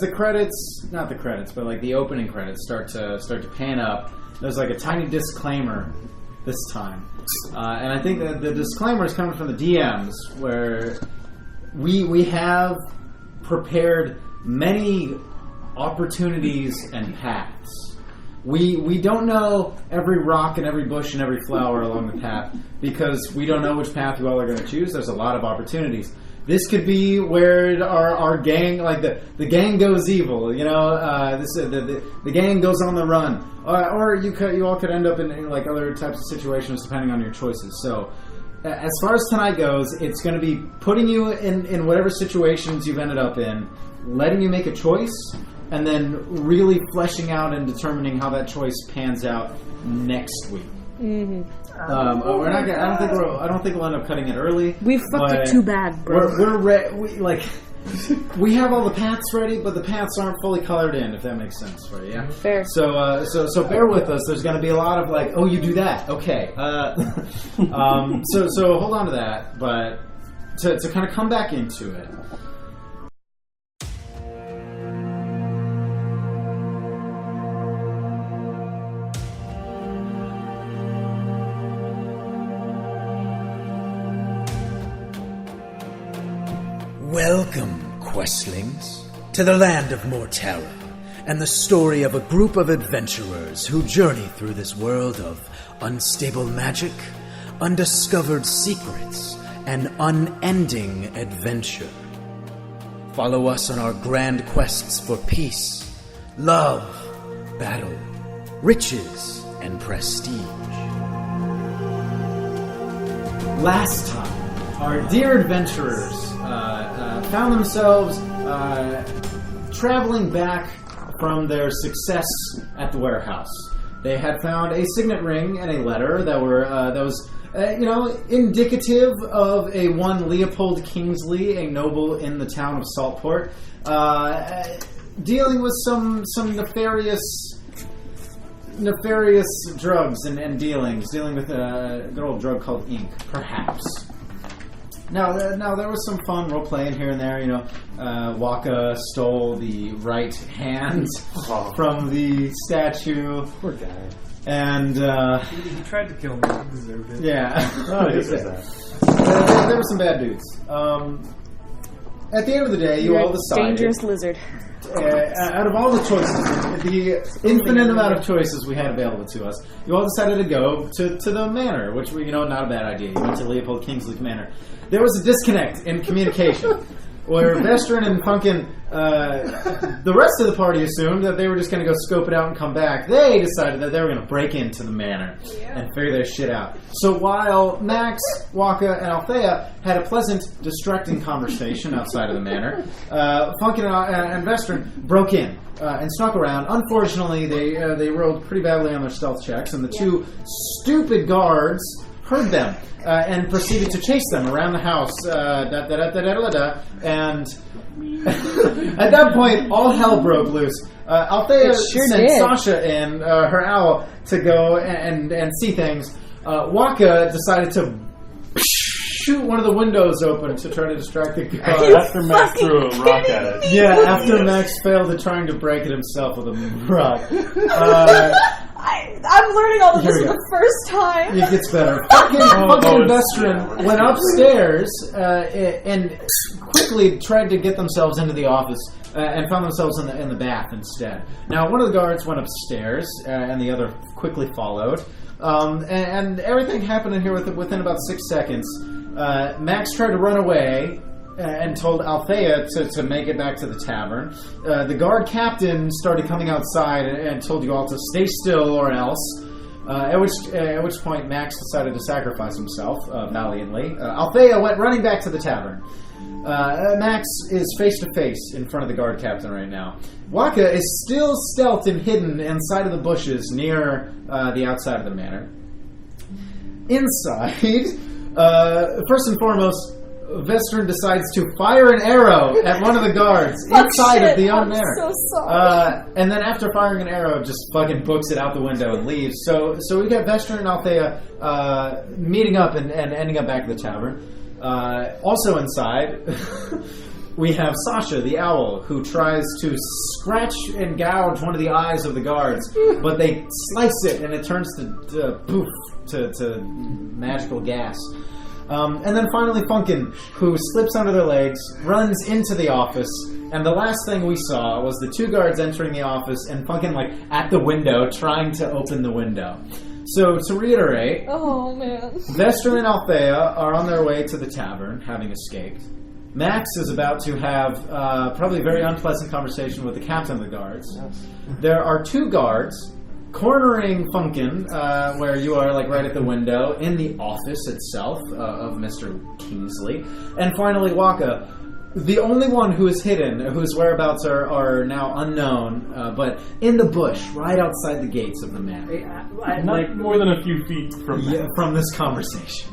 the credits, not the credits, but like the opening credits start to pan up, there's like a tiny disclaimer this time. And I think that the disclaimer is coming from the DMs, where we have prepared many opportunities and paths. We don't know every rock and every bush and every flower along the path, because we don't know which path you all are going to choose. There's a lot of opportunities. This could be where our gang, like the gang goes evil, you know. The gang goes on the run, or you all could end up in like other types of situations depending on your choices. So, as far as tonight goes, it's going to be putting you in whatever situations you've ended up in, letting you make a choice, and then really fleshing out and determining how that choice pans out next week. Mm-hmm. We're not. I don't think we'll end up cutting it early. We fucked it too bad, bro. We have all the paths ready, but the paths aren't fully colored in. If that makes sense for you, yeah. Fair. So bear with us. There's going to be a lot of like, oh, you do that, okay. So hold on to that, but to kind of come back into it. Welcome, questlings, to the land of Mortera, and the story of a group of adventurers who journey through this world of unstable magic, undiscovered secrets, and unending adventure. Follow us on our grand quests for peace, love, battle, riches, and prestige. Last time, our dear adventurers found themselves traveling back from their success at the warehouse. They had found a signet ring and a letter that was indicative of a one Leopold Kingsley, a noble in the town of Saltport, dealing with some nefarious drugs and dealing with a good old drug called ink, perhaps. Now there was some fun role playing here and there. You know, Waka stole the right hand from the statue. Poor guy. And he tried to kill me. He deserved it. Yeah. Oh, he deserved that. There were some bad dudes. At the end of the day, you all decided. Dangerous lizard. Out of all the choices, the infinite amount of choices we had available to us, you all decided to go to the manor, which, not a bad idea. You went to Leopold Kingsley's manor. There was a disconnect in communication, where Vestrin and Funkin, the rest of the party assumed that they were just going to go scope it out and come back. They decided that they were going to break into the manor and figure their shit out. So while Max, Waka, and Althea had a pleasant, distracting conversation outside of the manor, Funkin and Vestrin broke in and snuck around. Unfortunately, they rolled pretty badly on their stealth checks, and the two stupid guards heard them and proceeded to chase them around the house. And at that point, all hell broke loose. Althea sent Sasha and her owl to go and see things. Waka decided to shoot one of the windows open to try to distract the guard. After Max threw a rock at it. Yeah, after Max failed at trying to break it himself with a rock. I'm learning all of this for the first time. It gets better. Fucking Vestrin went upstairs and quickly tried to get themselves into the office and found themselves in the bath instead. Now, one of the guards went upstairs and the other quickly followed. And everything happened in here within about 6 seconds. Max tried to run away and told Althea to make it back to the tavern. The guard captain started coming outside and told you all to stay still or else. At which point Max decided to sacrifice himself valiantly. Althea went running back to the tavern. Max is face to face in front of the guard captain right now. Waka is still stealthed and hidden inside of the bushes near the outside of the manor. Inside, first and foremost, Vestrin decides to fire an arrow at one of the guards inside of the own manor. I'm so sorry. And then after firing an arrow, just fucking books it out the window and leaves. So we got Vestrin and Althea meeting up and ending up back at the tavern. Also inside, we have Sasha, the owl, who tries to scratch and gouge one of the eyes of the guards, but they slice it and it turns to poof, to magical gas. And then finally Funkin, who slips under their legs, runs into the office, and the last thing we saw was the 2 guards entering the office and Funkin, like, at the window, trying to open the window. So, to reiterate, oh man, Vester and Althea are on their way to the tavern, having escaped. Max is about to have probably a very unpleasant conversation with the captain of the guards. There are 2 guards cornering Funkin, where you are like right at the window, in the office itself of Mr. Kingsley. And finally Waka, the only one who is hidden, whose whereabouts are now unknown, but in the bush, right outside the gates of the manor. Like more than a few feet from this conversation.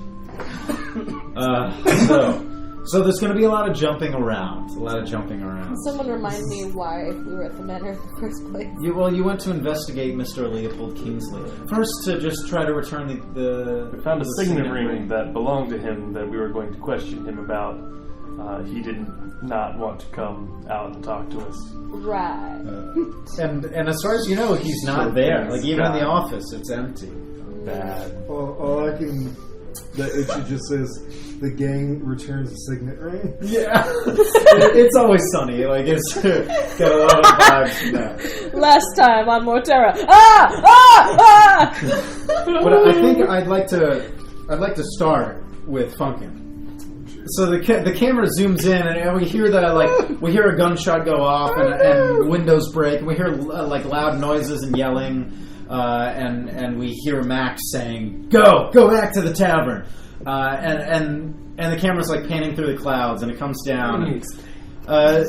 So there's going to be a lot of jumping around. Can someone remind me why we were at the manor in the first place? You went to investigate Mr. Leopold Kingsley. First, to just try to return the We found a signet ring that belonged to him that we were going to question him about. He did not want to come out and talk to us. Right. And as far as you know, he's not there. Like, even in the office, it's empty. Bad. All I can... That it just says, the gang returns a signet ring. Yeah. It's always sunny. Like, it's got a lot of vibes from that. Last time on Mortera. But I think I'd like to start with Funkin'. So the camera zooms in and we hear we hear a gunshot go off and windows break. And we hear like loud noises and yelling. And we hear Max saying, "Go back to the tavern," and the camera's like panning through the clouds, and it comes down. And,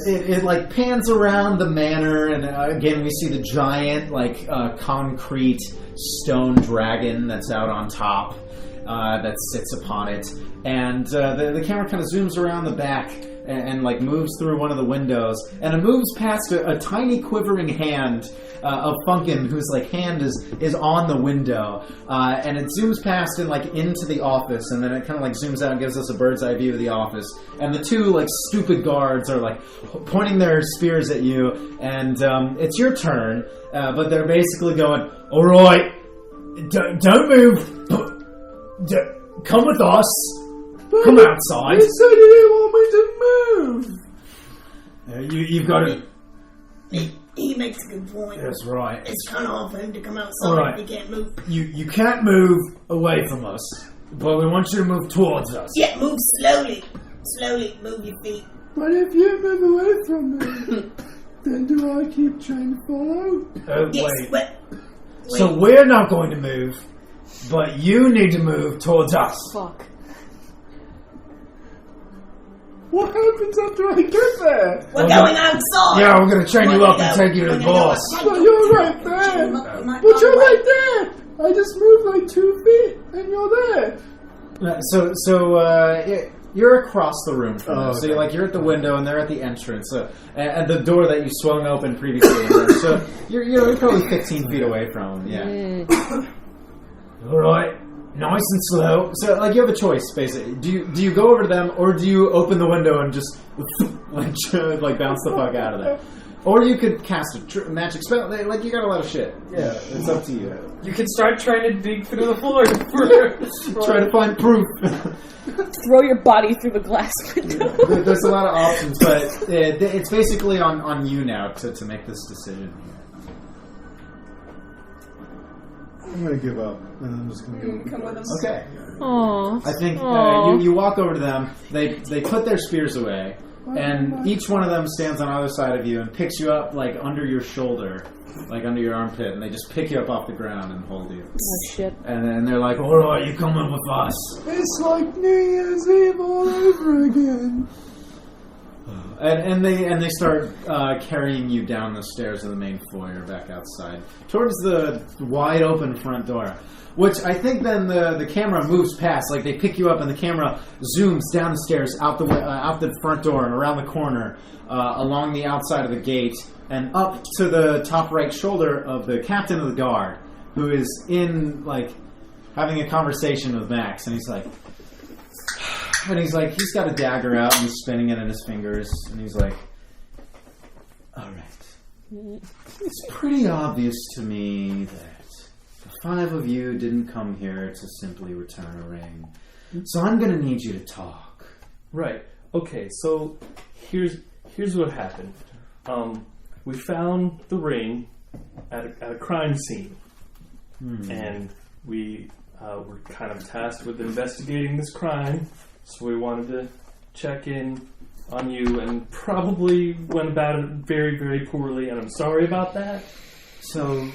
it like pans around the manor, and again we see the giant like concrete stone dragon that's out on top that sits upon it, and the camera kind of zooms around the back. And like moves through one of the windows, and it moves past a tiny quivering hand of Funkin, whose like hand is on the window, and it zooms past and like into the office, and then it kind of like zooms out and gives us a bird's eye view of the office. And the 2 like stupid guards are like pointing their spears at you, and it's your turn, but they're basically going, "All right, don't move, come with us." Come outside. You said you didn't want me to move. You've got to... He makes a good point. That's right. It's kind of hard for him to come outside right. if he can't move. You can't move away from us, but we want you to move towards us. Yeah, move slowly. Slowly, move your feet. But if you move away from me, then do I keep trying to follow? Yes, wait. So we're not going to move, but you need to move towards us. Fuck. What happens after I get there? We're going outside. Yeah, we're going to train you up and take you to the boss. But you're right there. But you're right there. I just moved like 2 feet, and you're there. So you're across the room from them. Okay. So you're at the window, and they're at the entrance, at the door that you swung open previously. So you're probably 15 feet away from them. Yeah. All right. Nice and slow. So, like, you have a choice, basically. Do you go over to them, or do you open the window and just like bounce the fuck out of there? Or you could cast a magic spell. Like, you got a lot of shit. Yeah, it's up to you. You can start trying to dig through the floor. Try to find proof. Throw your body through the glass window. There's a lot of options, but it's basically on you now to make this decision. I'm going to give up, and I'm just going to Come with us. Okay. Aww. I think you walk over to them. They put their spears away, and each one of them stands on either side of you and picks you up like under your shoulder, like under your armpit, and they just pick you up off the ground and hold you. Oh shit. And then they're like, "All right, you coming with us?" It's like New Year's Eve all over again. And they start carrying you down the stairs of the main foyer back outside towards the wide open front door, which I think then the camera moves past. Like, they pick you up and the camera zooms down the stairs out the front door and around the corner along the outside of the gate and up to the top right shoulder of the captain of the guard, who is in like having a conversation with Max, and he's like, And he's like, he's got a dagger out and he's spinning it in his fingers. And he's like, all right. It's pretty obvious to me that the 5 of you didn't come here to simply return a ring. So I'm going to need you to talk. Right. Okay, so here's what happened. We found the ring at a crime scene. And we were kind of tasked with investigating this crime. So we wanted to check in on you, and probably went about it very, very poorly, and I'm sorry about that. So,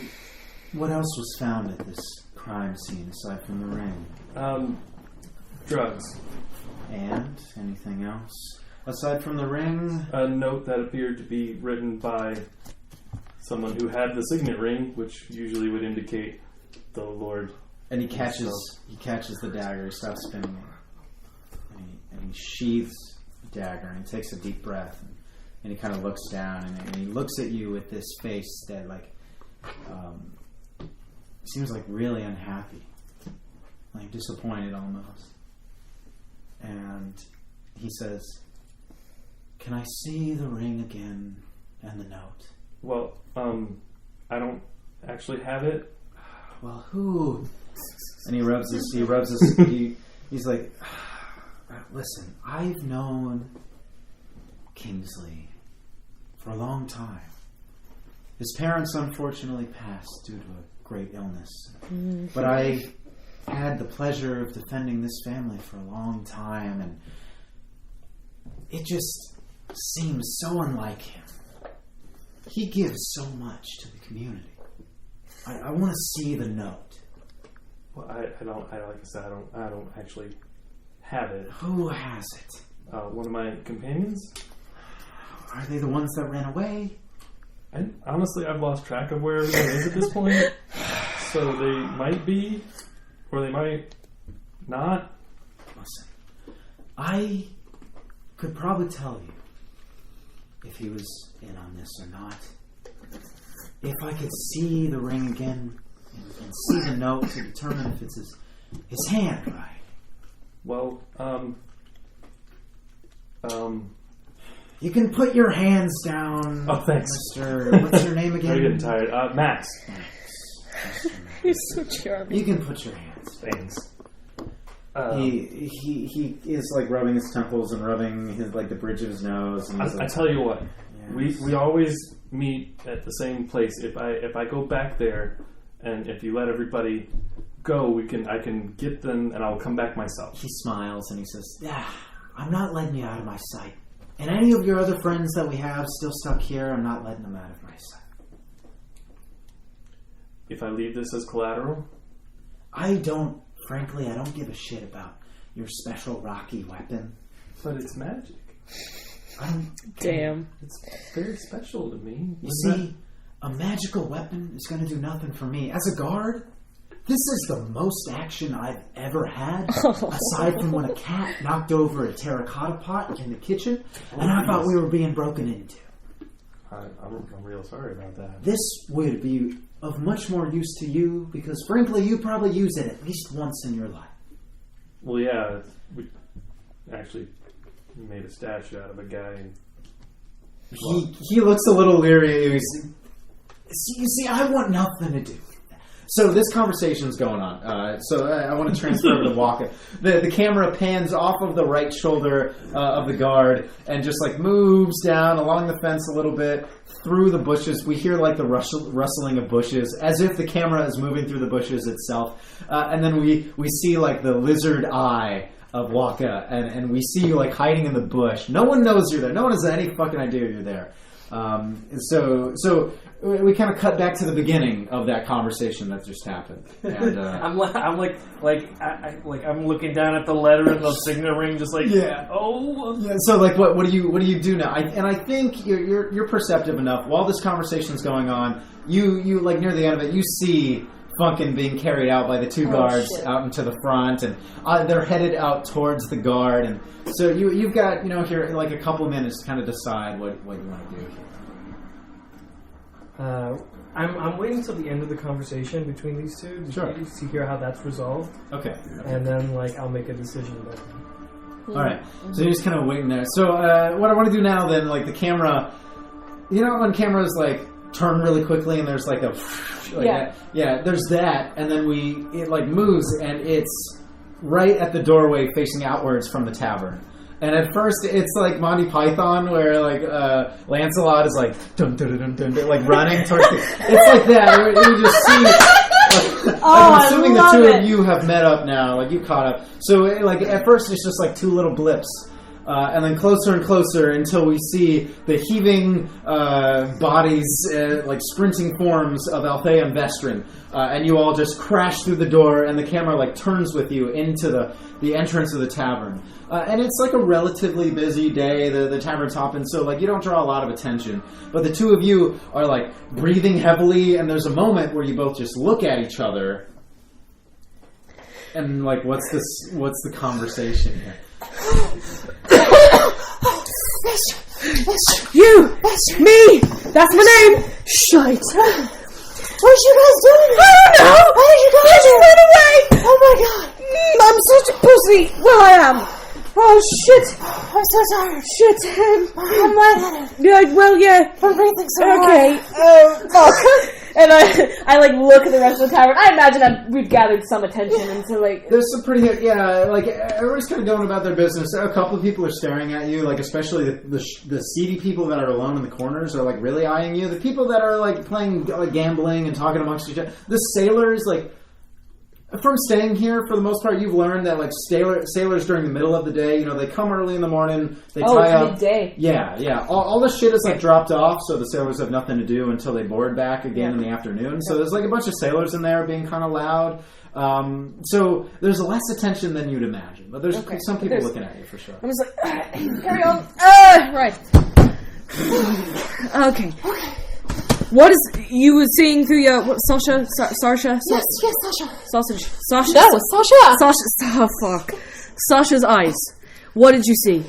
what else was found at this crime scene aside from the ring? Drugs. And anything else aside from the ring? A note that appeared to be written by someone who had the signet ring, which usually would indicate the Lord. And he catches the dagger. He stops spinning it, and he sheathes the dagger, and he takes a deep breath, and he kind of looks down, and he looks at you with this face that seems like really unhappy, like disappointed almost. And he says, "Can I see the ring again and the note?" Well, I don't actually have it. Well, who? And he rubs his. He's like, listen, I've known Kingsley for a long time. His parents unfortunately passed due to a great illness. But I had the pleasure of defending this family for a long time, and it just seems so unlike him. He gives so much to the community. I want to see the note. Well, I don't actually have it. Who has it? One of my companions. Are they the ones that ran away? Honestly, I've lost track of where everyone is at this point. So they might be, or they might not. Listen, I could probably tell you if he was in on this or not. If I could see the ring again and see the note to determine if it's his hand, right? Well, You can put your hands down. Oh, thanks. Mister, what's your name again? I'm getting tired. Max. He's so charming. You can put your hands. Thanks. He is like rubbing his temples and rubbing his the bridge of his nose. And I tell you what, yes. we always meet at the same place. If I go back there, and if you let everybody go, I can get them, and I'll come back myself. He smiles and he says, "Yeah, I'm not letting you out of my sight. And any of your other friends that we have still stuck here, I'm not letting them out of my sight." If I leave this as collateral? Frankly, I don't give a shit about your special rocky weapon. But it's magic. Damn. It's very special to me. You see, a magical weapon is going to do nothing for me. As a guard, this is the most action I've ever had, aside from when a cat knocked over a terracotta pot in the kitchen, and I thought we were being broken into. I'm real sorry about that. This would be of much more use to you, because frankly, you probably use it at least once in your life. Well, yeah, we actually made a statue out of a guy. And, he looks a little leery at you. You see, I want nothing to do with that. So this conversation's going on. So I want to transfer over to Waka. The camera pans off of the right shoulder of the guard and just moves down along the fence a little bit through the bushes. We hear the rustling of bushes as if the camera is moving through the bushes itself. And then we see the lizard eye of Waka, and we see you hiding in the bush. No one knows you're there. No one has any fucking idea you're there. So we kind of cut back to the beginning of that conversation that just happened. And, I'm looking down at the letter and the signet ring, just yeah. Oh. Yeah. So what do you do now? I think you're perceptive enough. While this conversation's going on, you near the end of it, you see Funkin being carried out by the two guards out into the front, and they're headed out towards the guard. And so you've got here a couple minutes to kind of decide what you want to do here. I'm waiting till the end of the conversation between these two Sure. to hear how that's resolved. Okay. And then I'll make a decision about All right. So you're just kind of waiting there. So what I want to do now, then, like the camera. You know when cameras like turn really quickly and there's like a there's that, and then it like moves and it's right at the doorway facing outwards from the tavern. And at first it's like Monty Python where like Lancelot is like dun, dun, dun, dun, dun, like running towards it's like that. You just see I'm assuming the two of you have met up now, like you caught up. So like at first it's just like two little blips. And then closer and closer until we see the heaving bodies, like sprinting forms of Althea and Vestrin. And you all just crash through the door, and the camera like turns with you into the entrance of the tavern. And it's like a relatively busy day. The tavern's hopping, so like you don't draw a lot of attention. But the two of you are like breathing heavily, and there's a moment where you both just look at each other. And like, what's the conversation here? You! Me! That's my name! Shite! What are you guys doing? I don't know! Why are you guys just run away! Oh my god! I'm such a pussy! Well, I am! Oh, shit! I'm so sorry. Shit! I'm lightheaded. Yeah, well, yeah. I'm breathing so hard. Okay. Fuck. And I like look at the rest of the tavern. I imagine we've gathered some attention, and so like there's some pretty like everybody's kind of going about their business. A couple of people are staring at you, like especially the seedy people that are alone in the corners are like really eyeing you. The people that are like playing like gambling and talking amongst each other. The sailors like. From staying here, for the most part, you've learned that like sailors during the middle of the day, you know, they come early in the morning, they tie up. Midday. Yeah. All the shit is like dropped off, so the sailors have nothing to do until they board back again in the afternoon. So there's like a bunch of sailors in there being kind of loud. So there's less attention than you'd imagine, but there's some people looking at you for sure. I'm just like, carry on. Right. Okay. What is you were seeing through your Sasha? Yes, Sasha. Sausage. Sasha. No, Sasha. Oh fuck. Sasha's eyes. What did you see?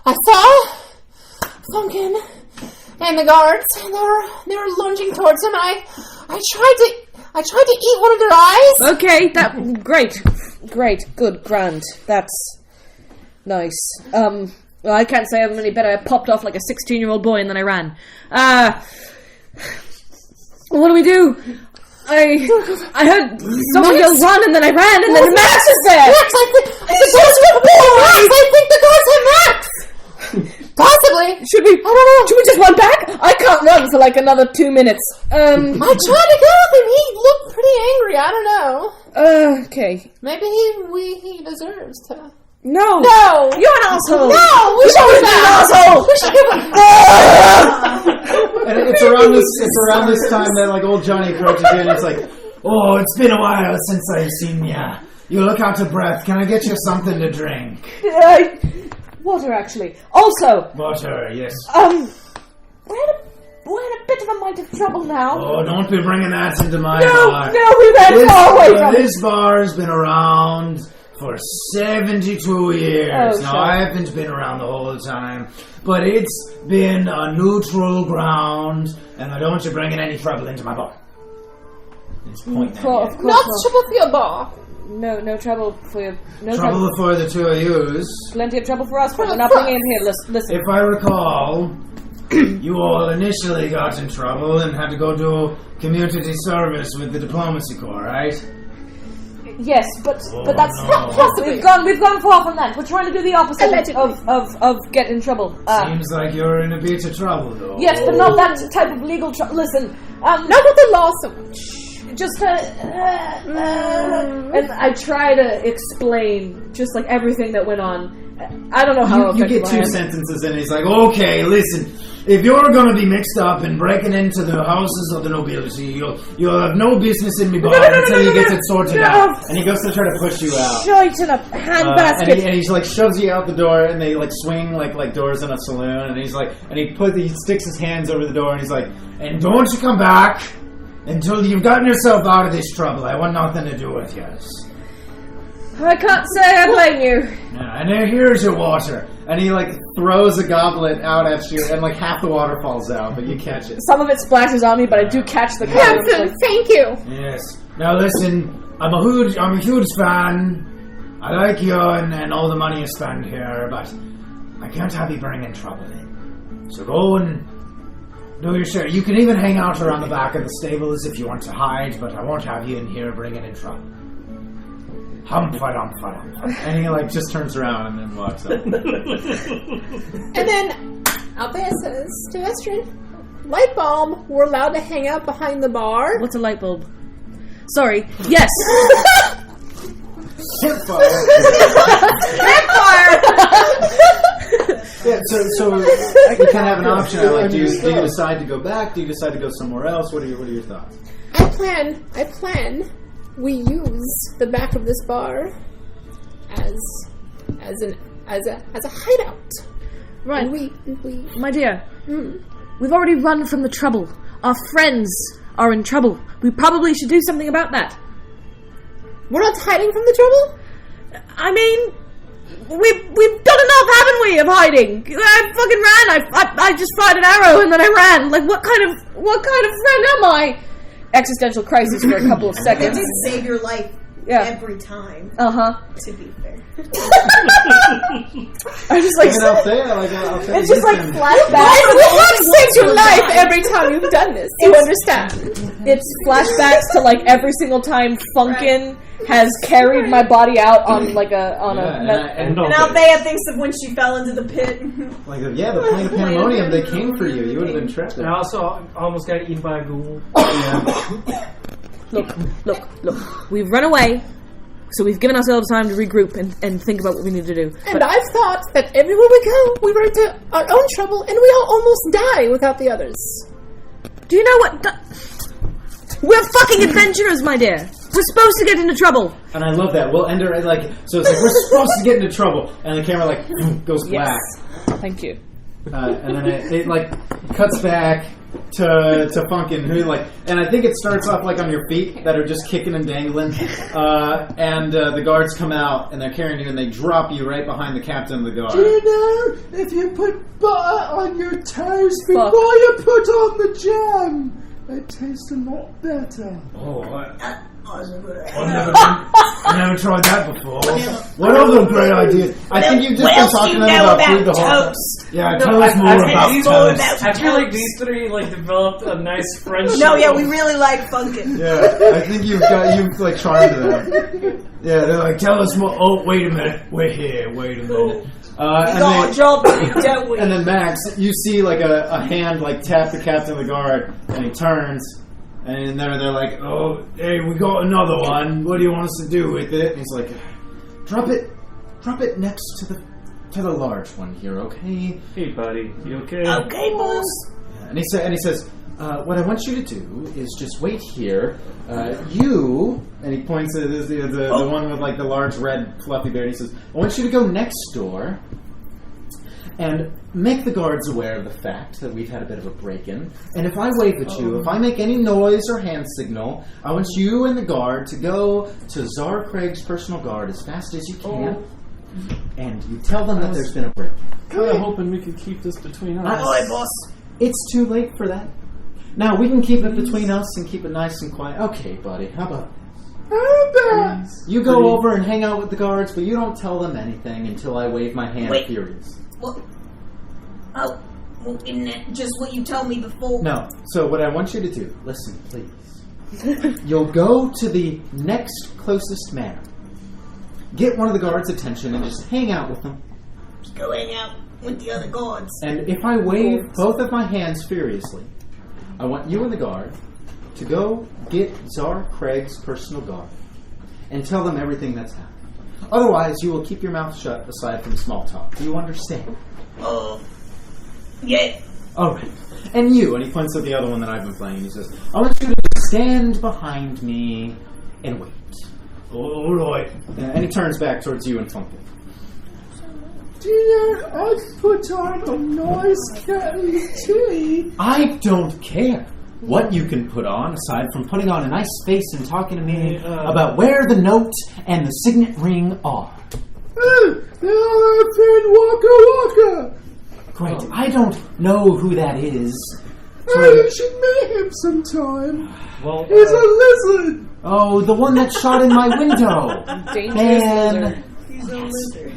I saw Funkin and the guards, and they were lunging towards him. And I tried to eat one of their eyes. Okay, that great, good, grand. That's nice. Well, I can't say I'm any better. I popped off like a 16-year-old boy, and then I ran. What do we do? I heard someone yell run, and then I ran, and then Max is there. Max, I think the guards have Max. Possibly. Should we? I don't know. Should we just run back? I can't run for like another 2 minutes. I tried to go with him. He looked pretty angry. I don't know. Okay. Maybe he deserves to. No, you're an asshole. No, we should give him an asshole. We should give him. And it's around this time that like old Johnny approaches you and it's like, oh, it's been a while since I've seen ya. You look out of breath. Can I get you something to drink? Water, actually. Also. Water, yes. We're in a bit of a mite of trouble now. Oh, don't be bringing that into my bar. No, we ran far away from it. This bar has been around for 72 years. Now, I haven't been around the whole time, but it's been a neutral ground, and I don't want you bringing any trouble into my bar. It's pointing at you. Not trouble for your bar. No trouble for you. No trouble for the two of yous. Plenty of trouble for us, but we're not bringing in here. Listen. If I recall, you all initially got in trouble and had to go do community service with the diplomacy corps, right? Yes, but that's not possible. We've gone far from that. We're trying to do the opposite of get in trouble. Seems like you're in a bit of trouble, though. Yes, but not that type of legal trouble. Listen, not with the law so much. Just and I try to explain just like everything that went on. I don't know how you get two sentences in. He's like, okay, listen. If you're going to be mixed up in breaking into the houses of the nobility, you'll have no business in me bar until you get it sorted out. And he goes to try to push you out. Shite in a handbasket. And he like shoves you out the door, and they like swing like doors in a saloon. And he's like, he sticks his hands over the door, and he's like, and don't you come back until you've gotten yourself out of this trouble. I want nothing to do with you. I can't say I blame you. Yeah, and here's your water. And he like throws a goblet out at you, and like half the water falls out, but you catch it. Some of it splashes on me, but I do catch the goblet. Thank you. Yes. Now listen, I'm a huge fan I like you and all the money you spend here, but I can't have you bringing trouble in. So go and do your share. You can even hang out around the back of the stables if you want to hide, but I won't have you in here bringing in trouble. Humph. And he like just turns around and then walks up. And then Althea says to Estrin, light bulb, we're allowed to hang out behind the bar. What's a light bulb? Sorry. Yes. Campfire. Yeah, so you kind of have an option. Like, do you decide to go back? Do you decide to go somewhere else? What are your thoughts? I plan. We use the back of this bar as a hideout. Right. And we My dear, we've already run from the trouble. Our friends are in trouble. We probably should do something about that. We're not hiding from the trouble? I mean, we've done enough, haven't we, of hiding? I fucking ran. I just fired an arrow and then I ran. Like, what kind of friend am I? Existential crisis for a couple of It seconds. did save your life every time. To be fair. I just like. It's just like flashbacks. What saves your life every time you've done this? Do you understand? It's flashbacks to like every single time Funkin has carried my body out on like And Althea thinks of when she fell into the pit. Like, the plane of pandemonium, they came for you. You would have been trapped there. I also almost got eaten by a ghoul. Look. We've run away, so we've given ourselves time to regroup and think about what we need to do. And I've thought that everywhere we go, we run into our own trouble, and we all almost die without the others. Do you know what? We're fucking adventurers, my dear. We're supposed to get into trouble. And I love that. We'll end it like, so it's like, we're supposed to get into trouble. And the camera like, goes black. Yes. Thank you. And then it like cuts back to Funkin', who like, and I think it starts off like on your feet that are just kicking and dangling. And the guards come out and they're carrying you and they drop you right behind the captain of the guard. Do you know, if you put butter on your toast before you put on the jam, it tastes a lot better. Oh, I've never tried that before. What other great ideas? I think you've just been talking about food the whole time. Yeah, tell us more about toast. I feel like these three like developed a nice friendship. No, yeah, we really like Funkin'. Yeah, I think you've like charmed them. Yeah, they're like, tell us more. Oh, wait a minute. We're here. Wait a minute. And then Max, you see like a hand like tap the captain of the guard, and he turns, and they're like, oh, hey, we got another one. What do you want us to do with it? And he's like, drop it next to the large one here, okay? Hey, buddy, you okay? Okay, boss. And he says, what I want you to do is just wait here. You, and he points to the one with like the large red fluffy beard. He says, I want you to go next door and make the guards aware of the fact that we've had a bit of a break-in. And if I wave at you, if I make any noise or hand signal, I want you and the guard to go to Czar Craig's personal guard as fast as you can. And you tell them that there's been a break-in. Kind of hoping we could keep this between us. Boy, boss. It's too late for that. Now, we can keep it between us and keep it nice and quiet. Okay, buddy, how about this? You go over and hang out with the guards, but you don't tell them anything until I wave my hand furious. Well, isn't that just what you told me before? No. So what I want you to do, listen, please. You'll go to the next closest manor. Get one of the guards' attention and just hang out with them. Just go hang out with the other guards. And if I wave both of my hands furiously, I want you and the guard to go get Czar Craig's personal guard and tell them everything that's happened. Otherwise, you will keep your mouth shut aside from small talk. Do you understand? Yeah. All right. And you, and he points at the other one that I've been playing, and he says, I want you to stand behind me and wait. All right. And he turns back towards you and Funkin'. Do you know, I've put on a nice kettle of tea. I don't care what you can put on, aside from putting on a nice face and talking to me about where the note and the signet ring are. Oh, they are our friend Waka Waka. Great. I don't know who that is. So You should meet him sometime. Well, He's a lizard. Oh, the one that shot in my window. Dangerous lizard. lizard.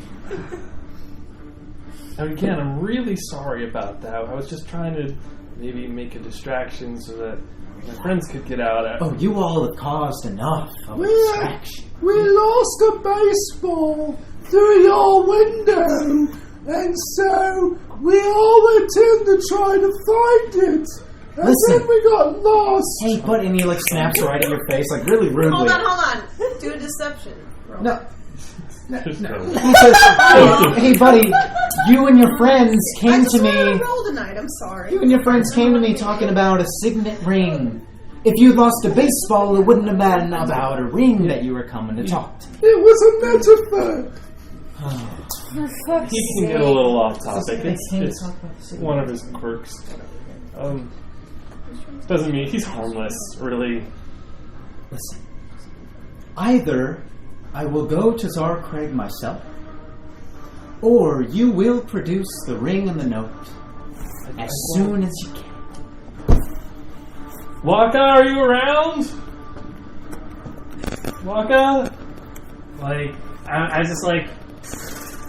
Again, I'm really sorry about that. I was just trying to maybe make a distraction so that my friends could get out. Oh, you all have caused enough of a We distraction. lost a baseball through your window, and so we all went in to try to find it. And Listen. then we got lost. Hey, but and he like snaps right at your face, like really rudely. Hold on. Do a deception. Roll. No. Just He says, hey, buddy, you and your friends I came just to wanted me. to roll tonight. I'm sorry. You and your friends came to me talking about a signet ring. If you lost a baseball, it wouldn't have been about a ring that you were coming to talk to me. It was a metaphor. He can get a little off topic. They came to It's talk about the signet one of his quirks. Doesn't mean he's harmless, really. Listen, either I will go to Tsar Craig myself, or you will produce the ring and the note as soon as you can. Waka, are you around? Waka? Like, I just like.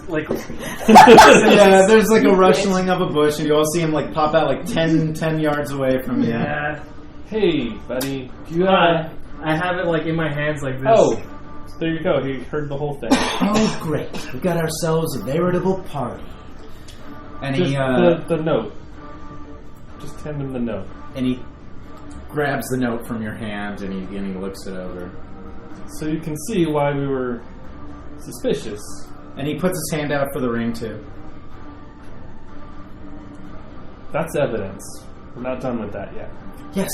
Yeah, there's like a rustling of a bush, and you all see him like pop out like 10 yards away from you. Yeah. Hey, buddy. You I have it like in my hands like this. Oh, there you go. He heard the whole thing. Oh, great. We got ourselves a veritable party. And Just he the note. Just hand him the note. and he grabs the note from your hand, and he looks it over, So you can see why we were suspicious. and he puts his hand out for the ring too. That's evidence. We're not done with that yet. Yes.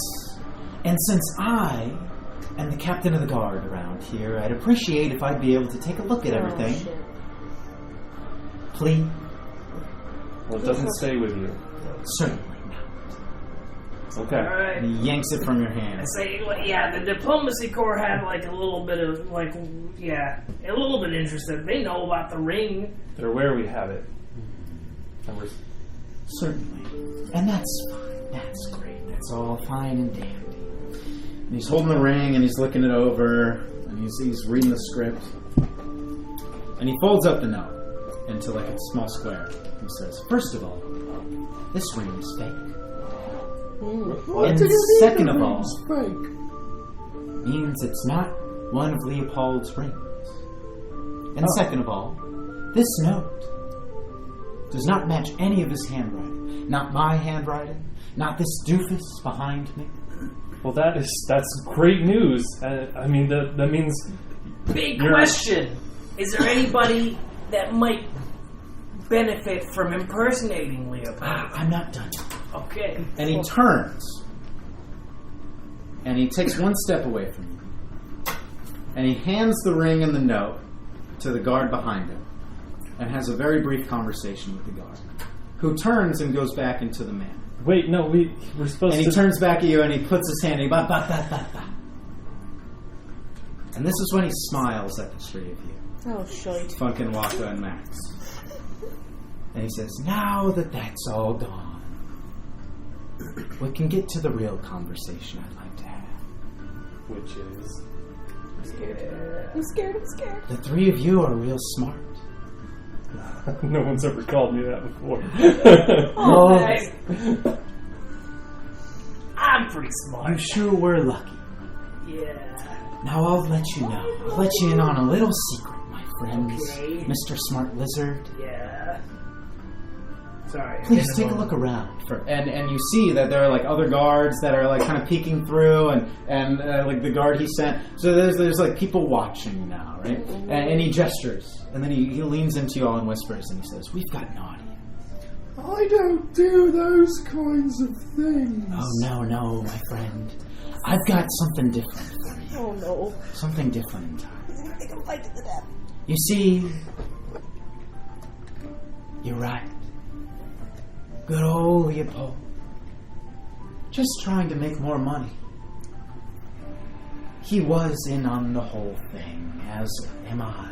And since I am the captain of the guard around here, I'd appreciate if I'd be able to take a look at everything. Please? Well, it doesn't stay with you. Certainly not. Okay. Alright. And he yanks it from your I hand. say, like, yeah, the diplomacy corps had like a little bit of like, yeah, a little bit interested. They know about the ring. They're aware we have it. And we're Certainly. And that's fine. That's great. That's all fine and dandy. And he's holding the ring, and he's looking it over, and he's reading the script, and he folds up the note into like a small square. He says, "First of all, this ring is fake. What And do you mean second the of all- ring's fake? Means it's not one of Leopold's rings. And second of all, this note does not match any of his handwriting. Not my handwriting, not this doofus behind me. well. That's great news. I mean, that means Big You're- question: is there anybody that might benefit from impersonating Leopold? I'm not done. Okay. And he turns, and he takes one step away from you, and he hands the ring and the note to the guard behind him, and has a very brief conversation with the guard, who turns and goes back into the manor. wait. No, we're supposed And to. he turns back at you, and he puts his hand, and he ba ba ba ba ba. And this is when he smiles at the three of you, Oh, shite. Funkin', Waka, and Max. And he says, "Now that that's all gone, we can get to the real conversation I'd like to have. Which is I'm scared. The three of you are real smart. no one's ever called me that before. Oh, Hey, I'm pretty you smart. sure were lucky. Yeah. Now I'll let you know. I'll let you in on a little secret, my friends. Okay. Mr. Smart Lizard. Yeah. Sorry. Please take a look around. And you see that there are like other guards that are like kind of peeking through, and like the guard he sent. So there's like people watching now, right? And he gestures, and then he leans into you all and whispers, and he says, "We've got an audience." I don't do those kinds of things. Oh, no, my friend. I've got something different for you. Oh no. Something different entirely. You see, you're right. Good old Leopold. Just trying to make more money. He was in on the whole thing, as am I.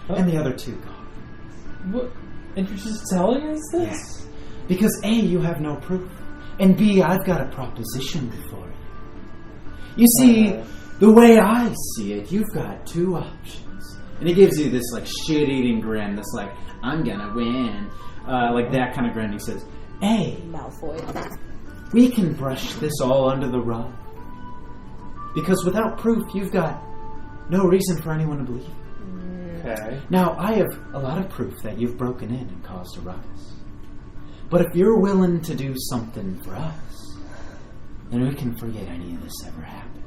And the other two guards. What? And you're just telling us this? Yes. Because A, you have no proof. And B, I've got a proposition before you. You see, the way I see it, you've got two options. And he gives you this, like, shit-eating grin, this, like, I'm gonna win, like that kind of grin. He says, hey, Malfoy. we can brush this all under the rug. Because without proof, you've got no reason for anyone to believe. Okay. Now, I have a lot of proof that you've broken in and caused a ruckus. But if you're willing to do something for us, then we can forget any of this ever happened.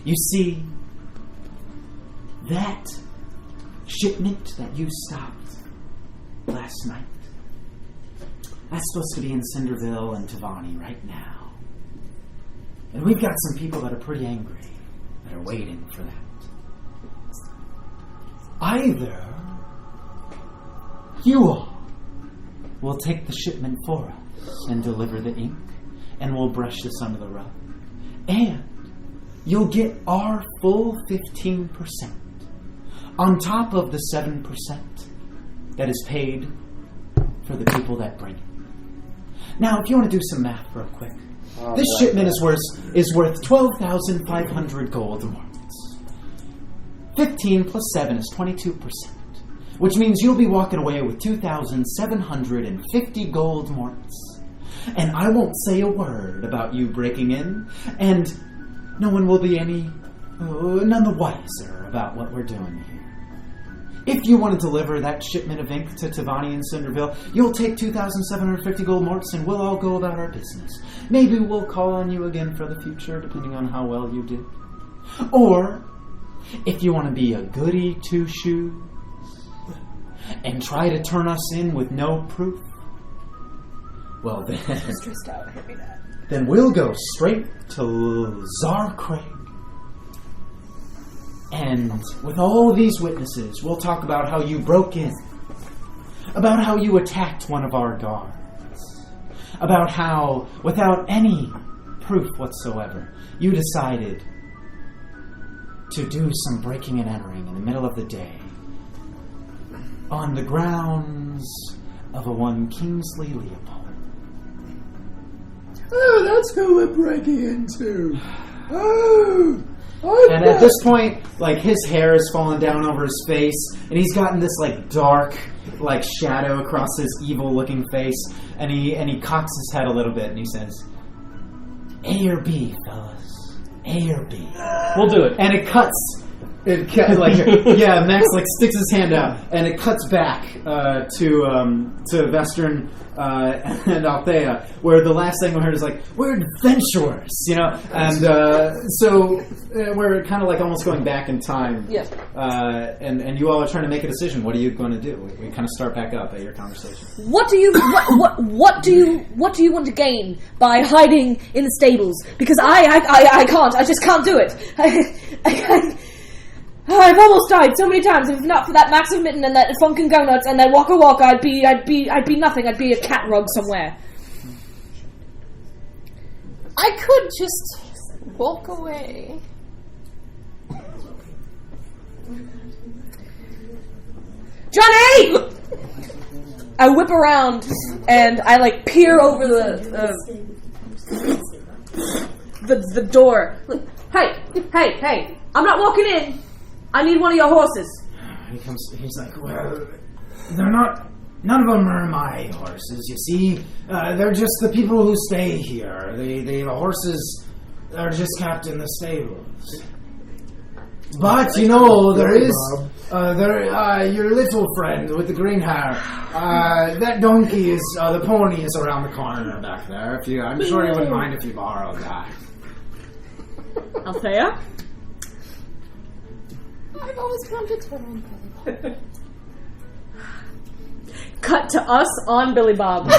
You see, that shipment that you stopped last night, that's supposed to be in Cinderville and Tavani right now. And we've got some people that are pretty angry that are waiting for that. Either you all will take the shipment for us and deliver the ink, and we'll brush this under the rug, and you'll get our full 15% on top of the 7% that is paid for the people that bring it. Now, if you want to do some math real quick, this shipment is worth 12,500 gold mortars. 15 plus 7 is 22%, which means you'll be walking away with 2,750 gold mortars. And I won't say a word about you breaking in, and no one will be none the wiser about what we're doing here. If you want to deliver that shipment of ink to Tavani and Cinderville, you'll take 2,750 gold mortars and we'll all go about our business. Maybe we'll call on you again for the future, depending on how well you did. Or, if you want to be a goody two-shoes and try to turn us in with no proof, well then, Stressed out. Hit me that. then we'll go straight to Czar Craig. And with all these witnesses, we'll talk about how you broke in, about how you attacked one of our guards, about how, without any proof whatsoever, you decided to do some breaking and entering in the middle of the day on the grounds of a one Kingsley Leopold. Oh, that's who we're breaking into. Oh! And at this point, like, his hair is falling down over his face, and he's gotten this, like, dark, like, shadow across his evil-looking face, and he cocks his head a little bit, and he says, A or B, fellas. A or B. We'll do it. And it cuts. Yeah, Max, like, sticks his hand out, and it cuts back to Vestern and Althea, where the last thing we heard is like, we're adventurers, you know? And so we're kind of like almost going back in time. Yeah. And you all are trying to make a decision. What are you going to do? We kind of start back up at your conversation. What do you what do you want to gain by hiding in the stables? Because I can't. I just can't do it. I've almost died so many times. If not for that massive mitten and that funkin' go nuts and that waka waka, I'd be nothing. I'd be a cat rug somewhere. I could just walk away. Johnny! I whip around and I like peer over the door. Hey! I'm not walking in. I need one of your horses. He's like, well, they're not, none of them are my horses, you see. They're just the people who stay here. The horses are just kept in the stables. But, you know, there is, your little friend with the green hair. That donkey is, the pony is around the corner back there. I'm sure you wouldn't mind if you borrowed that. Althea? I've always come to terms. Cut to us on Billy Bob.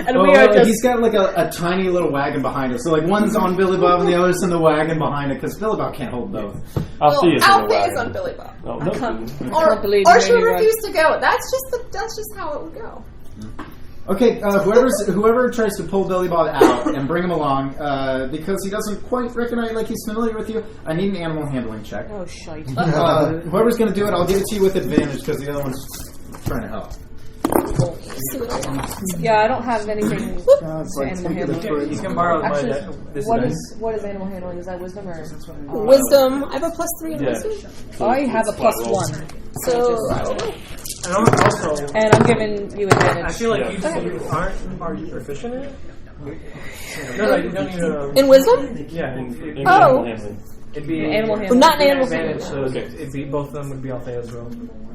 And we are just... He's got like a tiny little wagon behind us. So like one's on Billy Bob and the other's in the wagon behind it because Billy Bob can't hold both. Althea's on Billy Bob. Oh, I no. can't Or believe she refused to go. That's just how it would go. Okay, whoever tries to pull Billy Bob out and bring him along, because he doesn't quite recognize, like he's familiar with you, I need an animal handling check. Oh, shite. Whoever's going to do it, I'll give it to you with advantage because the other one's trying to help. see what I got. Yeah, I don't have anything It's for like animal taking a handling. friend. You can borrow Actually, this what dice. is animal handling? Is that wisdom or? Wisdom. I have a +3 in Yeah. wisdom. I have a flat roll. +1, So, I don't know. And also, and I'm giving you advantage. I feel like Yeah. you are you proficient in it? No, you don't need to. In wisdom? Yeah, In Oh. animal handling. it'd be Animal Well, handling. not an animal advantage, so Okay. it'd be both of them would be off as well.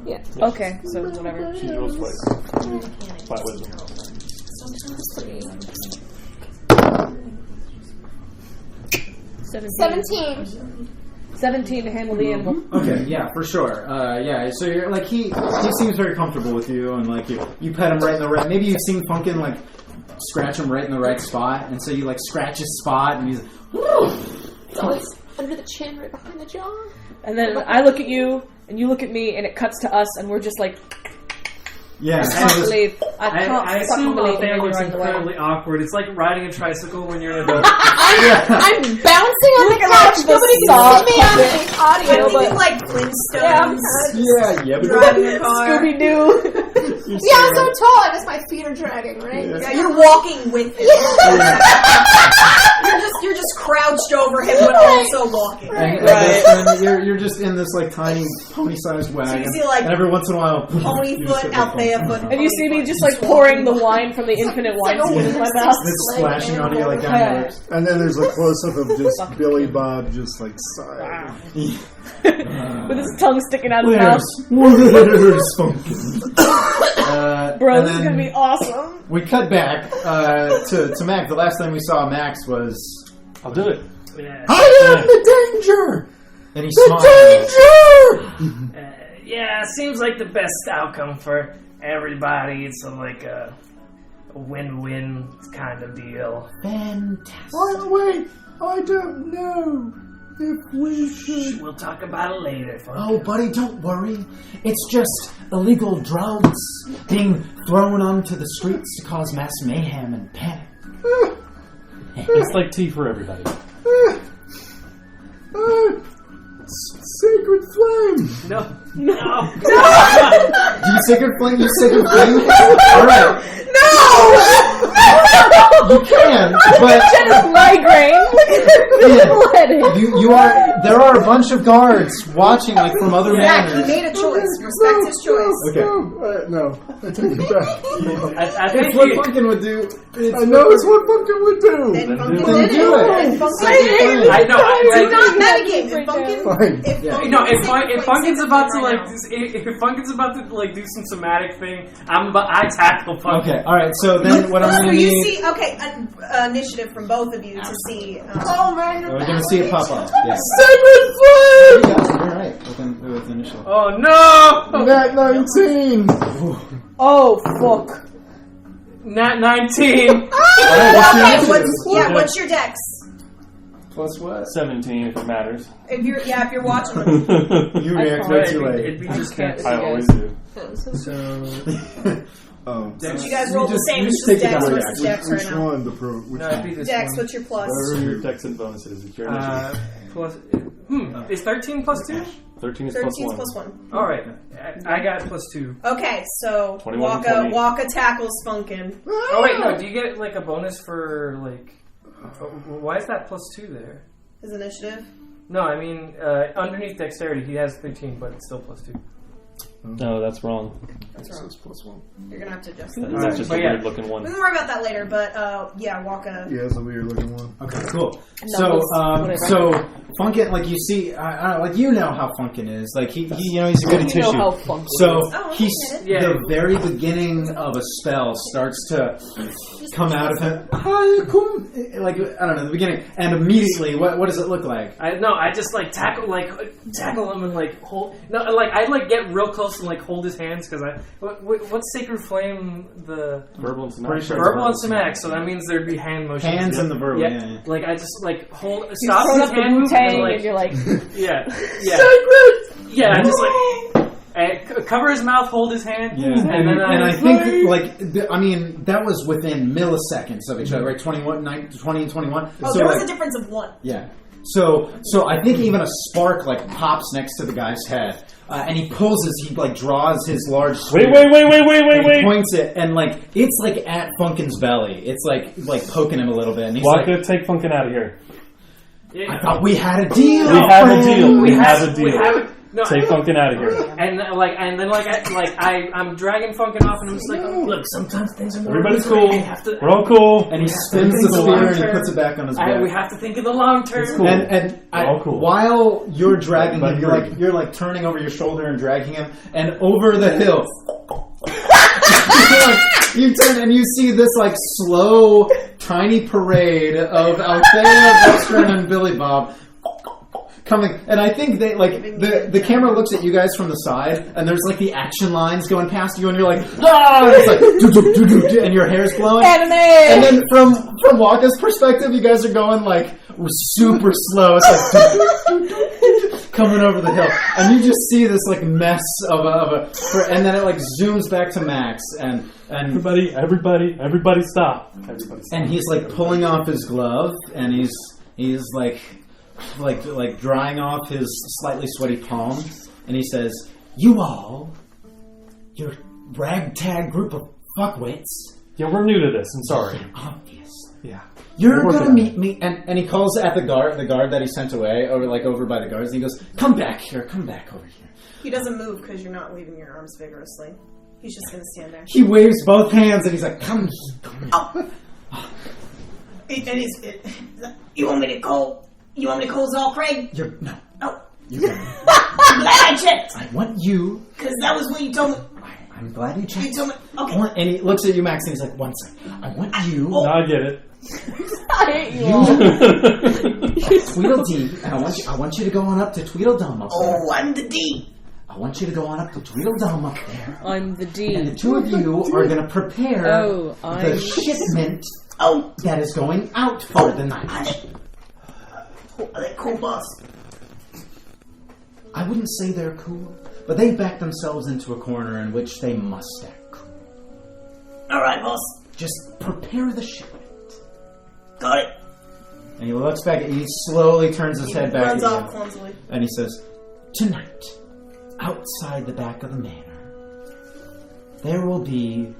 Yeah. Okay, so whatever. She rolls twice. Flat wisdom. 17 to handle the animal. Okay, yeah, for sure. Yeah, so you're like he seems very comfortable with you, and like you pet him right in the right. Maybe you've seen Funkin like scratch him right in the right spot, and so you like scratch his spot, and he's It's always under the chin, right behind the jaw. And then I look at you, and you look at me, and it cuts to us, and we're just like, yeah. I so can't this- believe, I can't I fucking assume believe Althea you're looks running away. incredibly awkward. It's like riding a tricycle when you're an adult. I'm bouncing on the Look at couch. the Nobody can saw see me on the I'm audio, thinking but like Flintstones. yeah, Driving a car. Scooby Doo. yeah, I'm so tall. I guess my feet are dragging, right? Yeah, you're walking with him. You're just crouched over him, but also walking. And you're just in this like tiny pony-sized wagon, see, like, and every once in a while, Pony you just foot, get, like, Althea foot. And you see me just like pouring the wine from the infinite wine spoon in my mouth. It's splashing onto you like down your lips. And then there's a close-up of just Billy Bob just like sighing. With his tongue sticking out of his mouth. Where's Funkin? Bro, and this is then gonna be awesome. we cut back to Max. The last time we saw Max was, I'll do it. Yeah. I am the danger! and he The smiled. danger! Yeah, seems like the best outcome for everybody. It's like a win-win kind of deal. Fantastic. By the way, I don't know if we should... We'll talk about it later, folks. Oh, buddy, don't worry. It's just illegal drugs being thrown onto the streets to cause mass mayhem and panic. It's like tea for everybody. Sacred Flame! No. No. You sacred flame? You sacred flame? All right. You can, but Jenna's migraine. Look at her blood. you are. There are a bunch of guards watching, like from other Zach, he manors. made a choice. Respect his choice. Okay. No, I take it back. I think It's what you, Funkin would do. I know it's what Pumpkin would do! Then Funkin Then did do it. And Funkin Sacred did flame. I know. It's not I- metagame. If Funkin, Fine. if Yeah. Funkin No, if Sacred Funkin's Flame about to right like, now. if Funkin's about to like do some somatic thing, I tackle Funkin. Okay. All right. So then, what I'm So gonna you need. see, okay, initiative from both of you to see. Oh man, you're We're gonna see it pop up. Yeah. Sacred Flame! You guys, you're right. With initial. Oh no! Nat 19! Oh, fuck. Nat 19. All right, Okay, what's your initiative? what's your dex? Plus what? 17 if it matters. If you're watching them. You I react can't. way too It'd late. be I just can't. that. I always do. So Oh. Did you guys roll the just- same? you It's just just take it dex out. versus dex Which right now. one? Which no, it'd be one? this Dex, one. what's your plus? Uh, What are your decks and bonuses? It's your initiative. Plus, is 13 plus 2? 13 is 13 plus 1. plus 1. All right, I got plus 2. Okay, so 21 and 20. Waka tackles Funkin. Oh wait, no. Do you get like a bonus for like? Why is that plus 2 there? His initiative. No, I mean underneath dexterity, he has 13, but it's still plus 2. No, that's wrong. That's wrong. Plus one. You're gonna have to adjust that. That's Alright, just but a yeah. weird looking one. We can worry about that later, but yeah, Waka. Yeah, it's a weird looking one. Okay, cool. No, whatever. So Funkin, like you see, like you know how Funkin is. Like he you know, he's a goody You know tissue. how Funkin So Oh, he's I get it. the very beginning of a spell starts to come out of him. Hi, come, like I don't know the beginning, and immediately, what does it look like? I just like tackle him and like hold. No, like I like get real close and like hold his hands because what's Sacred Flame the Verbal and somatic. Pretty sure. verbal and somatic, so that means there'd be hand motions. Hands in the verbal, Yeah. yeah. Like I just like hold You stop throw his up the hand Wu-Tang and, like, and you're like, yeah. Sacred! Yeah, I just like cover his mouth, hold his hand, Yeah, and then I think like I mean that was within milliseconds of each other, right? 20 and 21. Oh, so there was like, a difference of 1. yeah. So I think even a spark like pops next to the guy's head, and he pulls he draws his large Wait. He points it, and it's at Funkin's belly. It's like poking him a little bit. And he's Waka, take Funkin out of here. I thought we had a deal. We have a deal. We have a deal. We have it. No, take Funkin out of here. And then I'm dragging Funkin off, and I'm just like, look, sometimes things are more. Everybody's cool. We're all cool. And he spins the spear and he puts it back on his back. We have to think of the long term. Cool. And all cool. While you're dragging him, you're turning over your shoulder and dragging him, and over the hill. You turn and you see this slow, tiny parade of Althea, Western, and Billy Bob coming. And I think they the camera looks at you guys from the side, and there's the action lines going past you, and you're like, ah! And it's and your hair's blowing. Anime. And then from Waka's perspective, you guys are going super slow. It's coming over the hill, and you just see this mess of and then it zooms back to Max and everybody stop. And he's pulling off his glove, and he's drying off his slightly sweaty palm, and he says, "You all, your ragtag group of fuckwits." Yeah, we're new to this. I'm sorry. Obviously. Yeah. You're gonna meet me, and he calls at the guard that he sent away, over by the guards, and he goes, come back over here. He doesn't move because you're not waving your arms vigorously. He's just gonna stand there. He waves both hands, and he's like, come here. Oh. You want me to call? You want me to call Zal Craig? No. Oh. You're I'm glad I checked. I want you. Because that was what you told me. I'm glad you checked. You told me. Okay. And he looks at you, Max, and he's like, one second. I want you. No, I get it. I hate you all. Tweedledee, and I want you to go on up to Tweedledum up there. Oh, I'm the D. I want you to go on up to Tweedledum up there. I'm the D. And the two of you are going to prepare the shipment that is going out for the night. Are they cool, boss? I wouldn't say they're cool, but they back themselves into a corner in which they must act cool. All right, boss. Just prepare the shipment. Got it. And he looks back, and he slowly turns his head back runs again. off clumsily. And he says, tonight, outside the back of the manor, there will be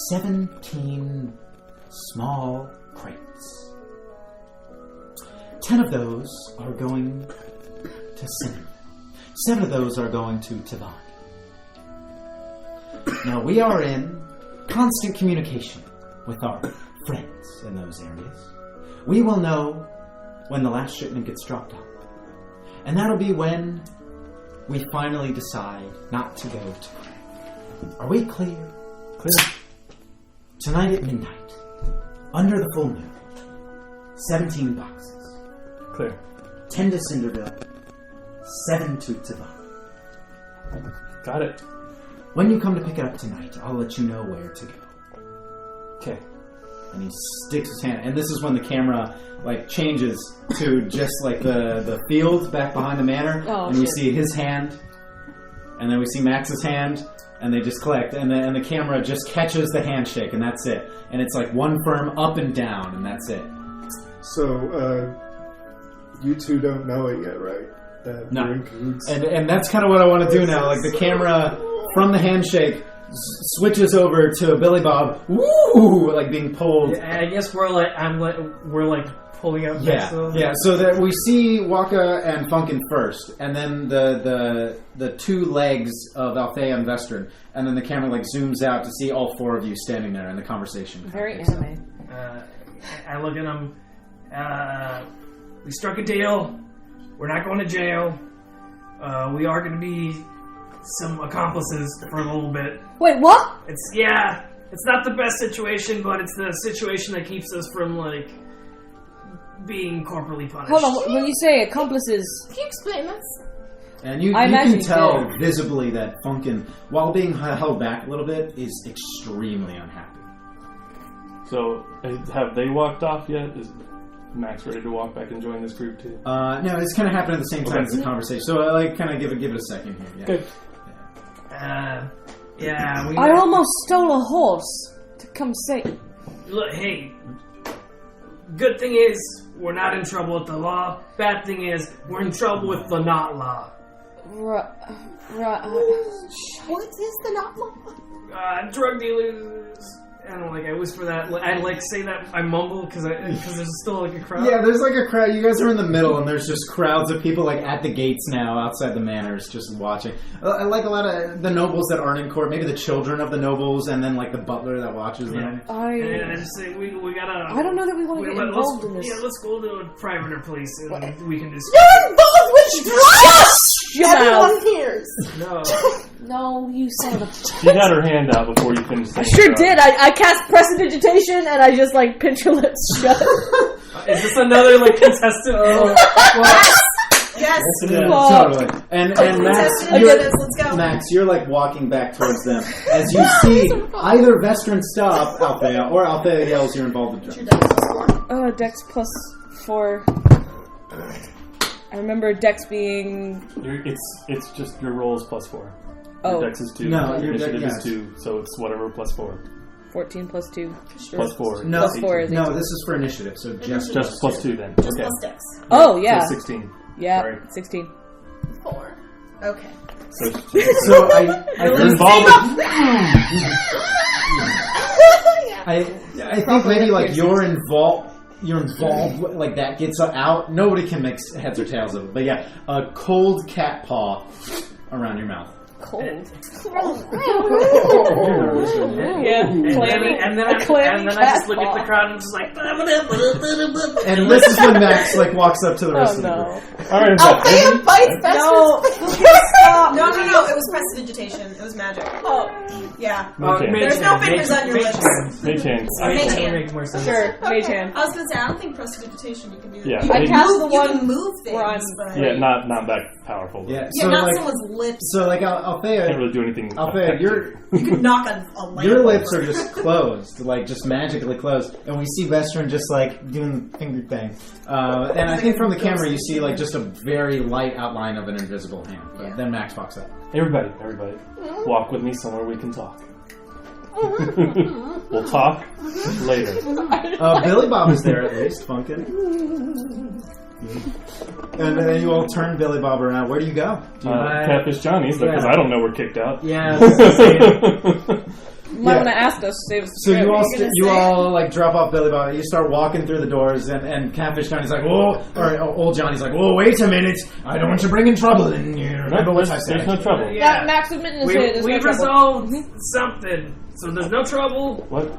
17 small crates. 10 of those are going to Cinderville. 7 of those are going to Tavani. Now, we are in constant communication with our friends in those areas. We will know when the last shipment gets dropped off. And that'll be when we finally decide not to go to Craig. Are we clear? Clear. Tonight at midnight, under the full moon, 17 boxes. Clear. 10 to Cinderville, 7 to Tavani. Got it. When you come to pick it up tonight, I'll let you know where to go. Okay. And he sticks his hand, and this is when the camera changes to just the field back behind the manor, and we see his hand, and then we see Max's hand, and they just collect, and the camera just catches the handshake, and that's it. And it's one firm up and down, and that's it. So, you two don't know it yet, right? That No. you're in cahoots? And that's kind of what I want to do now. The camera from the handshake switches over to Billy Bob, woo, being pulled. Yeah, I guess we're pulling up. Yeah. So that we see Waka and Funkin first, and then the 2 legs of Althea and Vestern, and then the camera zooms out to see all 4 of you standing there in the conversation. Very anime. I look at them. We struck a deal. We're not going to jail. We are going to be some accomplices for a little bit. Wait, what? It's not the best situation, but it's the situation that keeps us from being corporally punished. Hold on, when you say accomplices... Can you explain this? And you can tell visibly that Funkin, while being held back a little bit, is extremely unhappy. So, have they walked off yet? Is Max ready to walk back and join this group too? No, it's kind of happening at the same time as the conversation. So kind of give it a second here. Yeah. Good. I almost stole a horse to come see. Look, hey, good thing is we're not in trouble with the law. Bad thing is we're in trouble with the not law. What is the not? Drug dealers. And I whisper that. I say that. I mumble because there's still a crowd. Yeah, there's a crowd. You guys are in the middle, and there's just crowds of people at the gates now, outside the manors, just watching. I like a lot of the nobles that aren't in court. Maybe the children of the nobles, and then the butler that watches them. And I just say we gotta. I don't know that we want to get involved in this. Yeah, let's go to a private place, and we can just. You're involved with drugs! Everyone hears. No. No, you son of a... She got her hand out before you finished saying I sure did. I cast prestidigitation and I just pinch her lips shut. Is this another contestant? Yes. Totally. And Let's go. Max, you're walking back towards them as you see either Vestron stop Althea or Althea yells you're involved with drugs. Dex plus 4. I remember Dex being... It's just your roll is plus 4. Oh. Your Dex is 2. No, your initiative yes. is 2, so it's whatever plus 4. 14 plus 2. Plus 4. No, plus 4 is 18. No, this is for initiative, so just plus 2 then. Just Okay. plus Dex. Oh, yeah. So 16. Yeah, Sorry. 16. 4. Okay. So you're involved with... I think maybe you're involved. You're involved, that gets out. Nobody can make heads or tails of it. But yeah, a cold cat paw around your mouth. Cold. Yeah. Clammy. And then I just look at the crowd and just And this is when Max walks up to the rest of the group. All right, Althea bites Vestron's No. It was prestidigitation. It was magic. Oh. Yeah. There's no fingers on your lips. Mage hand. Mage hand. Make more sense. Sure, mage hand. I was going to say, I don't think prestidigitation you can do that. Yeah. You I can cast move, the you one can move things, where I'm- but... Yeah, not that powerful. Yeah, Yeah, so not someone's lips. So Althea, Can't really do anything. Althea, You could knock a lamp your lips over. are just closed, just magically closed, and we see Vestron just doing the finger thing. And I think from the camera you see just a very light outline of an invisible hand. But Yeah. then Max walks up. Everybody, walk with me somewhere we can talk. We'll talk later. Billy Bob is there at least, Funkin'. And then you all turn Billy Bob around. Where do you go? Catfish Johnny's, because I don't know we're kicked out. Yeah. You might want to ask us to save us. So you all drop off Billy Bob. You start walking through the doors, and Catfish Johnny's whoa, or old Johnny's whoa, wait a minute, I don't want you bringing trouble in here. Remember what I said. There's no trouble. Yeah. Max admitting is We no trouble. resolved something, so there's no trouble. What?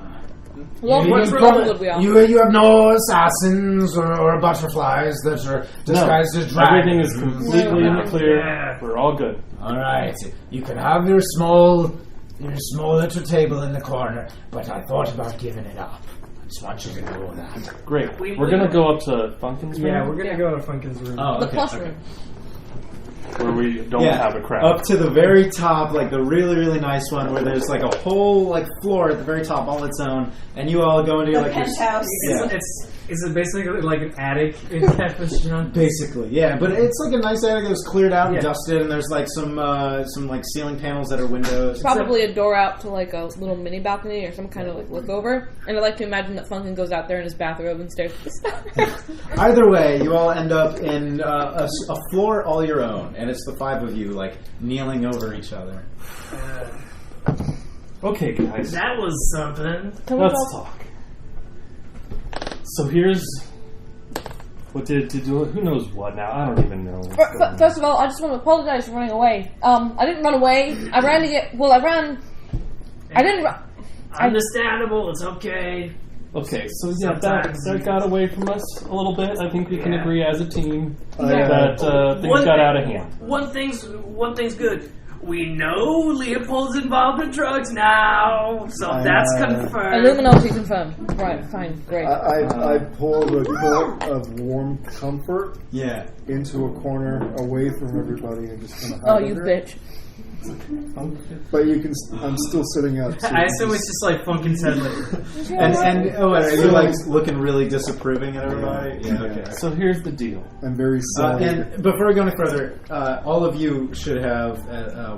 Well, You- what you trouble prob- would we all? You have no assassins or butterflies that are disguised as dragons. Everything is completely in the clear. Yeah. We're all good. All right, you can have your small little table in the corner, but I thought about giving it up. I just want you to know that. Great. We're gonna go up to Funkin's room. Yeah, we're gonna go to Funkin's room. Oh, The plush room. where we don't have a crowd. Up to the very top, the really, really nice one where there's a whole floor at the very top all its own, and you all go into your penthouse. Yeah. Is it basically like an attic in Catfish John? Basically, yeah, but it's a nice attic that was cleared out and Yeah. dusted, and there's some ceiling panels that are windows. Probably a door out to a little mini balcony or some kind of look over. And I like to imagine that Funkin goes out there in his bathrobe and stares at the stars. Either way, you all end up in a floor all your own, and it's the five of you kneeling over each other. Okay, guys, That was something. let's talk. So here's what did do. Who knows what now? I don't even know. what's going on. First of all, I just want to apologize for running away. I didn't run away. I ran to get. Well, I ran. I didn't. Understandable. It's okay. Okay, so yeah, that got away from us a little bit. I think we can agree as a team Yeah. that things got out of hand. One thing's good. We know Leopold's involved in drugs now, so that's confirmed. Illuminati confirmed. Right, fine, great. I pulled a quart of warm comfort Yeah. into a corner away from everybody and just kind of Oh, you bitch. But you can. I'm still sitting up. So I assume it's just Funkin's head. And are you looking really disapproving at everybody? Yeah. Okay. So here's the deal. I'm very sorry. And before we go any further, all of you should have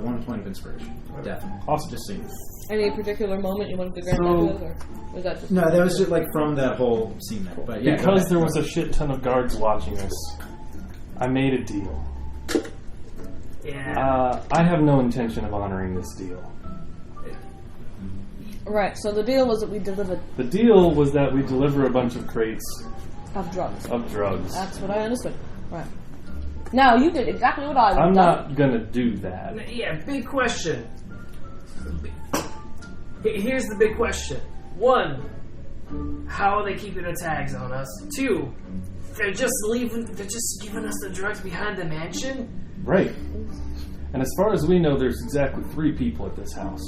1 point of inspiration. Definitely. Awesome. Just so you know. Any particular moment you wanted to grant So- that to us, or was that just... No, that was just from that whole scene there. But yeah, go Because ahead. there was a shit ton of guards watching us, I made a deal. Yeah. I have no intention of honoring this deal. Right, so the deal was that we delivered The deal was that we deliver a bunch of crates of drugs. of drugs. That's what I understood. Right. Now, you did exactly what I would have I'm done. not gonna do that. Yeah, big question. Here's the big question. 1, how are they keeping the tags on us? 2, they're just giving us the drugs behind the mansion? Right. And as far as we know, there's exactly 3 people at this house.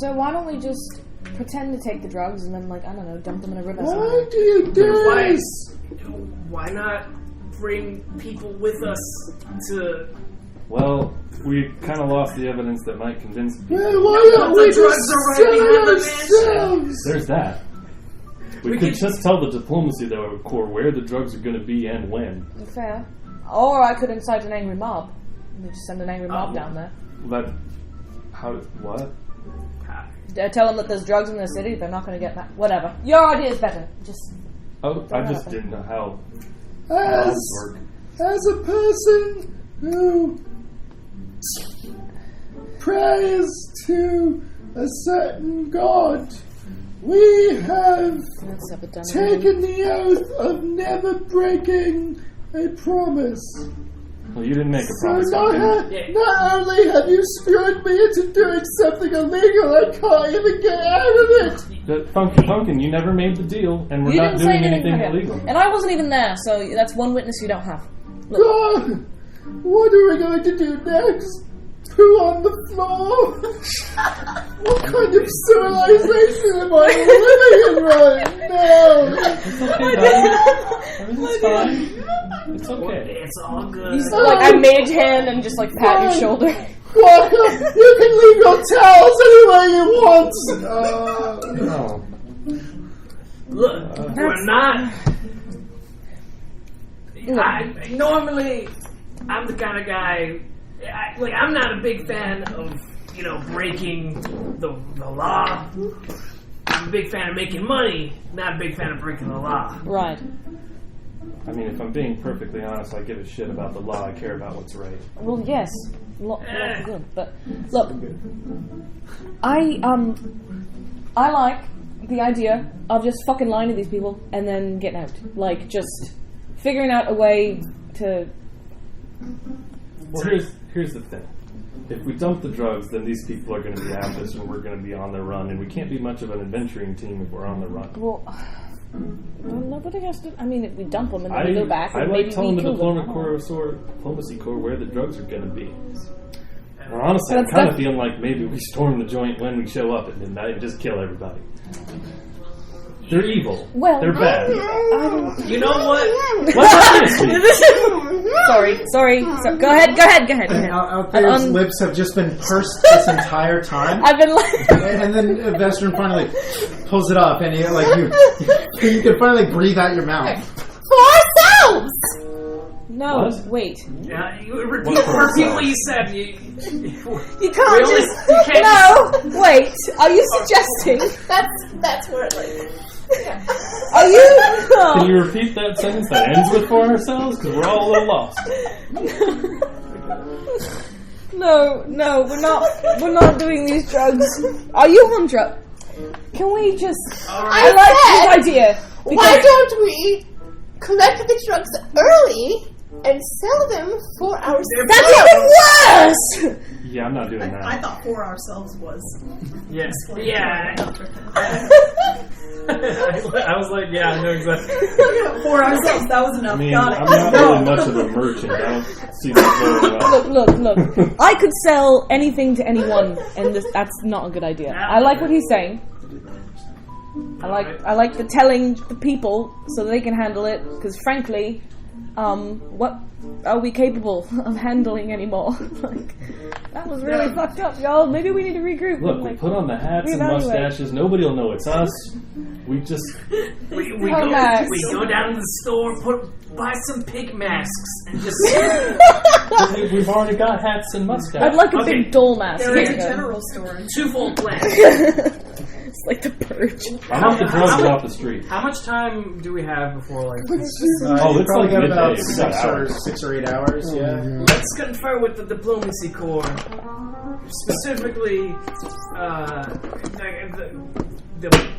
So why don't we just pretend to take the drugs and then, like, I don't know, dump them in a river Why somewhere? do you do this? Why not bring people with us to... Well, we kind of lost the evidence that might convince people. Well, why don't the we drugs just are right sell behind the ourselves? There's that. We could just tell the diplomacy, though, Core, where the drugs are going to be and when. Fair. Or I could incite an angry mob. We just send an angry mob down there. But what? Tell them that there's drugs in the city, they're not going to get that. Whatever. Your idea is better. Just... Oh, I just didn't know how As odds work. a person who prays to a certain god, we have Let's have it done. taken the oath of never breaking a promise. Well, you didn't make a So promise. not only have you screwed me into doing something illegal, I can't even get out of it. But Funkin', you never made the deal, and we're You not didn't say doing anything about it. illegal. And I wasn't even there, so that's one witness you don't have. Look. God, what are we going to do next? Poo on the floor? What kind of civilization am I living in right now? Everything's fine. It's okay. It's all good. You just, like, I mage hand and just, like, pat your shoulder. Welcome. You can leave your towels anywhere you want. No. Look, we're not... Normally, I'm the kind of guy... I'm not a big fan of, breaking the law. I'm a big fan of making money, not a big fan of breaking the law. Right. I mean, if I'm being perfectly honest, I give a shit about the law. I care about what's right. Well, yes. Good. But, look. I like the idea of just fucking lying to these people and then getting out. Like, just figuring out a way to... Well, here's the thing. If we dump the drugs, then these people are going to be after us and we're going to be on the run. And we can't be much of an adventuring team if we're on the run. Well, nobody has to... I mean, if we dump them and then we go back... I and like maybe telling we the kill diplomacy corps where the drugs are going to be. And honestly, I'm kind of feeling like maybe we storm the joint when we show up at midnight and just kill everybody. They're evil. Well, they're bad. You know what? Sorry. Go ahead. Althea's lips have just been pursed this entire time. I've been like... And then Vestron finally pulls it up, and you can finally breathe out your mouth. For ourselves! No, What? wait. Yeah, repeat what you said. You can't you can't No, wait. Are you suggesting... That's where it like... Are you... Can you repeat that sentence that ends with "for ourselves"? Because we're all a little lost. No, we're not doing these drugs. Are you on drugs? Can we just... I like this idea. Why don't we collect the drugs early and sell them for ourselves? That's even worse! Yeah, I'm not doing that. I thought for ourselves was. Yes. Yeah. I was like, yeah, I know exactly. For ourselves, that was enough. I mean, Got it. I'm not really much of a merchant. I don't see that very well. Look. I could sell anything to anyone, and that's not a good idea. I like what he's saying. I like the telling the people so they can handle it, because frankly, what are we capable of handling anymore? Like, that was really fucked up, y'all. Maybe we need to regroup. Look, we put on the hats and reevaluate. mustaches. Nobody will know it's us. We just... We go down to the store, buy some pig masks, and just... We've already got hats and mustaches. I'd like a big doll mask. There is a general store. Twofold plan. It's Like the purge. I'm off the drugs off the street. How much time do we have before like? It's probably like got about midday. 6 or 8 hours. Yeah. Let's confer with the diplomacy corps, specifically the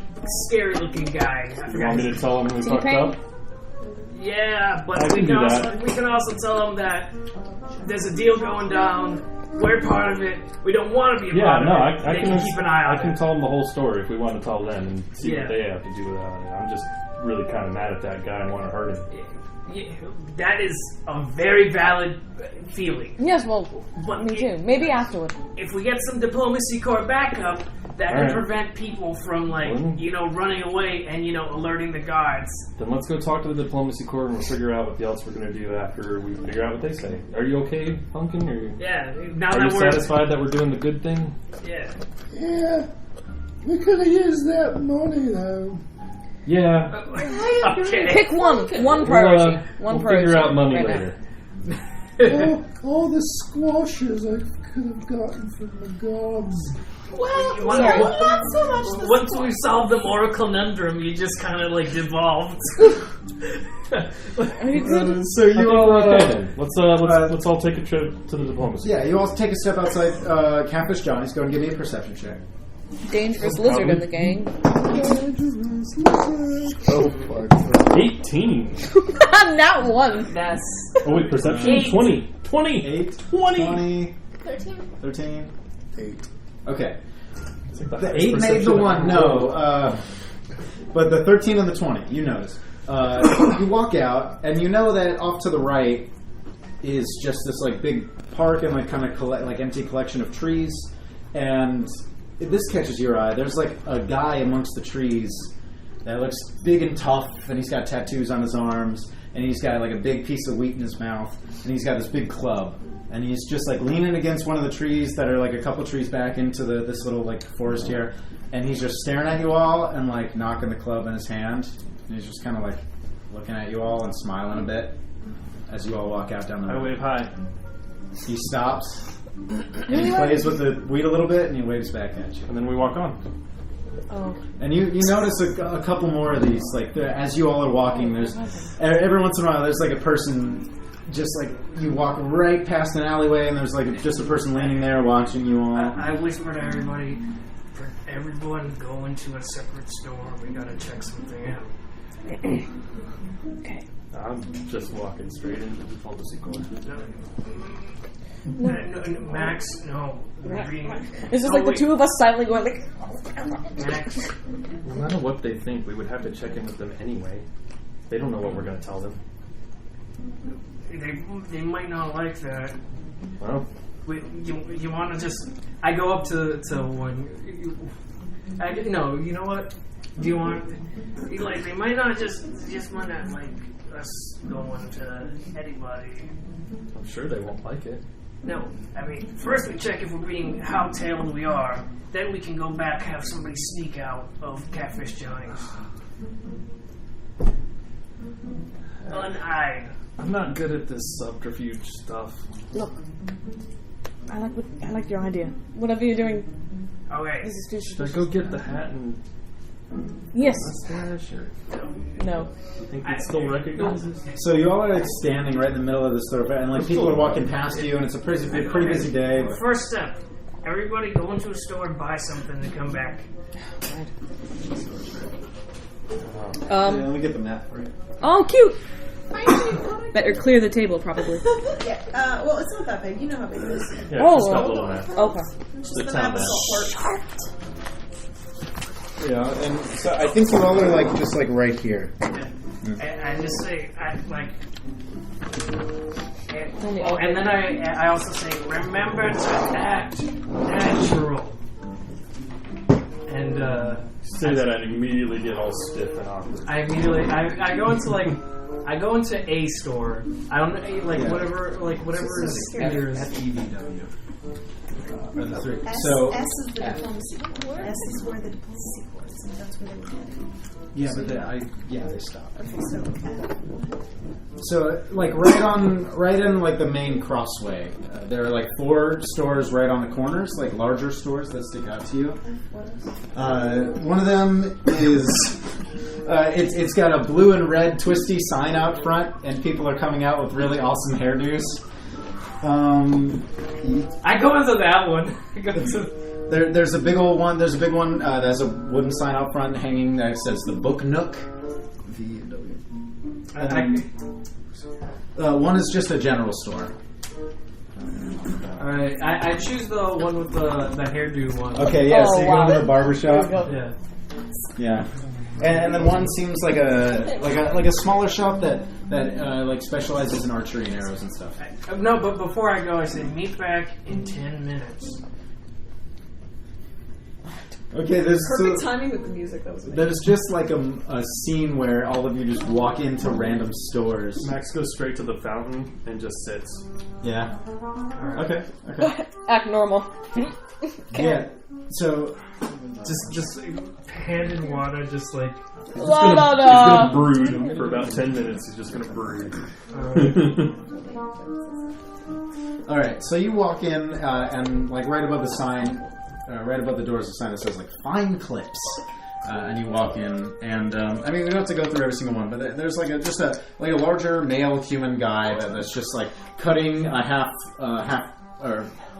scary-looking guy. You want me to tell him we fucked up? Yeah, but I we can do that. we can also tell him that there's a deal going down. We're part of it. We don't want to be a part of it. I They can keep an eye on I can it. tell them the whole story if we want to tell them and see Yeah. what they have to do about it. I'm just really kind of mad at that guy and want to hurt him. Yeah, that is a very valid feeling. Yes, well, But me too. Maybe afterward. if we get some diplomacy corps backup, that can Alright. prevent people from running away and alerting the guards. Then let's go talk to the diplomacy corps and we'll figure out what else we're going to do after we figure out what they say. Are you okay, Pumpkin? Yeah, now Are that you we're satisfied that we're doing the good thing? yeah. Yeah. We could have used that money, though. Yeah. Okay. Pick one priority. One we'll priority. figure out money right later. All the squashes I could have gotten from the gods. Well, Sorry. not so much the Once we solve the moral conundrum, you just kind of devolved. So you all, Okay then. Let's all take a trip to the diplomacy. yeah, you all take a step outside Catfish Johnny's. Go and give me a perception check. Dangerous lizard in the gang. Oh, fuck. 18. Not one. Yes. Oh wait, perception? 8. 20. 20. 8, 20. 20, 13. 13. 8. Okay. It's like the The highest 8 made perception the I've 1, ever no. But the 13 and the 20, you notice. You walk out, and you know that off to the right is just this big park and kind of empty collection of trees. And this catches your eye. There's a guy amongst the trees that looks big and tough, and he's got tattoos on his arms, and he's got a big piece of wheat in his mouth, and he's got this big club. And he's just leaning against one of the trees that are a couple trees back into this little forest here, and he's just staring at you all and knocking the club in his hand, and he's just kind of looking at you all and smiling a bit as you all walk out down the I road. wave hi. He stops and he plays with the weed a little bit and he waves back at you. And then we walk on. Oh. And you notice a couple more of these. As you all are walking, there's every once in a while there's a person. Just you walk right past an alleyway and there's just a person leaning there watching you all. I whisper to everybody, for everyone go into a separate store. We gotta check something out. Okay. I'm just walking straight into the diplomacy corps. Max, no. We're being, This is the two of us silently going Max, No matter what they think, we would have to check in with them anyway. They don't know what we're going to tell them. they might not like that. Well, You want to just? I go up to one. You know what? Do you want? They might not just want to us going to anybody. I'm sure they won't like it. No, I mean, first we check if we're being how-tailed we are. Then we can go back, have somebody sneak out of Catfish Johnny's. Uneyed. I'm not good at this subterfuge stuff. Look, I like your idea. Whatever you're doing, Okay. this is too Should I go get the hat and Yes. mustache? Or No. do you think they'd still recognize us? So you all are standing right in the middle of the store, and people are walking past you, and it's a pretty busy day. But First step. Everybody go into a store, buy something, and come back. let me get the map for you. Oh, cute. Better clear the table, probably. Yeah. Well, it's not that big. You know how big it is. Yeah, Oh, just got well. a little map. Okay. Just The the town map of map. Saltport. Yeah, and so I think you all are just right here. I just say, Only and then I also say, remember to act natural. And Say that and immediately get all stiff and awkward. I immediately I go into I go into a store. I don't know, whatever is yours. FEVW. Are the three. S, So S is the diplomacy corps. S is where the diplomacy corps is, and that's where they were heading. yeah, but they stopped. Okay, so F. So like right in like the main crossway, there are like 4 stores right on the corners, like larger stores that stick out to you. One of them is it's got a blue and red twisty sign out front, and people are coming out with really awesome hairdos. I go into that one. I go to... There's a big old one. There's a big one that has a wooden sign out front hanging that says the Book Nook. One is just a general store. Alright, I choose the one with the hairdo one. Okay, yeah. So you go to the barber shop. Yeah. Yeah, and then one seems like a smaller shop that like specializes in archery and arrows and stuff. No, but before I go, I say meet back in 10 minutes. Okay, Perfect timing with the music. That was amazing. there's just like a scene where all of you just walk into random stores. Max goes straight to the fountain and just sits. Yeah. Okay. Act normal. Yeah. So Just hand in water, just like... He's gonna brood for about 10 minutes. He's just gonna brood. all right. So you walk in and like right above the sign. Right above the door is a sign that says like "Fine Clips," and you walk in, and I mean we don't have to go through every single one, but there's like a larger male human guy that's just like cutting a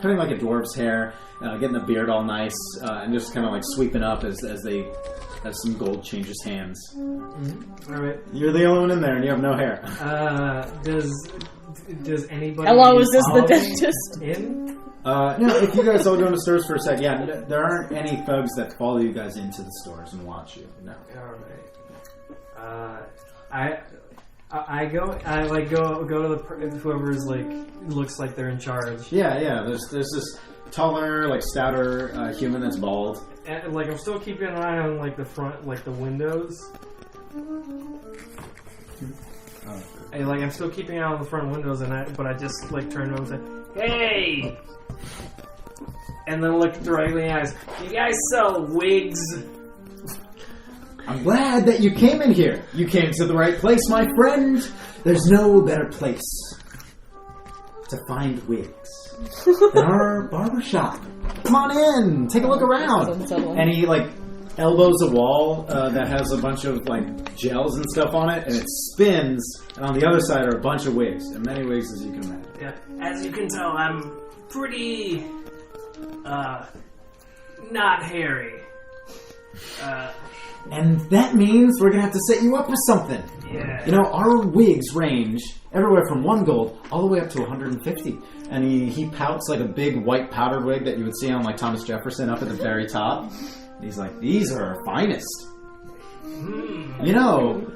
cutting like a dwarf's hair, getting the beard all nice, and just kind of like sweeping up as some gold changes hands. Mm-hmm. All right. You're the only one in there, and you have no hair. Does anybody? Hello, is this the dentist? In? No, if you guys all go into stores for a sec, yeah, there aren't any thugs that follow you guys into the stores and watch you. No. All right. I go to the whoever's like looks like they're in charge. Yeah. There's this taller, like stouter human that's bald. And, like I'm still keeping an eye on like the front, like the windows. I'm still keeping an eye on the front windows, but I just like turn over and say, "Hey!" And then look directly in the eyes. You guys sell wigs? I'm glad that you came in here. You came to the right place, my friend. There's no better place to find wigs than our barbershop. Come on in. Take a look around. And he like elbows a wall that has a bunch of like gels and stuff on it, and it spins. And on the other side are a bunch of wigs, and many wigs as you can imagine. Yeah. As you can tell, I'm pretty not hairy. And that means we're gonna have to set you up with something. Yeah. You know, our wigs range everywhere from 1 gold all the way up to 150. And he pouts like a big white powdered wig that you would see on like Thomas Jefferson up at the very top. And he's like, these are our finest. You know,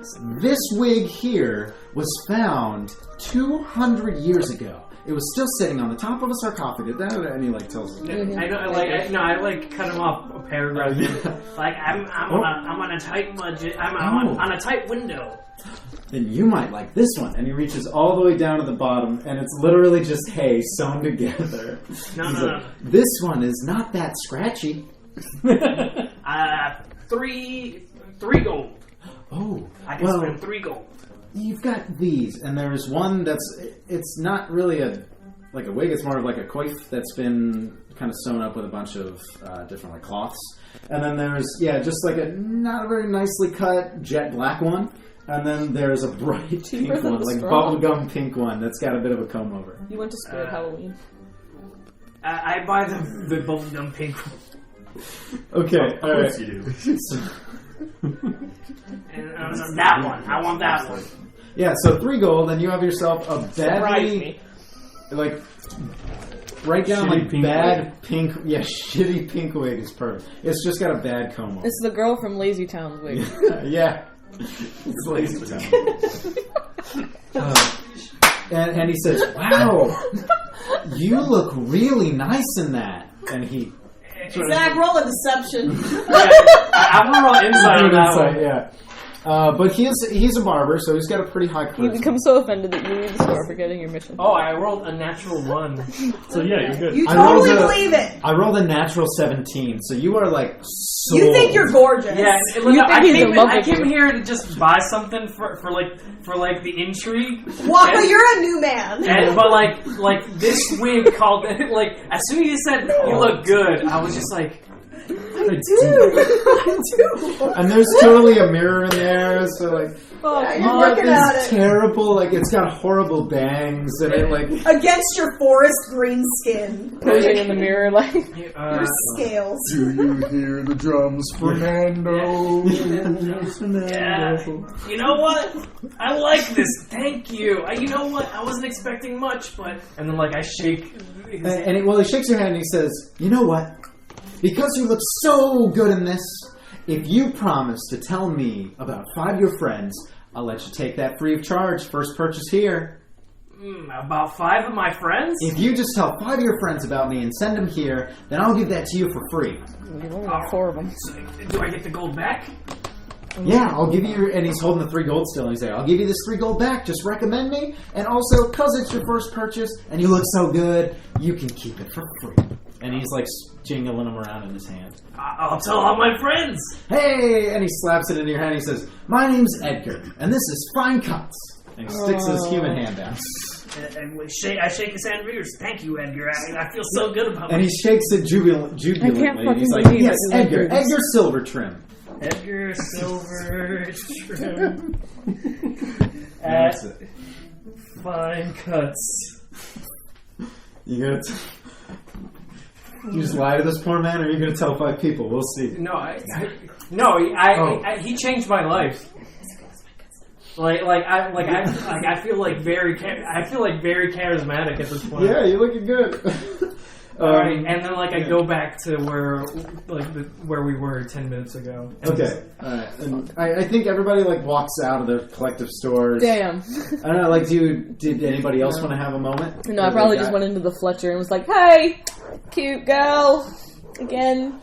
this wig here was found 200 years ago. It was still sitting on the top of a sarcophagus. And he like tells us. I cut him off a paragraph. Like I'm on a tight budget. I'm on a tight window. Then you might like this one. And he reaches all the way down to the bottom, and it's literally just hay sewn together. No. This one is not that scratchy. 3 gold. Oh, I can spend 3 gold. You've got these, and there's one it's not really a wig, it's more of like a coif that's been kind of sewn up with a bunch of different like cloths. And then there's, just like a not very nicely cut jet black one. And then there's a bright pink one, like bubblegum pink one that's got a bit of a comb over. You went to Spirit Halloween. I buy the bubblegum pink one. Okay, all right. You do. And that one. I want that one. Yeah, so 3 gold, and you have yourself a badly, like, right down shitty like pink bad wig. pink. Yeah, shitty pink wig is perfect. It's just got a bad comb over. It's the girl from Lazy Town's wig. Yeah, it's lazy town. And he says, "Wow, you look really nice in that." And he. Zach, roll a deception. I'm gonna roll insight on that one. Yeah. But he's a barber, so he's got a pretty high You charisma. become so offended that you leave the store forgetting your mission. Oh, I rolled a natural 1. So yeah, you're good. You I totally rolled a- believe it. I rolled a natural 17, so you are like sold. You think you're gorgeous. Yeah, You think he's in love I with came you. here to just buy something for the intrigue. Well, And- you're a new man. But like this wig called like as soon as you said you look good, I was just like, I do. And there's totally a mirror in there, so like, Yeah, you're oh, looking at it's it. terrible. Like it's got horrible bangs, and it like. Against your forest green skin. Posing in the mirror like... Your scales. Do you hear the drums, Fernando? yeah, you know what? I like this. Thank you. You know what? I wasn't expecting much, but and then like I shake. And he shakes your hand and he says, "You know what? Because you look so good in this, if you promise to tell me about 5 of your friends, I'll let you take that free of charge. First purchase here. About 5 of my friends. If you just tell 5 of your friends about me and send them here, then I'll give that to you for free." You've only got 4 of them. Do I get the gold back? Yeah, I'll give you, and he's holding the 3 gold still, and he's like, "I'll give you this 3 gold back, just recommend me, and also, because it's your first purchase, and you look so good, you can keep it for free." And he's like jingling them around in his hand. I'll tell all my friends. "Hey!" And he slaps it into your hand, and he says, "My name's Edgar, and this is Fine Cuts." And he sticks his human hand down. And I shake his hand vigorously. Thank you, Edgar. I feel so good about And it. he shakes it jubilantly, and he's like, believe "Yes, it. Edgar Silver Trim." Edgar Silver Trim. That's it. Fine Cuts. You gonna you just lie to this poor man, or are you gonna tell 5 people? We'll see. No, Oh. he changed my life. I feel like very charismatic at this point. Yeah, you're looking good. Alright, and then I go back to where we were 10 minutes ago. Okay, alright. And I think everybody walks out of their collective stores. Damn. I don't know. Did anybody else want to have a moment? No, I probably just went into the Fletcher and was like, "Hey, cute girl, again.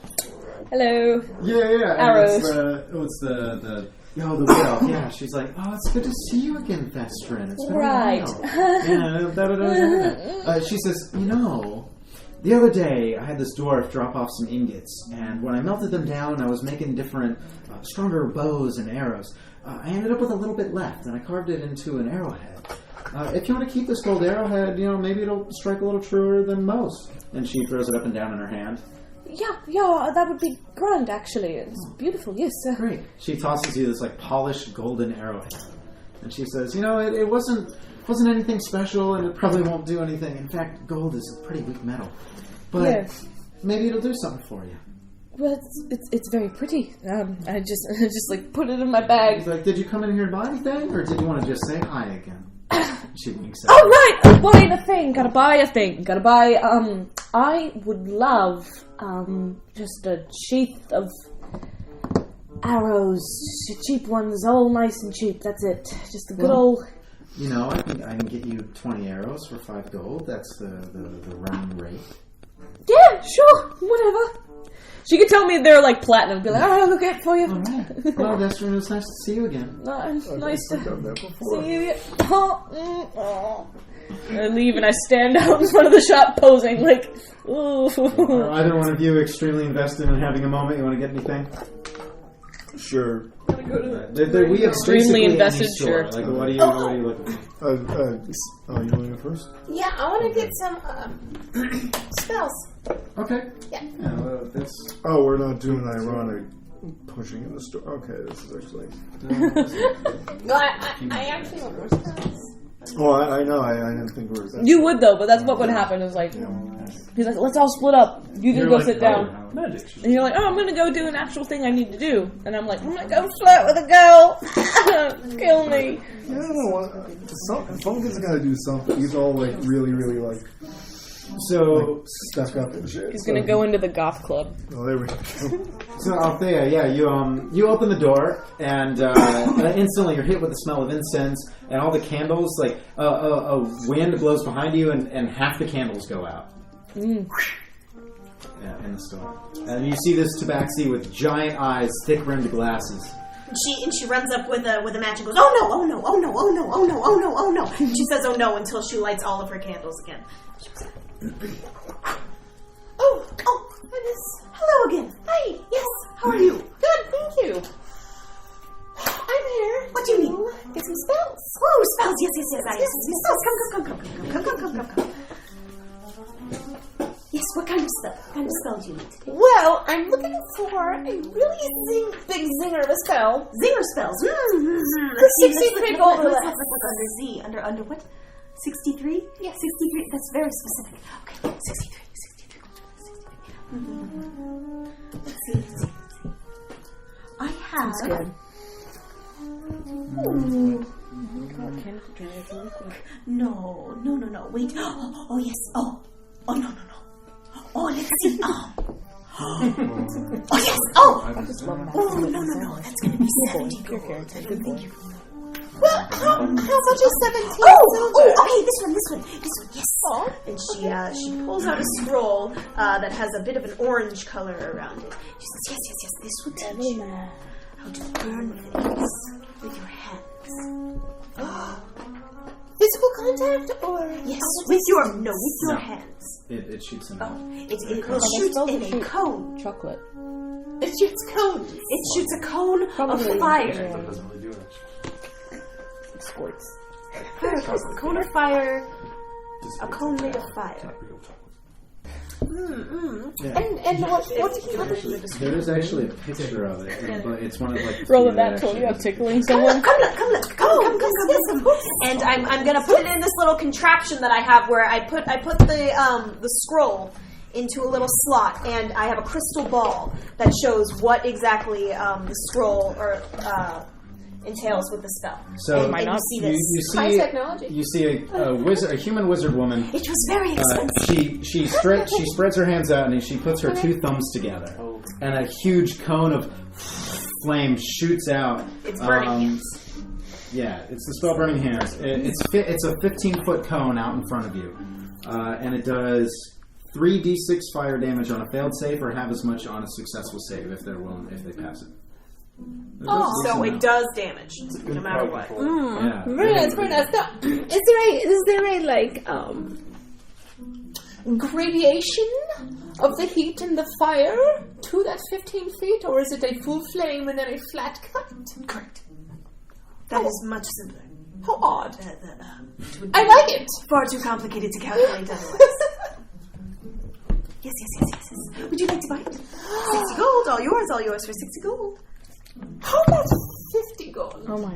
Hello." Yeah. Arrows. What's the widow? Yeah, she's like, "Oh, it's good to see you again, Vestrin. It's been Right. a while." Yeah. She says, "You know, the other day I had this dwarf drop off some ingots, and when I melted them down, I was making different, stronger bows and arrows. I ended up with a little bit left, and I carved it into an arrowhead. If you want to keep this gold arrowhead, maybe it'll strike a little truer than most." And she throws it up and down in her hand. Yeah, that would be grand, actually. It's beautiful, yes. Great. She tosses you this polished golden arrowhead, and she says, "It wasn't anything special, and it probably won't do anything. In fact, gold is a pretty weak metal, but maybe it'll do something for you." Well, it's very pretty. I just put it in my bag. He's like, "Did you come in here to buy anything, or did you want to just say hi again?" She winks at Oh you. right, I'm buying a thing. Gotta buy a thing. Gotta buy. I would love just a sheath of arrows, cheap ones, all nice and cheap. That's it. Just a good old. I can get you 20 arrows for 5 gold. That's the round rate. Yeah, sure, whatever. She could tell me they're platinum. Be like, "I'll look at it for you." All right. Well, Vestrin, it was nice to see you again. Nice to Done that before. see you. Oh. I leave and I stand out in front of the shop posing ooh. Are either one of you extremely invested in having a moment? You want to get anything? Sure. We have Extremely basically invested, any store. sure. What are you looking for? You want to go first? Yeah, I want to get some spells. Okay. Yeah. Well, that's... Oh, we're not doing ironic pushing in the store. Okay, this is actually... No, I actually want more spells. Oh, I know. I didn't think we were... You would though, but that's what would happen. Is he's like, "Let's all split up. You can go sit down." Magic. And you're like, "Oh, I'm gonna go do an actual thing I need to do." And I'm like, "I'm gonna go flirt with a girl." Kill me. Yeah, I don't know what... Funkin's got to do something. He's all really, really So, stuck up and shit. He's gonna go into the goth club. Oh, there we go. So Althea, you open the door, and instantly you're hit with the smell of incense, and all the candles, a wind blows behind you, and half the candles go out. Yeah, in the store. And you see this tabaxi with giant eyes, thick-rimmed glasses. She runs up with a match and goes, oh no, oh no, oh no, oh no, oh no, oh no, oh no. She says oh no until she lights all of her candles again. Oh, goodness. Hello again. Hi. Yes. How are you? Good, thank you. I'm here. What do you need? Get some spells. Oh, spells. Yes. Spells. Come. Yes, what kind of spell? What kind of spell do you need today? Well, I'm looking for a really big zinger of a spell. Zinger spells. For 63 gold or less. Let's look under Z. Under what? 63? Yes. 63. That's very specific. Okay, 63. Let's see. I have... That's good. No. Wait. Oh, yes. Oh, no. Oh, let's see. Oh, yes. Oh. I just love that. Oh, no. That's going to be 70 gold. Good boy. Well, how much is 17 silver? Oh, okay, this one, yes. Oh. And she pulls out a scroll that has a bit of an orange color around it. She says, yes, this will teach you how to burn things with your hands. Physical contact or? Yes, with your hands. It shoots an Oh, it will shoot in a cone. Chocolate. It shoots cones. It shoots a cone Probably. of fire. That doesn't really do it. Squirts. A cone of fire. A cone made of fire. And what There is actually a picture of it, but it's one of like the Roll few of that that 20 actually- of tickling someone. Come. And I'm gonna put it in this little contraption that I have where I put the scroll into a little slot, and I have a crystal ball that shows what exactly the scroll entails with the spell. So might and not. you see this. you high see technology? you see a human wizard woman. It was very expensive. She spreads her hands out and she puts her two thumbs together, and a huge cone of flame shoots out. It's burning hands. Yeah, it's the spell Burning Hands. It's a 15-foot cone out in front of you, and it does 3d6 fire damage on a failed save, or half as much on a successful save if they pass it. So it does damage, no matter what. Yeah. Very nice. Now, is there a like gradation of the heat and the fire to that 15 feet, or is it a full flame and then a flat cut? Correct. That is much simpler. How odd. It would I be like it. far too complicated to calculate otherwise. Yes. Would you like to buy it? 60 gold, all yours for 60 gold. How about 50 gold? Oh my.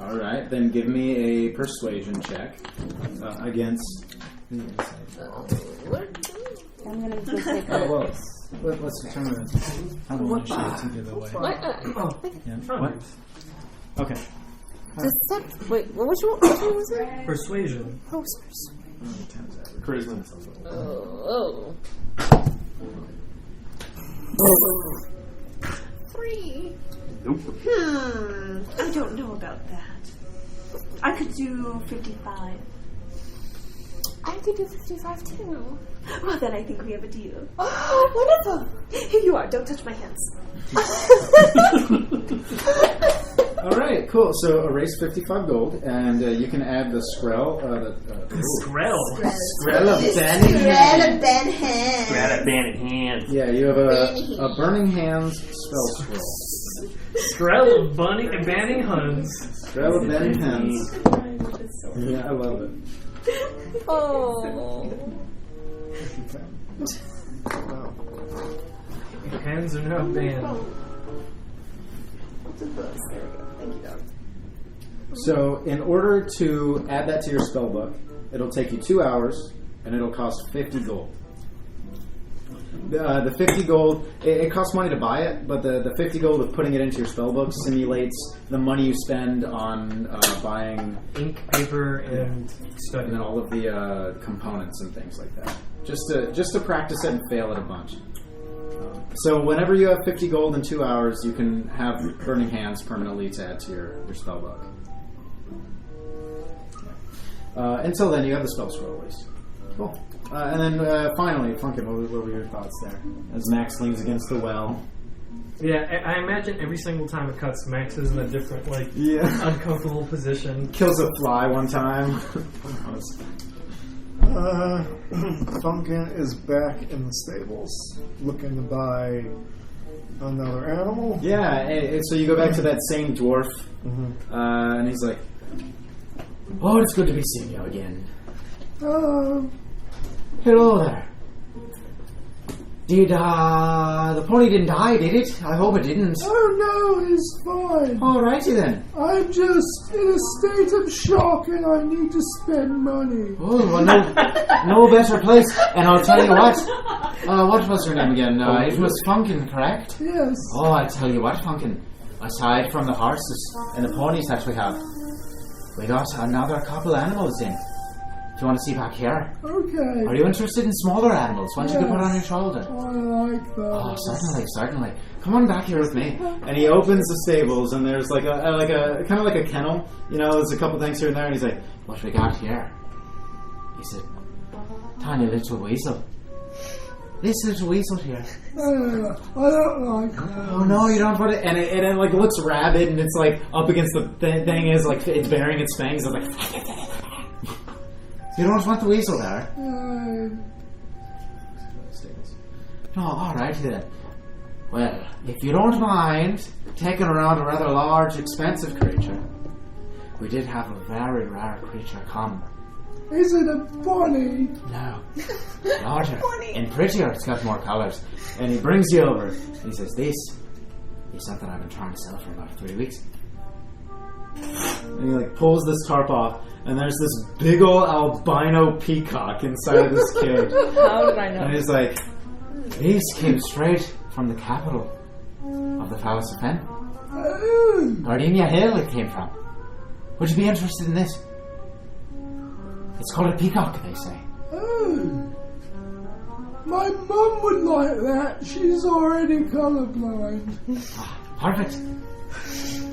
All right, then give me a persuasion check against. I'm gonna go take Well, let's determine how much shades either way. What? Okay. Wait, which one was it? Persuasion. Posters. Charisma. Oh. 3. Nope. I don't know about that. I could do 55. I could do 55 too. Well, then I think we have a deal. Oh, wonderful. Here you are. Don't touch my hands. All right, cool. So erase 55 gold, and you can add the Skrell. Skrell. Skrell of Banning Hands. Grab that bandit hand. Yeah, you have a Burning Hands spell scroll. Skrell of banning huns. Skrell of Banning Hands. Yeah, I love it. Oh. Your hands are now banned. So, in order to add that to your spell book, it'll take you 2 hours, and it'll cost 50 gold. The 50 gold, it costs money to buy it, but the 50 gold of putting it into your spell book simulates the money you spend on buying Ink, paper, and study. and then all of the components and things like that. Just to practice it and fail it a bunch. So whenever you have 50 gold in 2 hours, you can have Burning Hands permanently to add to your spell book. Until then, you have the spell scroll at least. Cool. And then finally, Funkin, what were your thoughts there? As Max leans against the well. Yeah, I imagine every single time it cuts, Max is in a different, uncomfortable position. Kills a fly one time. Funkin is back in the stables, looking to buy another animal. Yeah, so you go back to that same dwarf, and he's like, "Oh, it's good to be seeing you again." Hello there. Did the pony didn't die, did it? I hope it didn't. Oh no, he's fine. Alrighty then. I'm just in a state of shock and I need to spend money. Oh, well, no better place. And I'll tell you what. What was her name again? It was Funkin, correct? Yes. Oh, I tell you what, Funkin. Aside from the horses and the ponies that we have, we got another couple animals in. Do you want to see back here? Okay. Are you interested in smaller animals? Ones you can put on your shoulder? I like that. Oh, certainly. Come on back here with me. And he opens the stables, and there's like a kind of like a kennel. You know, there's a couple things here and there, and he's like, "What we got here?" He said, "Tiny little weasel. This little weasel here." I don't like that. Oh no, you don't put it. And it like looks rabid, and it's like up against the thing is like it's bearing its fangs. It's like. You don't want the weasel there? No, alright then. Well, if you don't mind taking around a rather large, expensive creature, we did have a very rare creature come. Is it a bunny? No. Larger and prettier. It's got more colours. And he brings you over. He says, "This is something I've been trying to sell for about 3 weeks." And he like pulls this tarp off, and there's this big old albino peacock inside of this cage. How did I know? And he's like, "This came straight from the capital of the Palace of Fen. Gardenia Hill it came from. Would you be interested in this? It's called a peacock, they say." Oh. My mum would like that. She's already colourblind. Perfect.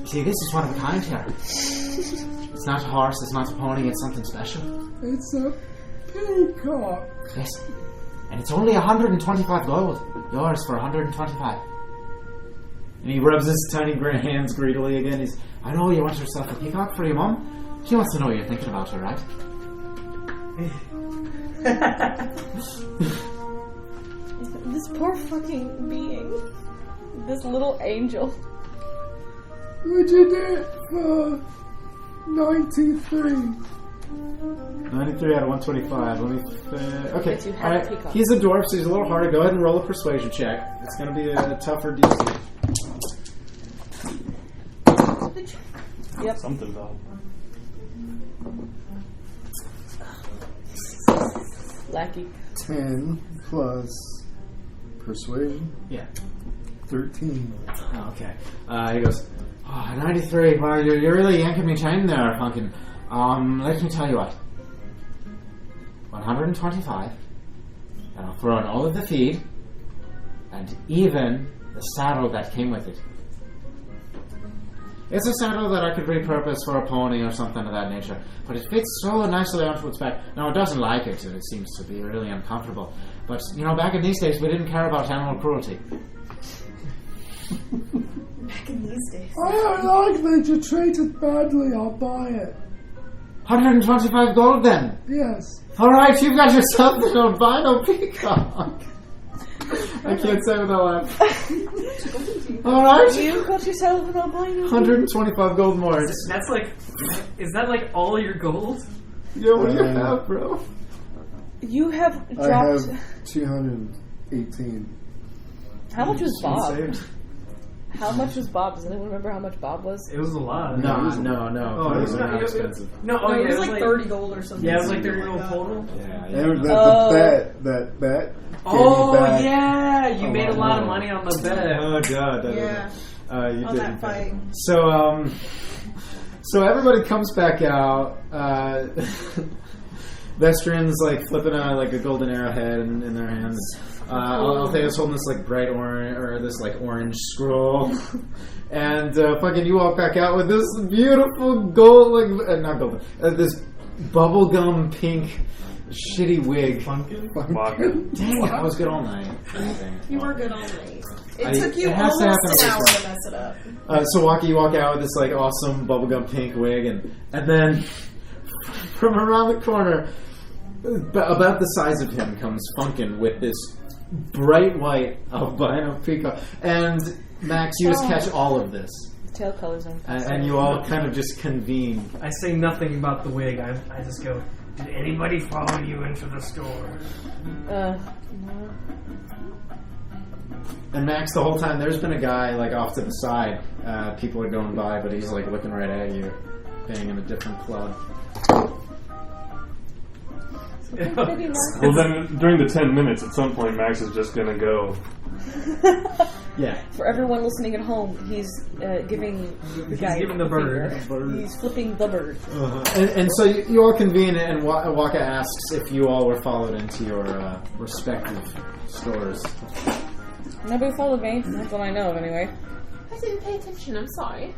See, this is one of a kind here. It's not a horse, it's not a pony, it's something special. It's a peacock. Yes. And it's only 125 gold. Yours for 125. And he rubs his tiny grey hands greedily again. He's, "I know you want yourself a peacock for your mum. She wants to know you're thinking about her, right?" This poor fucking being. This little angel. Would you do it for 93? 93 out of 125. Let me... okay. But you have a Alright. peacock. He's a dwarf, so he's a little harder. Go ahead and roll a persuasion check. It's going to be a tougher DC. Yep. Something though. Lackey. 10 plus persuasion. Yeah. 13. Oh, okay. He goes, 93. Wow, you're really yanking me chain there, Funkin. Let me tell you what. 125. And I'll throw in all of the feed, and even the saddle that came with it. It's a saddle that I could repurpose for a pony or something of that nature, but it fits so nicely onto its back. Now, it doesn't like it, and it seems to be really uncomfortable. But, you know, back in these days, we didn't care about animal cruelty. Back in these days. I don't like that you're treated badly. I'll buy it. 125 gold, then. Yes. Alright, you've got yourself an albino peacock. I can't say without laughing. Alright. You got yourself an albino. 125 gold more. That's like, is that like all your gold? Yeah, what do you have, bro? You have I dropped. have 218. How much was Bob? Saved. How much was Bob? Does anyone remember how much Bob was? It was a lot. No. Oh, It was it's not not expensive. No, No, it was like 30 gold or something. Yeah, it was like 30 gold total. Yeah, And yeah. that bet. Oh, gave me back yeah, you a made a lot lot of more. money on the bet. Oh, God. Yeah. You On did. that fight. So everybody comes back out. Vestrion's like flipping a golden arrowhead in their hands. Althea's holding this like bright orange or this like orange scroll, and fucking you walk back out with this beautiful gold not golden, this bubblegum pink shitty wig. Fucking. Dang it, I was good all night. You were good all night. I- It took you it has to almost happen an hour every to mess it up. So you walk out with this like awesome bubblegum pink wig, and then from around the corner, about the size of him, comes Funkin' with this bright white albino peacock. And Max, you just catch all of this. Tail colors on. And you all kind of just convene. I say nothing about the wig. I just go, did anybody follow you into the store? No. And Max, the whole time, there's been a guy like off to the side. People are going by, but he's like looking right at you, being in a different club. Well, then during the 10 minutes, at some point, Max is just gonna go. Yeah. For everyone listening at home, he's giving the guy giving the bird. finger. He's flipping the bird. And so you all convene, and Waka asks if you all were followed into your respective stores. Nobody followed me. That's what I know of, anyway. I didn't pay attention. I'm sorry.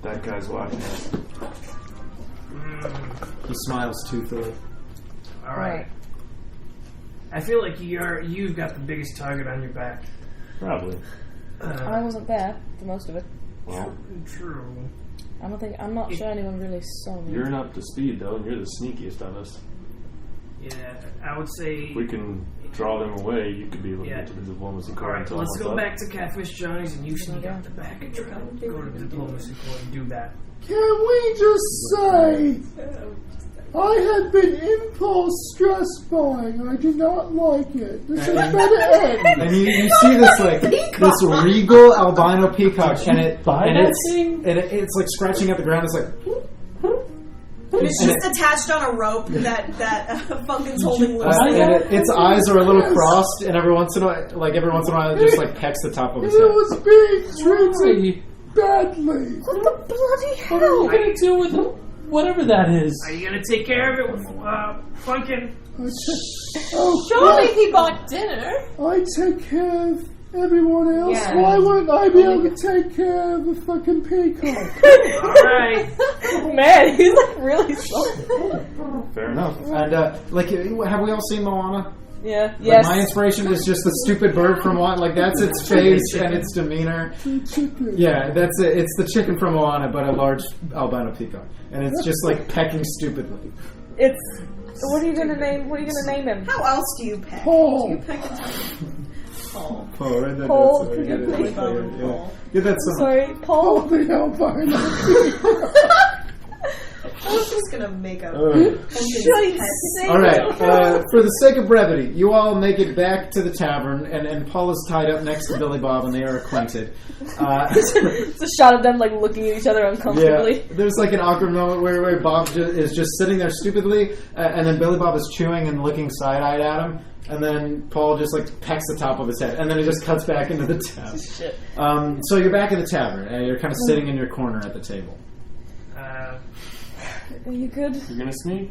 That guy's watching us. He smiles toothily. All right. I feel like you've got the biggest target on your back. Probably. I wasn't there for most of it. Well, True. I'm not sure anyone really saw me. you're not up to speed, though, and you're the sneakiest of us. Yeah, I would say. If we can draw them away, you could be able to get to the diplomacy All court right, until let's what's go up. back to Catfish Johnny's, and you sneak out the back and try to go to the diplomacy court and do that. Can we just say I had been impulse stress buying. I do not like it. This is better end. And you see this like this regal albino peacock, and it's like scratching at the ground. It's like. It's just attached on a rope that Funkin's holding loose. And its eyes are a little crossed, and every once in a while, it just like pecks the top of his It head. was being treated badly. What the bloody What are you hell? gonna do with whatever that is? Are you gonna take care of it with Funkin? Surely he bought dinner. I take care of everyone else. Yeah. Why wouldn't I be able to take care of the fucking peacock? Alright. Man, he's like really slow. Fair enough. And like, have we all seen Moana? Yeah. Like, Yes. my inspiration is just the stupid bird from Moana. Like that's its face and its demeanor. Chicken. Yeah, that's it. It's the chicken from Moana, but a large albino peacock, and it's just like pecking stupidly. It's. What are you gonna name him? How else do you peck? Paul. Do you peck a tiny Paul? Oh, right there. Paul, That's could you it. please- Yeah. Get that some. Sorry, Paul. The albino. I was just gonna make a Shite. All right. For the sake of brevity, you all make it back to the tavern, and Paul is tied up next to Billy Bob, and they are acquainted. It's a shot of them like looking at each other uncomfortably. Yeah, there's like an awkward moment where Bob is just sitting there stupidly, and then Billy Bob is chewing and looking side-eyed at him, and then Paul just like pecks the top of his head, and then he just cuts back into the tavern. Shit. So you're back in the tavern, and you're kind of sitting in your corner at the table. Are you good? You're gonna sneak?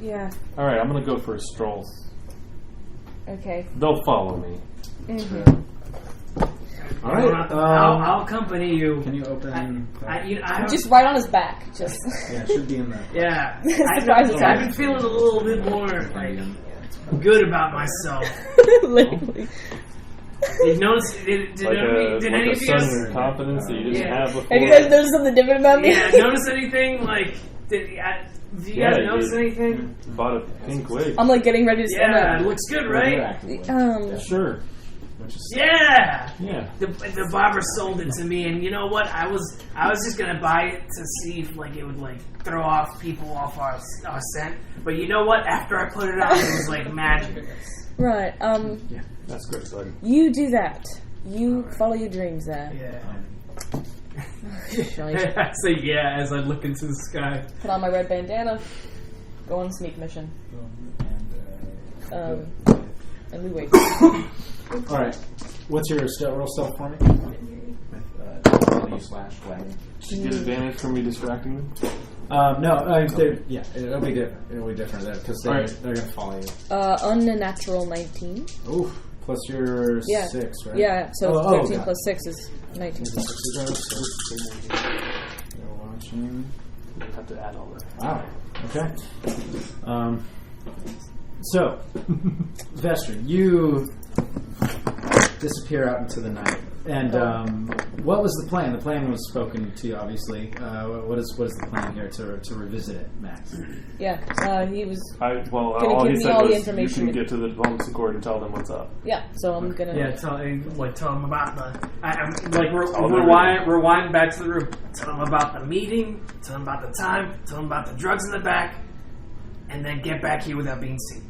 Yeah. Alright, I'm gonna go for a stroll. Okay. They'll follow me. All right. I'll accompany you. Can you open? I Just right on his back. Just. Yeah, it should be in there. Yeah. Surprise I've attack. been feeling a little bit more like good about myself. Lately. You notice? Did any of you guys? sudden confidence that you didn't have before. Have you guys noticed something different about me? Yeah. Notice anything? Like, did you guys notice anything? You bought a pink wig. I'm like getting ready to stand Yeah, up. it looks good, right? Sure. Yeah. Yeah. The barber sold it to me, and you know what? I was just gonna buy it to see if like it would like throw off people off our scent. But you know what? After I put it on, it was like magic. Right. Yeah, that's good, bud. You do that. You follow your dreams there. Yeah. Shite. I say yeah as I look into the sky. Put on my red bandana. Go on a sneak mission. And we wait. All right. What's your roll stealth for me? /wagon. Did you get advantage from me distracting them? No, it'll be different. It'll be different because they're gonna follow you. Unnatural 19. Oof. Plus your Yeah. 6, right? Yeah, so 13 got plus 6 is 19. They're watching. You have to add all that. Wow. Okay. So, Vestrin, you disappear out into the night. And what was the plan? The plan was spoken to you, obviously. What is the plan here to revisit it, Max? Yeah, he was. All Gonna he give me said all the was information. you can get to the diplomacy court and tell them what's up. Yeah, so I'm gonna. Yeah, tell them about the. Rewind back to the room. Tell them about the meeting. Tell them about the time. Tell them about the drugs in the back, and then get back here without being seen.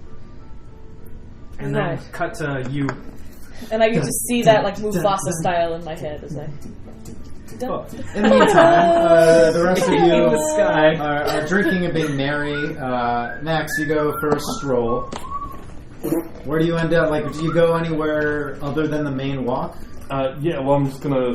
And then Right. cut to you. And I can just see that like Mufasa style in my head as I. Well, in the meantime, the rest of you In the sky. are drinking and being merry. Max, you go for a stroll. Where do you end up? Like, do you go anywhere other than the main walk? Yeah, well, I'm just gonna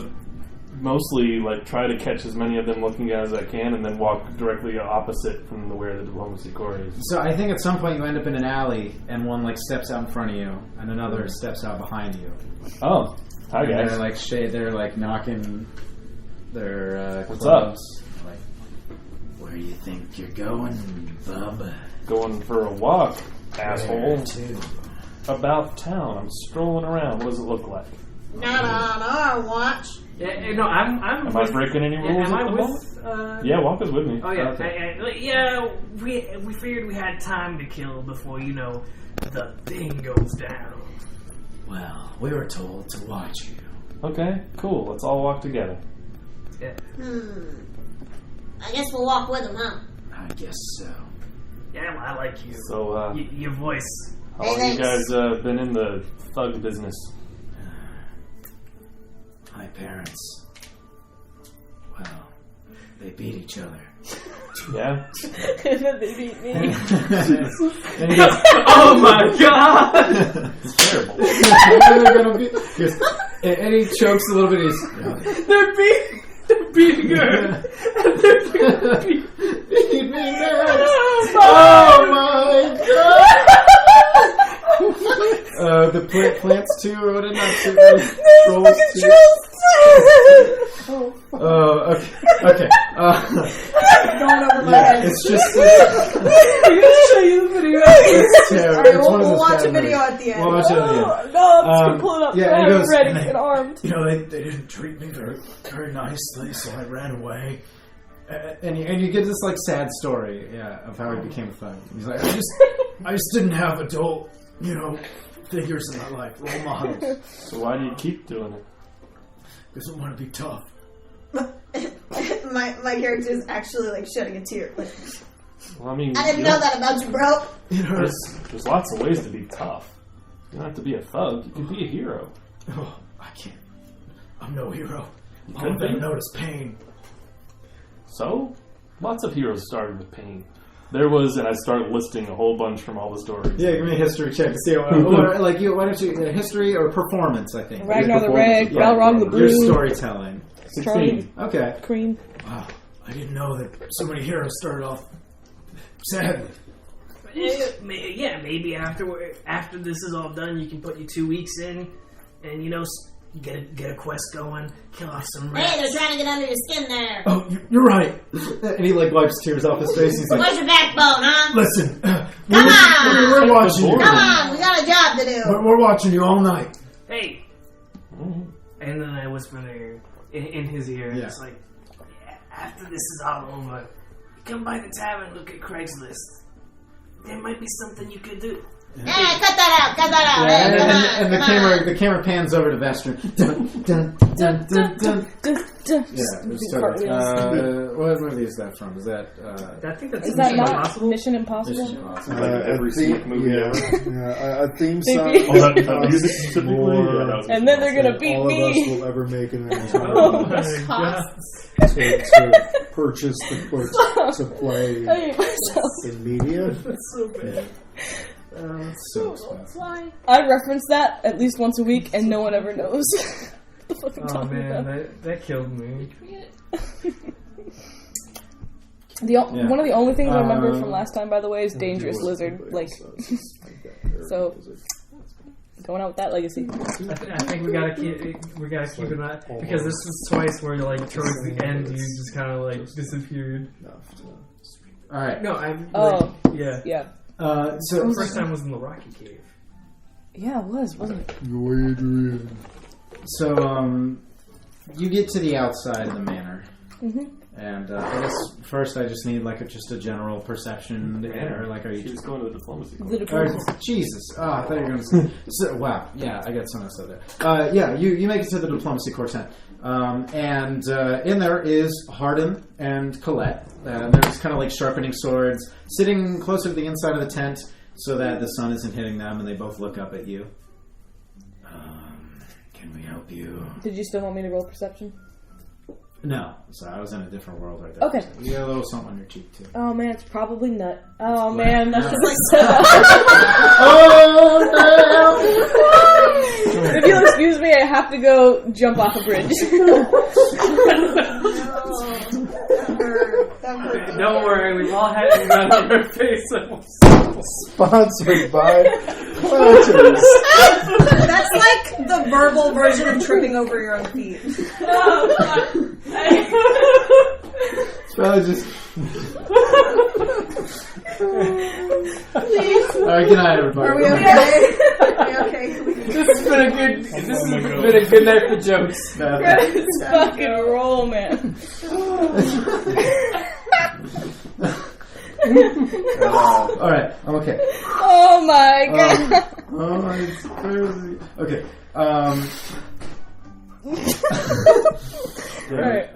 mostly try to catch as many of them looking as I can, and then walk directly opposite from where the diplomacy court is. So I think at some point you end up in an alley, and one steps out in front of you, and another steps out behind you. Oh, hi And guys. they're knocking their What's clubs. Where do you think you're going, bub? Going for a walk, asshole. Where to? About town. I'm strolling around. What does it look like? Not on our watch. Yeah, no, I'm. Am I breaking any rules Am at I the moment? with? Yeah, walk is with me. Oh yeah, Okay. we figured we had time to kill before the thing goes down. Well, we were told to watch you. Okay, cool. Let's all walk together. Yeah, I guess we'll walk with him, huh? I guess so. yeah, well, I like you. So, Your voice. how long you guys been in the thug business? My parents, well, they beat each other. Yeah? And then they beat me. And he goes, Oh my god! It's terrible. they're gonna be, and he chokes a little bit. He's They're beating her. They're beating beat me next. Oh my god! The plants too, or what did not trolls too. Oh, okay. Going over my Yeah, head. it's just. I'm gonna show you the video. It's terrible. Alright, It's one of we'll those watch bad a video movies. at the end. We'll watch it at the end. No, I'm just gonna pull it up. Yeah, Yeah, and he goes, ready and I- and armed. You know, they didn't treat me very nicely, so I ran away. And you get this sad story, of how he became a thug. He's like, I just didn't have adult, figures in my life, role models. So why do you keep doing it? Because I want to be tough. my character is actually shedding a tear. Well, I mean, I didn't know that about you, bro. It hurts. There's lots of ways to be tough. You don't have to be a thug. You can be a hero. Oh, I can't. I'm no hero. All could of them be. notice pain. So, lots of heroes started with pain. There was, and I started listing a whole bunch from all the stories. yeah, give me a history check to see why don't you history or performance? I think Ragnar the performance, Red, yeah, Balrog the your Blue, storytelling. 16. Okay. Cream. Wow, I didn't know that so many heroes started off sadly. Yeah, maybe after this is all done, you can put your 2 weeks in, and get a quest going, kill off some rats. Hey, they're trying to get under your skin there. Oh, you're right. And he wipes tears off his face. He's like, Where's your backbone, huh? Listen, on! we're watching you. Come on, we got a job to do. We're watching you all night. Hey! And then I whisper in his ear, Yeah. it's like, after this is all over, come by the tavern, look at Craigslist. There might be something you could do. Hey, cut that out, yeah, Hey, come on, and come the camera pans over to Vestrin. Dun, dun, dun, dun, dun. Yeah, it was totally. What movie is that from? Is that I think that's Is that Mission not Impossible. Mission Impossible? Mission Impossible? Every Sonic movie ever. A theme Maybe. song. Oh, that music specifically? More Yeah, that was And then they're gonna beat all of us me. will ever make in our Oh entire my god. to purchase to play I hate myself. in media. That's so bad. So expensive. I reference that at least once a week, and no one ever knows. What the fuck I'm Oh talking man, about. that killed me. One of the only things I remember from last time, by the way, is Dangerous Lizard. So, Going out with that legacy. I think we gotta keep it up because this is twice where like towards the end you just kind of like disappeared. All right. No, I'm. Oh. Yeah. Yeah. So The first time was in the Rocky Cave. Yeah, it was, wasn't it? So, you get to the outside of the manor, and I guess first I just need like just a general perception, or like are She you? was going to the diplomacy course. The diplomacy. Jesus! Oh, I thought you were going to say. So, wow, yeah, I got some of that there. Yeah, you make it to the diplomacy course tent, and in there is Hardin and Colette. They're just kind of like sharpening swords, sitting closer to the inside of the tent so that the sun isn't hitting them, and they both look up at you. Can we help you? Did you still want me to roll perception? No, so I was in a different world right there. Okay. So you got a little something on your cheek too. Oh man, it's probably nut. Oh man, that's No. just like so. Oh If you'll excuse me, I have to go jump off a bridge. Don't worry, we've all had that on our face. Sponsored by Planters. That's like the verbal version of tripping over your own feet. It's probably just. Please. All right, good night, everybody. Are we okay? Okay. This has been a good night for jokes. Let's fucking roll, man. All right, I'm okay. Oh my god. Oh, it's crazy. Okay. Alright.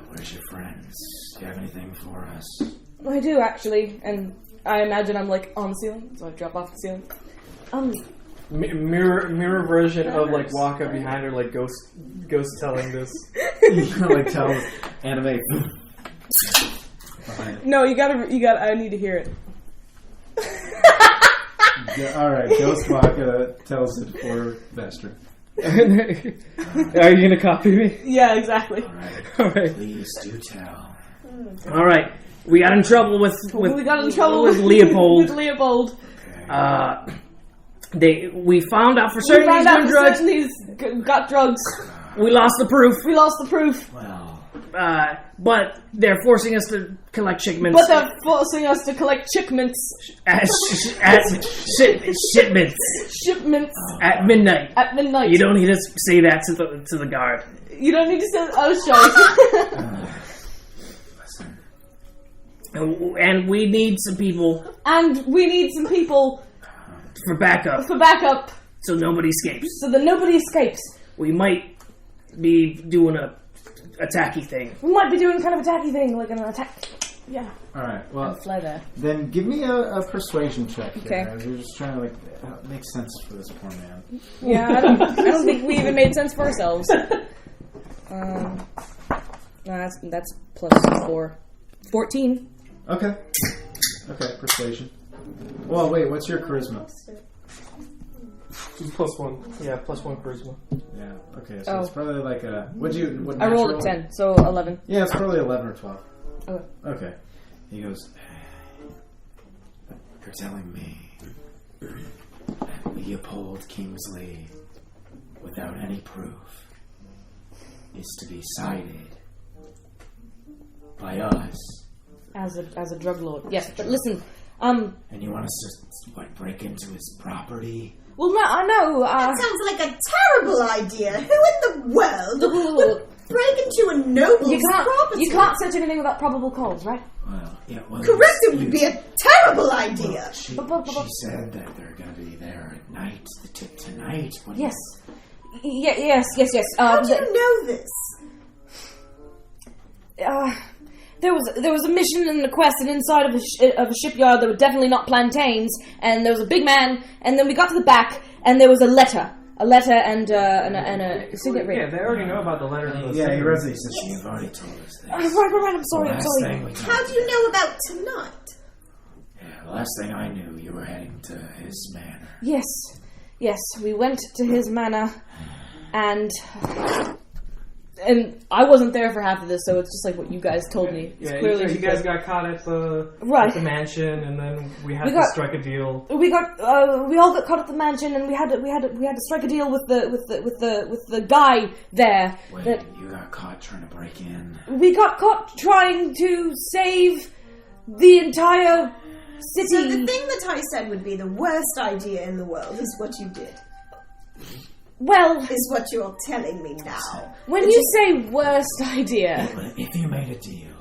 Where's your friends? Do you have anything for us? I do actually, and I imagine I'm like on the ceiling, so I drop off the ceiling. Mirror version of like walk up behind her like ghost telling this. You kind of like tell anime. No, you gotta. I need to hear it. Yeah, all right, Ghost Waka tells it for Vester. Are you gonna copy me? Yeah, exactly. All right. Please do tell. All right. We got in trouble with Leopold. With Leopold. We found out for certain he's doing drugs. He's got drugs. We lost the proof. Well, But they're forcing us to collect shipments. But they're forcing us to collect shipments. Shipments. Shipments. At midnight. At midnight. You don't need to say that to the guard. You don't need to say. Oh, sorry. And we need some people. For backup. So nobody escapes. So that nobody escapes. We might be doing a attacky thing. We might be doing kind of attacky thing, like an attack. Yeah. all right. Well, Fly there. then give me a persuasion check here, Okay. as you're just trying to like make sense for this poor man. Yeah, I don't think we even made sense for ourselves. No, that's plus 4. 14. Okay, persuasion. Well, wait, what's your charisma? +1. Yeah, +1 charisma. Yeah. Okay, so it's probably like a. What I rolled a 10, so 11. Yeah, it's probably 11 or 12. Okay. Okay. He goes, you're telling me that Leopold Kingsley, without any proof, is to be cited by us. As a drug lord. Yes, but listen, And you want us to, break into his property? well, no, I know, That sounds like a terrible idea. Who in the world would break into a noble's property? you can't search anything without probable cause, right? Correct, it would be a terrible idea. She said that they're going to be there at night, tonight. Yes. Yes. How do you know this? There was a mission and a quest, and inside of a shipyard there were definitely not plantains, and there was a big man, and then we got to the back, and there was a letter and a signet ring. Yeah, they already know about the letter. Yeah, he read it. He says, you've already told us this. Right, I'm sorry. How do you know about tonight? Yeah, the last thing I knew, you were heading to his manor. Yes, we went to his manor, and And I wasn't there for half of this, so it's just like what you guys told me. It's Yeah, clearly you guys got caught at the Right. at the mansion, and then we had We to got- strike a deal. we all got caught at the mansion, and we had to strike a deal with the guy there. Wait, That you got caught trying to break in. we got caught trying to save the entire city. So the thing that I said would be the worst idea in the world is what you did. Well, Is what you're telling me now. when you say worst idea, If you made a deal,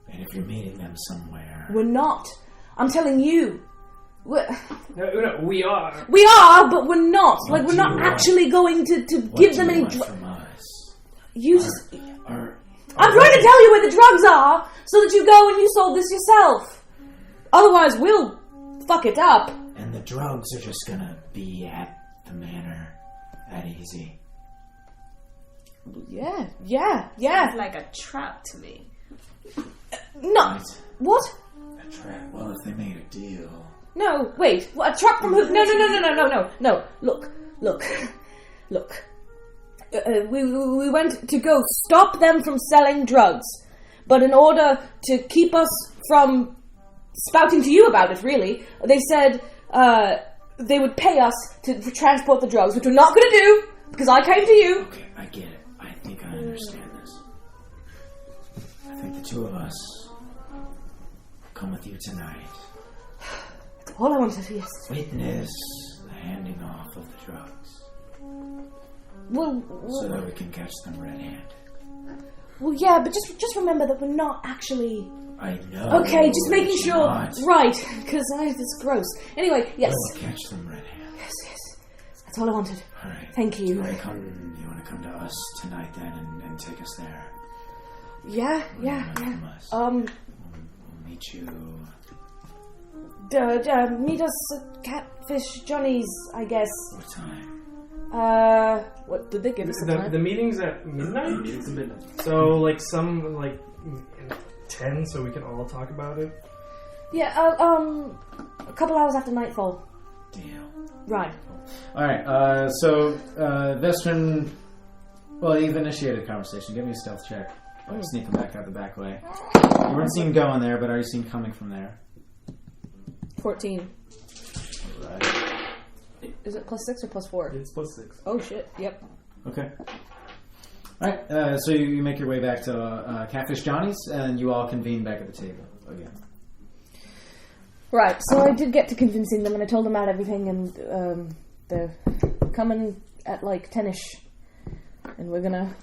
and if you're meeting them somewhere, we're not. I'm telling you. No, we are. We are, but we're not. What Like, we're do not you want? actually going to what give do them you any want drugs. from us? You just... Are I'm trying to tell you where the drugs are, so that you go and you solve this yourself. Otherwise, we'll fuck it up. and the drugs are just gonna be at the manor. That easy. Yeah. It's like a trap to me. No. Right? What? A trap. Well, if they made a deal. No, wait. What, a trap from who? No. Look. We went to go stop them from selling drugs, but in order to keep us from spouting to you about it, really, they said they would pay us to transport the drugs, which we're not going to do because I came to you. Okay, I get it. I think I understand this. I think the two of us come with you tonight. That's all I wanted to yes. Witness the handing off of the drugs, Well, so that we can catch them red-handed. well, yeah, but just remember that we're not actually. I know. Okay, just that making you're sure. not. Right, because it's gross. Anyway, yes. We'll catch them red-handed. Yes. That's all I wanted. All right. Thank Do you. you want to come to us tonight then, and take us there? Yeah. What do you want from us? Um, We'll meet you. meet us at Catfish Johnny's, I guess. What time? What did they give us a The time? meeting's at midnight. It's midnight. So like 10, so we can all talk about it. Yeah, a couple hours after nightfall. Deal. Right. All right. So Vestron, well, you've initiated a conversation. Give me a stealth check. Like sneaking back out the back way. You weren't seen going there, but are you seen coming from there? 14. All right. Is it +6 or +4? It's +6. Oh shit. Yep. Okay. All right. So you make your way back to Catfish Johnny's, and you all convene back at the table again. Right. So I did get to convincing them, and I told them about everything, and they're coming at like 10ish, and we're gonna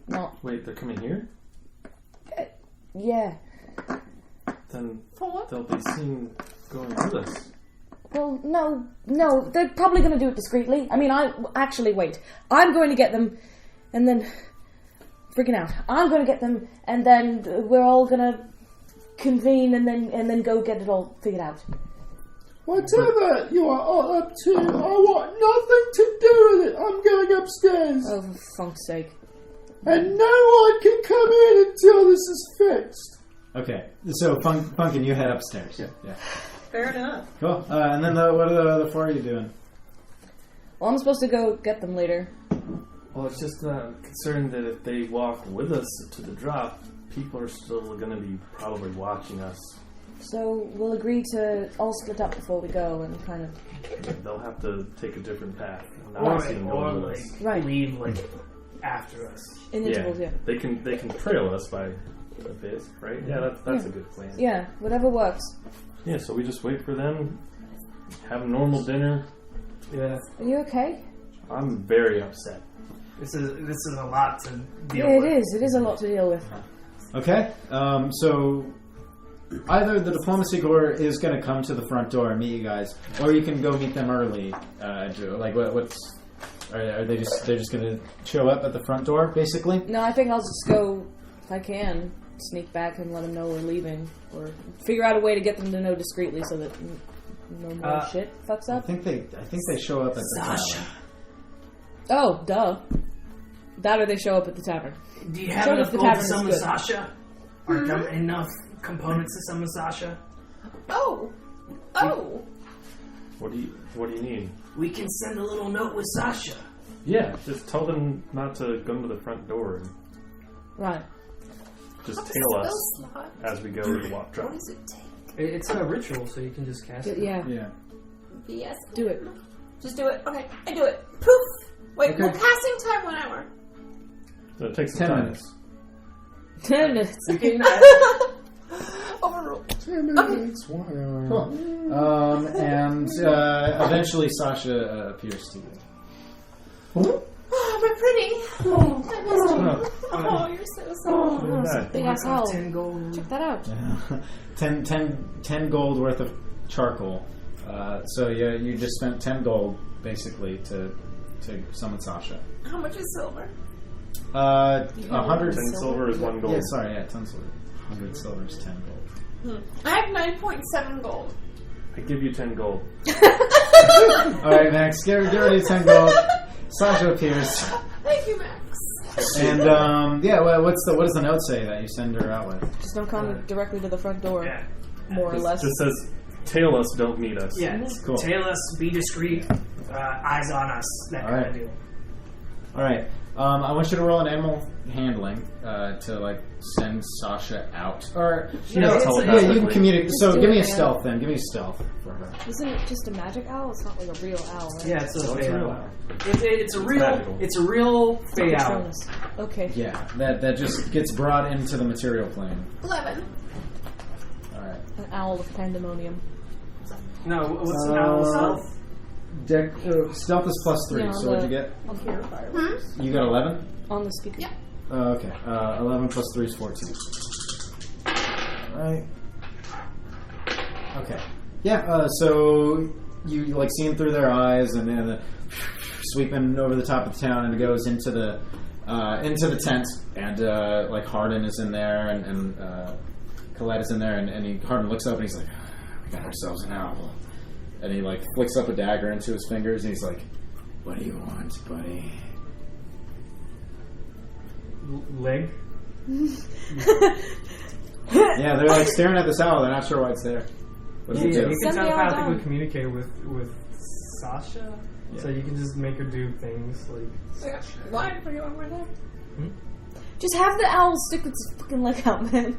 not. Wait, they're coming here? Yeah. Then they'll be seen going with us. Well, no, they're probably going to do it discreetly. I mean, wait. I'm going to get them, and then freaking out. I'm going to get them, and then we're all going to convene, and then go get it all figured out. Whatever you are all up to, I want nothing to do with it. I'm going upstairs. Oh, for funk's sake! And no one can come in until this is fixed. Okay. So Funkin, you head upstairs. Yeah. Fair enough. Cool. And then what are the other four of you doing? Well, I'm supposed to go get them later. Well, it's just concerned that if they walk with us to the drop, people are still going to be probably watching us. So we'll agree to all split up before we go, and kind of. They'll have to take a different path. Not seeing Or going with us. like Right. leave like after us. In intervals, yeah. They can trail us by a bit, right? Yeah, that's a good plan. Yeah, whatever works. Yeah, so we just wait for them, have a normal dinner. Yeah, Are you okay? I'm very upset. this is a lot to deal Yeah, with. it is. It is a lot to deal with. Okay. So either the diplomacy corps is going to come to the front door and meet you guys, or you can go meet them early. Like are they just going to show up at the front door basically? No, I think I'll just go, if I can, sneak back and let them know we're leaving, or figure out a way to get them to know discreetly so that no more shit fucks I up. think they show up at the tavern. Oh, duh. That or they show up at the tavern. Do you have Sure, enough if the gold to tavern is summon good. Sasha? Or enough components to summon Sasha? Oh. What do you need? We can send a little note with Sasha. Yeah, just tell them not to come to the front door and Right. just tail us as we go to the walk drop. What does it take? It's a ritual, so you can just cast it. Yeah. Yeah. BS. Do it. Just do it. Okay, I do it. Poof. Wait, Okay. will casting time 1 hour? So it takes some 10 time. minutes. 10 minutes. You can, Overruled. 10 minutes, 1 hour. Cool. And eventually Sasha appears to you. Oh, my pretty. I missed you. Oh, you're so soft. Big ass owl. 10 gold. Check that out. 10 gold worth of charcoal. So you just spent 10 gold basically to summon Sasha. How much is silver? 100 10 silver is 1 gold. Yeah, sorry, 10 silver. 100 silver is 10 gold. I have 9.7 gold. I give you 10 gold. Alright, Max, get ready to 10 gold. Sasha appears. Thank you, Max. And, what does the note say that you send her out with? Just don't come directly to the front door, Yeah. more or less. Just says, tail us, don't meet us. Yeah. Cool. Tail us, be discreet, eyes on us, that kind Alright. of deal. Alright, I want you to roll an animal handling to, send Sasha out. Or, She has telepathically. yeah, you can communicate. So do give me a it, stealth then. Give me a stealth for her. Isn't it just a magic owl? It's not like a real owl, right? Yeah, it's a So it's fey real. owl. It's a real magical. it's a real fey owl. Patronus. Okay. Yeah, that just gets brought into the material plane. 11. Alright. An owl of pandemonium. No, what's an owl's stealth? Stealth is +3, Yeah, so what'd you get? On here, fireworks. You got 11? On the speaker. Yeah. Okay, 11 plus 3 is 14. Right. Okay. Yeah, so you see him through their eyes and then sweeping over the top of the town, and it goes into the tent, and Hardin is in there, and Colette is in there, and Hardin looks up and he's like, we got ourselves an owl. And he flicks up a dagger into his fingers and he's like, what do you want, buddy? Leg? Yeah, they're staring at this owl. They're not sure why it's there. What does it Yeah, do? you can Send the owl telepathically down. communicate with Sasha, so you can just make her do things like. Why? What do you want more there? Just have the owl stick its fucking leg out, man.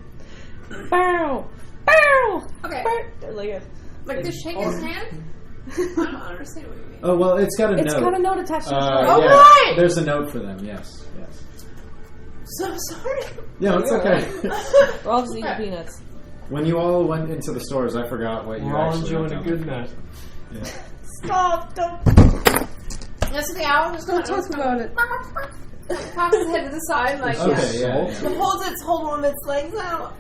Bow! Bow! Okay. Bow! Like to shake his hand? I don't understand what you mean. Oh, well, it's got a It's note. got a note attached to it. Oh, yeah, right! There's a note for them, yes. So sorry. Yeah, it's okay. We're all just eating peanuts. When you all went into the stores, I forgot what you We're all actually enjoying went a on. good night. Yeah. Stop, don't. Yes, the owl just Don't talk about it. Cocks his head to the side, like, Okay, yeah. It holds one of its legs out.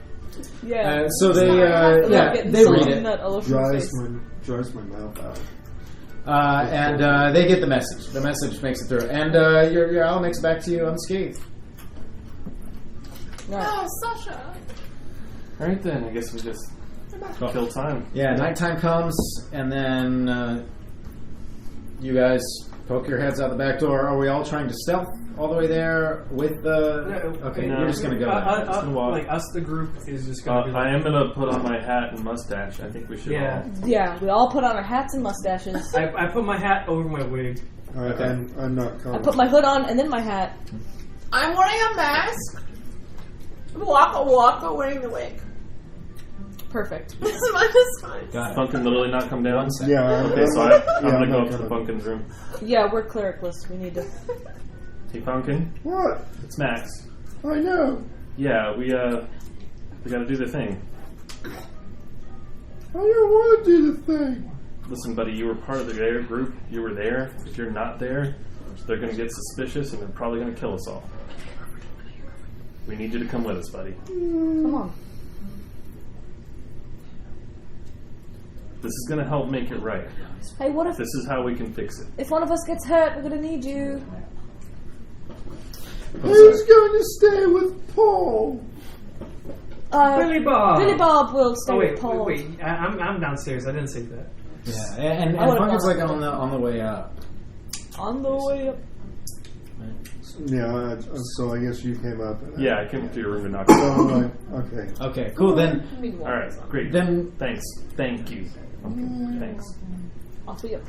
Yeah. So they, Getting they some read it. nut all over your face. Dries my mouth out. And they get the message. The message makes it through. And your owl makes it back to you unscathed. Right. Oh, Sasha. Alright then, I guess we just kill time. Yeah, nighttime comes, and then you guys poke your heads out the back door. Are we all trying to stealth all the way there with the... Okay, No. you're just going to go. Just gonna walk. Like us, the group is just gonna be. I am gonna put on my hat and mustache. I think we should Yeah. Yeah, we all put on our hats and mustaches. I put my hat over my wig. Alright, Okay. I'm not I coming. put my hood on and then my hat. I'm wearing a mask. Waka wearing the wig. Perfect. This is fine. Got it. Funkin literally not come down? Yeah, Okay, so I'm gonna go up to the Funkin's room. Yeah, we're clericless. We need to. Hey Funkin, What? it's Max. I know. Yeah, we gotta do the thing. I don't want to do the thing. Listen, buddy, you were part of their group. You were there. If you're not there, they're gonna get suspicious and they're probably gonna kill us all. We need you to come with us, buddy. Come on. This is gonna help make it right. Hey, what if This is how we can fix it. one of us gets hurt? We're gonna need you. Who's going to stay with Paul? Billy Bob. Billy Bob will stay Oh with wait, Paul. wait. I'm downstairs. I didn't say that. Yeah, and I would've Funkin's gone on the way up. On the way up. Yeah, so I guess you came up. Yeah, I came up to your room and knocked. So, okay. Okay, cool. Then All right, great. Then- Thanks. Thank you. Okay, thanks. Off we go.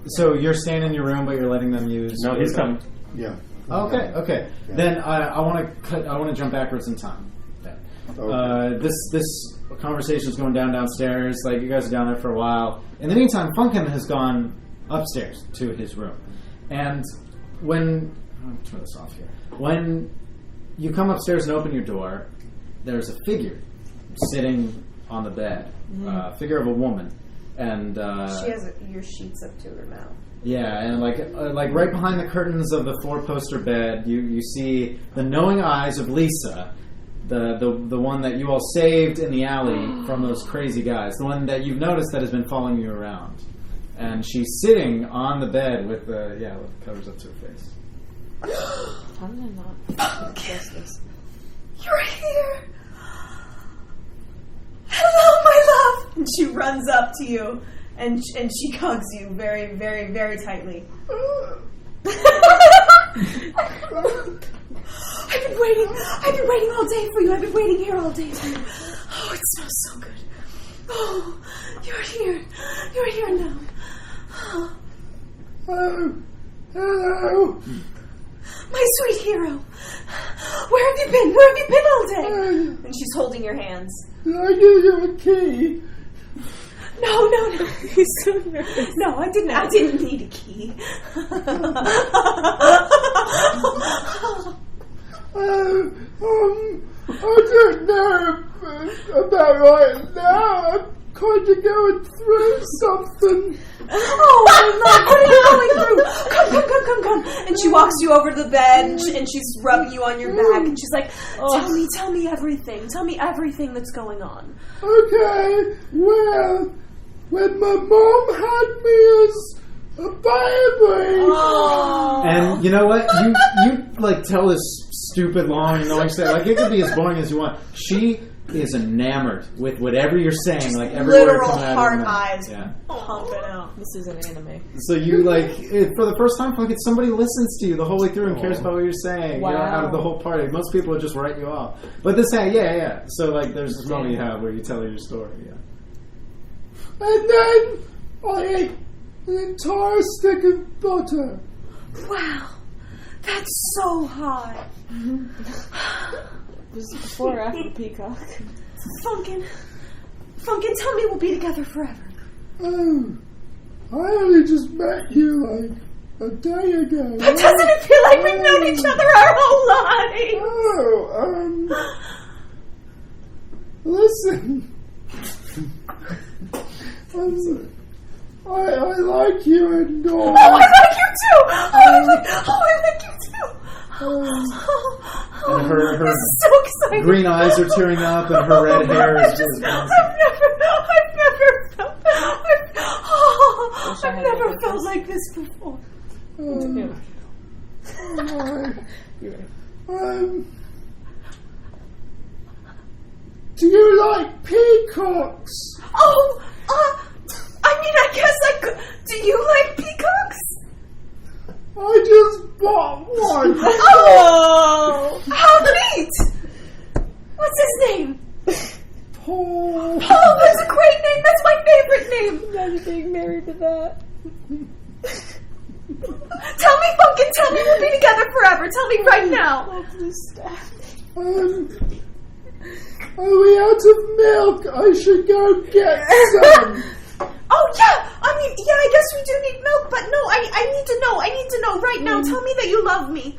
So you're staying in your room, but you're letting them use. No, he's coming. Yeah. Okay. Yeah. Then I want to jump backwards in time. Then. Okay. This conversation is going downstairs. Like you guys are down there for a while. In the meantime, Funkin has gone upstairs to his room, and when I'll turn this off here. When you come upstairs and open your door, there's a figure sitting on the bed, figure of a woman, and she has your sheets up to her mouth. Yeah, and like right behind the curtains of the 4-poster bed, you see the knowing eyes of Lisa, the one that you all saved in the alley from those crazy guys, the one that you've noticed that has been following you around, and she's sitting on the bed with the covers up to her face. How did I not guess this? You're here! Hello, my love! And she runs up to you, and she hugs you very, very, very tightly. I've been waiting all day for you. I've been waiting here all day for you. Oh, it smells so good. Oh, you're here. You're here now. Oh, hello. My sweet hero. Where have you been? Where have you been all day? And she's holding your hands. Did I give you a key? No. He's so nervous. No, I didn't need a key. I don't know about right now. I'm kind of going through something. Oh, my love, what are you going through? Come. And she walks you over to the bed, and she's rubbing you on your back, and she's like, tell me everything. Tell me everything that's going on. Okay, well, when my mom had me as a baby. Oh. And you know what? You like tell this stupid, long, annoying story. Like it could be as boring as you want. She is enamored with whatever you're saying. Like every word literal coming out of heart your mouth. eyes Yeah. pumping out. This is an anime. So you for the first time, like somebody listens to you the whole way through and cares about what you're saying. Wow. You know, out of the whole party, most people would just write you off. But this, yeah. So like, there's this moment you have where you tell her your story. Yeah. And then I ate an entire stick of butter. Wow, that's so hot. Was it before or after Peacock? Funkin', tell me we'll be together forever. Oh, I only just met you like a day ago. But doesn't it feel like we've known each other our whole lives? Listen. I like you and all. Oh, I like you too! I like you too! And her this is so exciting. green eyes are tearing up, and her red hair is just. I've never felt like this before. Do you like peacocks? Oh, I guess I could. Do you like peacocks? I just bought one. Oh, how neat! What's his name? Paul. Oh, that's a great name. That's my favorite name. Imagine being married to that. Tell me, Funkin', tell me we'll be together forever. Tell me right now. Oh, please stop. Are we out of milk? I should go get some. Oh, yeah. I guess we do need milk, but no, I need to know. I need to know right now. Tell me that you love me.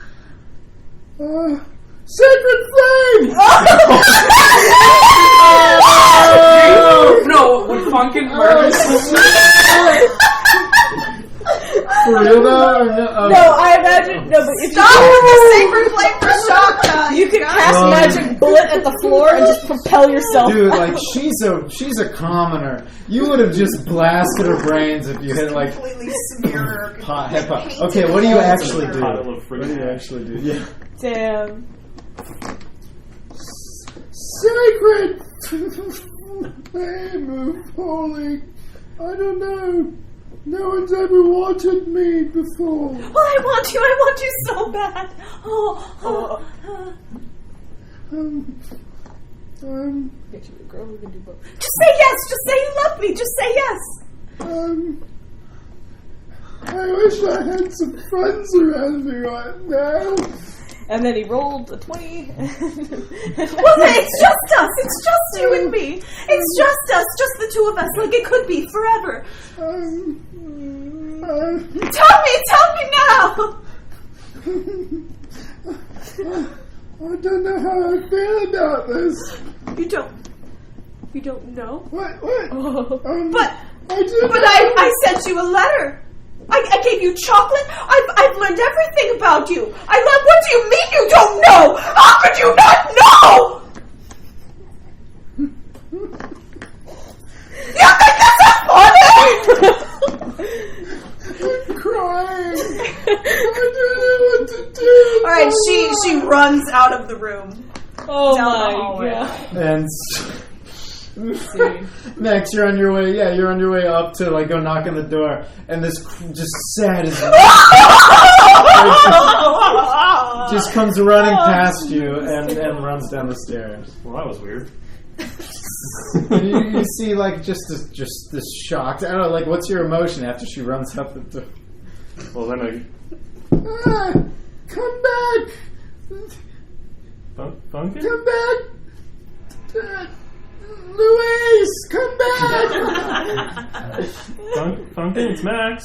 Sacred flame! No, would Funkin' murder For real though? Or no? No, I imagine. No, but if Stop with the sacred flame for shock. you could cast magic bullet at the floor and just propel yourself. Dude, like she's a commoner. You would have just blasted her brains if you had like Completely smear her. head pop. Okay, what do you actually do? Pile of What do you actually do? Yeah. Damn. Sacred flame of holy. I don't know. No one's ever wanted me before. Well, I want you so bad. Get you a girl who can do both. Just say yes. Just say you love me. Just say yes. I wish I had some friends around me right now. And then he rolled a 20. Well, it's just us. It's just you and me. It's just us. Just the two of us. Like it could be forever. Tell me now. I don't know how I feel about this. You don't know? What? But I sent you a letter. I gave you chocolate. I've learned everything about you. What do you mean you don't know? How could you not know? You think this is funny? I'm crying. I don't know what to do. All right, she runs out of the room. Oh Down the my hallway. god. And next, you're on your way. Yeah, you're on your way up to like go knock on the door, and this just sad as just comes running past you and runs down the stairs. Well, that was weird. You see like just this shocked. I don't know. Like, what's your emotion after she runs up the door? Well, then Come back. Funkin'? Come back. Louise, come back. Funkin', it's Max.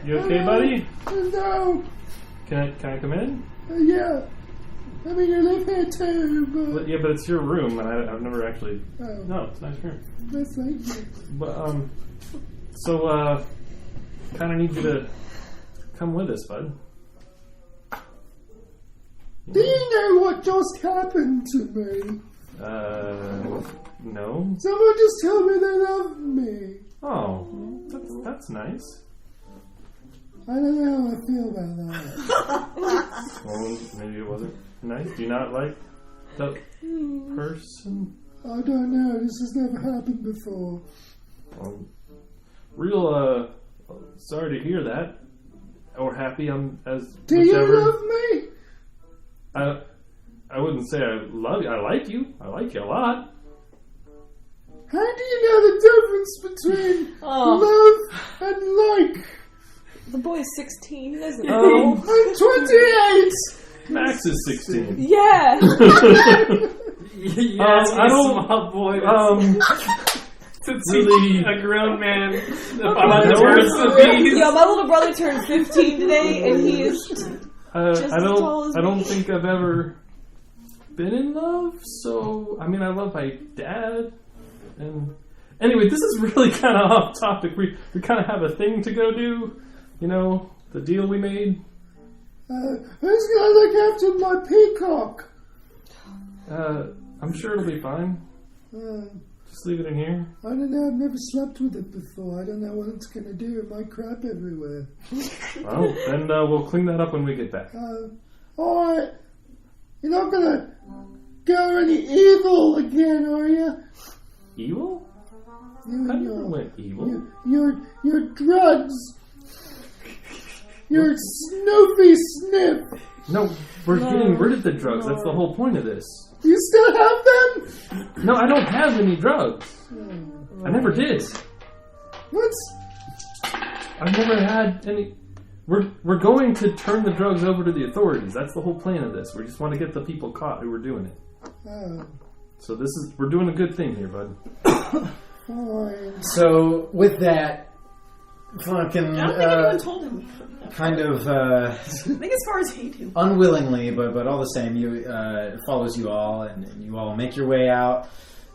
You okay, buddy? No. Can I come in? Yeah. I mean, you live here too, but... Yeah, but it's your room, and I've never actually... Oh. No, it's a nice room. That's like you. But, kind of need you to come with us, bud. Do you know what just happened to me? No. Someone just told me they love me. Oh, that's nice. I don't know how I feel about that. Well, maybe it wasn't nice. Do you not like the person? I don't know. This has never happened before. Real, sorry to hear that. Or happy, as Do whichever. you love me? I wouldn't say I love you. I like you. I like you a lot. How do you know the difference between love and like? The boy's 16, isn't he? Oh. I'm 28! Max is 16. Yeah! Yes, I don't- small boy. To see Really? a grown man I don't- Yo, my little brother turned 15 today, and he is just as tall as I don't me. think I've ever been in love. So I mean, I love my dad. And anyway, this is really kind of off topic. We kind of have a thing to go do. You know, the deal we made. Who's gonna look after my peacock? I'm sure it'll be fine. Just leave it in here. I don't know, I've never slept with it before. I don't know what it's gonna do. It might crap everywhere. Well, then we'll clean that up when we get back. Alright. You're not gonna go any evil again, are you? Evil? You I and never went evil. your drugs. Your snoopy sniff. No, we're getting rid of the drugs. That's the whole point of this. You still have them? No, I don't have any drugs. I never did. What's... I've never had any. We're going to turn the drugs over to the authorities. That's the whole plan of this. We just want to get the people caught who were doing it. So we're doing a good thing here, bud. Fine. So with that, fucking I don't think anyone told him. kind of I think as far as he knew. unwillingly, but all the same, you follows you all, and you all make your way out.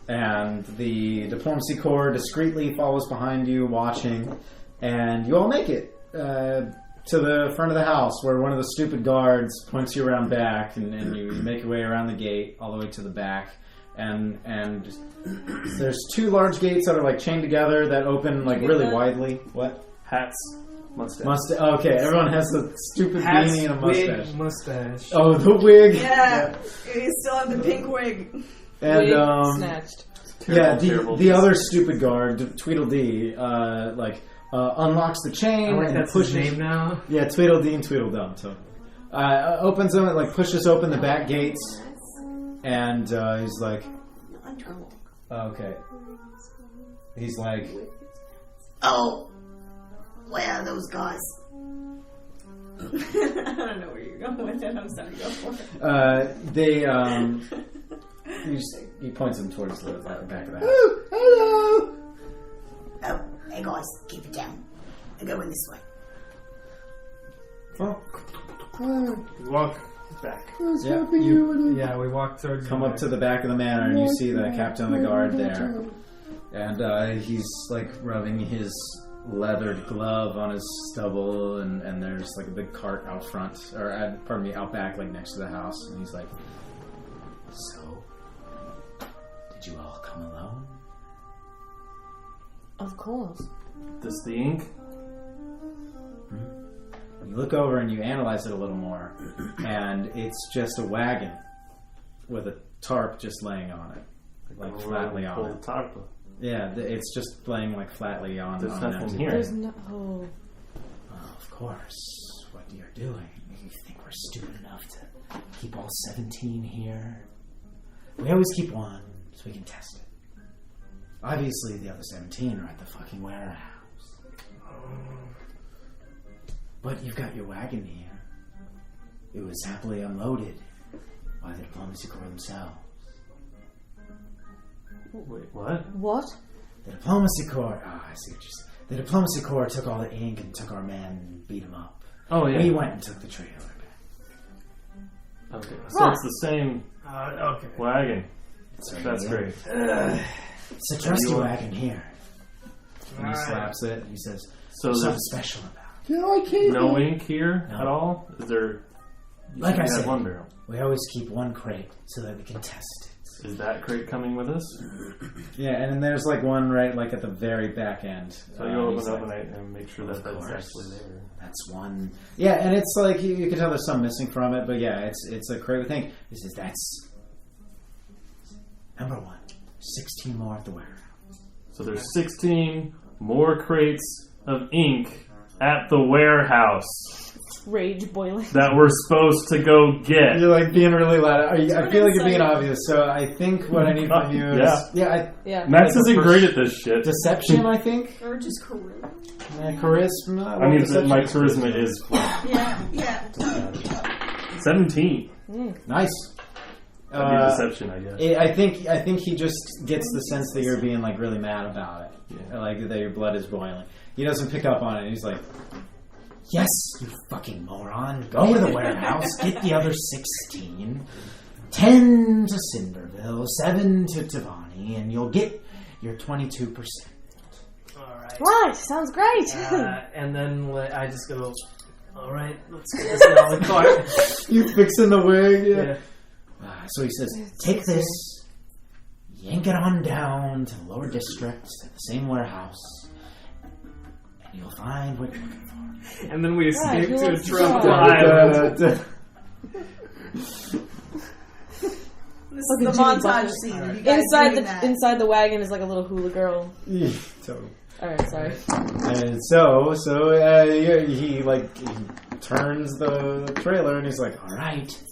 And the diplomacy corps discreetly follows behind you, watching, and you all make it to the front of the house, where one of the stupid guards points you around back, and you make your way around the gate all the way to the back. And there's two large gates that are like chained together that open like really widely. What? Hats, mustache. Okay, everyone has a stupid Hats, beanie and a wig, mustache. mustache. Oh, the wig. Yeah, you still have the pink wig. And Wig snatched. Terrible. the other stupid guard, Tweedledee, unlocks the chain I like and that's pushes. his name now. Yeah, Tweedledee and Tweedledum. So opens them and like pushes open the back gates, and he's like, okay. He's like, Oh, Where are those guys? I don't know where you're going with it. I'm sorry, go for it. He points them towards the back of the house. Oh, hello! Oh, hey guys, keep it down. I'm going this way. We walk back. I was Yeah, hoping you would Yeah, we walk towards. Come up to the back of the manor and you see the captain of the guard there. And he's like rubbing his leathered glove on his stubble, and there's like a big cart out front, or out back, like next to the house. And he's like, "So, did you all come alone?" Of course. This the ink? You look over and you analyze it a little more, and it's just a wagon with a tarp just laying on it, like flatly on it. Tarp. Yeah, it's just laying like flatly on. There's on nothing empty. here. There's no. Oh. Well, of course. What you're doing? You think we're stupid enough to keep all 17 here? We always keep one so we can test it. Obviously, the other 17 are at the fucking warehouse. But you've got your wagon here. It was happily unloaded by the diplomacy corps themselves. Wait, what? What? The diplomacy corps. I see what you're saying. The diplomacy corps took all the ink and took our men and beat them up. Oh, yeah. We went and took the trailer back. Okay. So it's the same Okay. wagon. Right That's here. great. It's a trusty wagon here. And he Alright. slaps it and he says, So "There's something there's special about it." Can I keep no it? ink here No. at all? Is there... You Like said I you had said, one barrel. we always keep one crate so that we can test it. Is that crate coming with us? Yeah, and then there's like one right like at the very back end. So you he's open up like, and make sure of that that's course. actually there. That's one. Yeah, and it's like you can tell there's some missing from it, but yeah, it's a crate with thing. He says that's number one. 16 more at the warehouse. So there's 16 more crates of ink at the warehouse Rage boiling. that we're supposed to go get. You're like being really loud. I feel like you're being obvious. So I think what I need from you is Yeah. Max Like isn't a great at this shit. deception. I think Or just charisma. charisma. I mean, deception? my charisma is flat. Yeah. 17. Nice. That'd be deception, I guess. I think he just gets the sense that you're being like really mad about it, like that your blood is boiling. He doesn't pick up on it. He's like, "Yes, you fucking moron! Go to the warehouse, get the other 16, 10 to Cinderville, 7 to Tavani, and you'll get your 22%." Alright. Right, sounds great. And then I just go, alright, let's get this in all the cart. You fixing the wig? Yeah. So he says, "Take this, yank it on down to the lower district at the same warehouse, and you'll find what you're looking for." And then we escape who to a wants to tropical try? island. This is the montage scene. Of you guys Inside doing that. inside the wagon is like a little hula girl. Yeah, totally. All right, sorry. And he turns the trailer and he's like, "All right."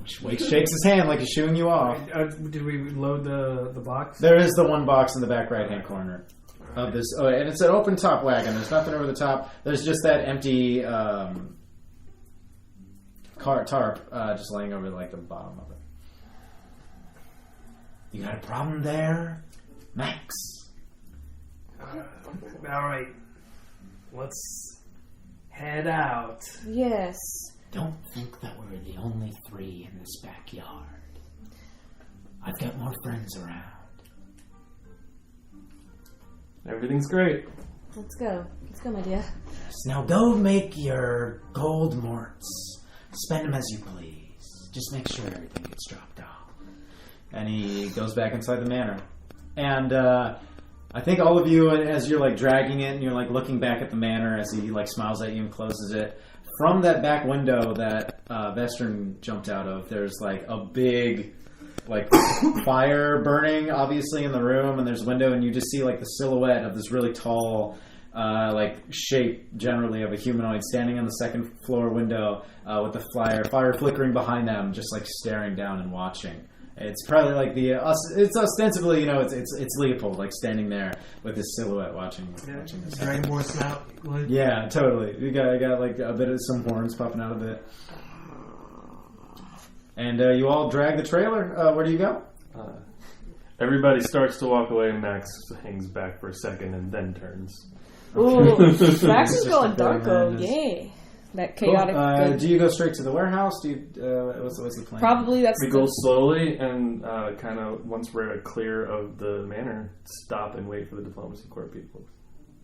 Shakes his hand like he's shooing you off. Did we load the box? There is the one box in the back right hand corner of this. Oh, and it's an open top wagon. There's nothing over the top. There's just that empty tarp just laying over like the bottom of it. "You got a problem there, Max?" Alright. Let's head out. Yes. "Don't think that we're the only 3 in this backyard. I've got more friends around." Everything's great. Let's go. Let's go, my dear. So now go make your gold morts. Spend them as you please. Just make sure everything gets dropped off. And he goes back inside the manor. And I think all of you, as you're like dragging it and you're like looking back at the manor as he like smiles at you and closes it, from that back window that Vestern jumped out of, there's like a big like fire burning obviously in the room, and there's a window, and you just see like the silhouette of this really tall like shape generally of a humanoid standing on the second floor window with the fire flickering behind them, just like staring down and watching It's probably like it's ostensibly, it's Leopold, like standing there with his silhouette watching this happen. Dragonborn snout. Like. Yeah, totally. You got like a bit of some horns popping out of it. And you all drag the trailer. Where do you go? Everybody starts to walk away, and Max hangs back for a second and then turns. Ooh, Max is going darko. Yeah. That chaotic. Cool. Do you go straight to the warehouse? Do you? What's the plan? Probably that's. We go slowly and kind of once we're clear of the manor, stop and wait for the diplomacy corps people.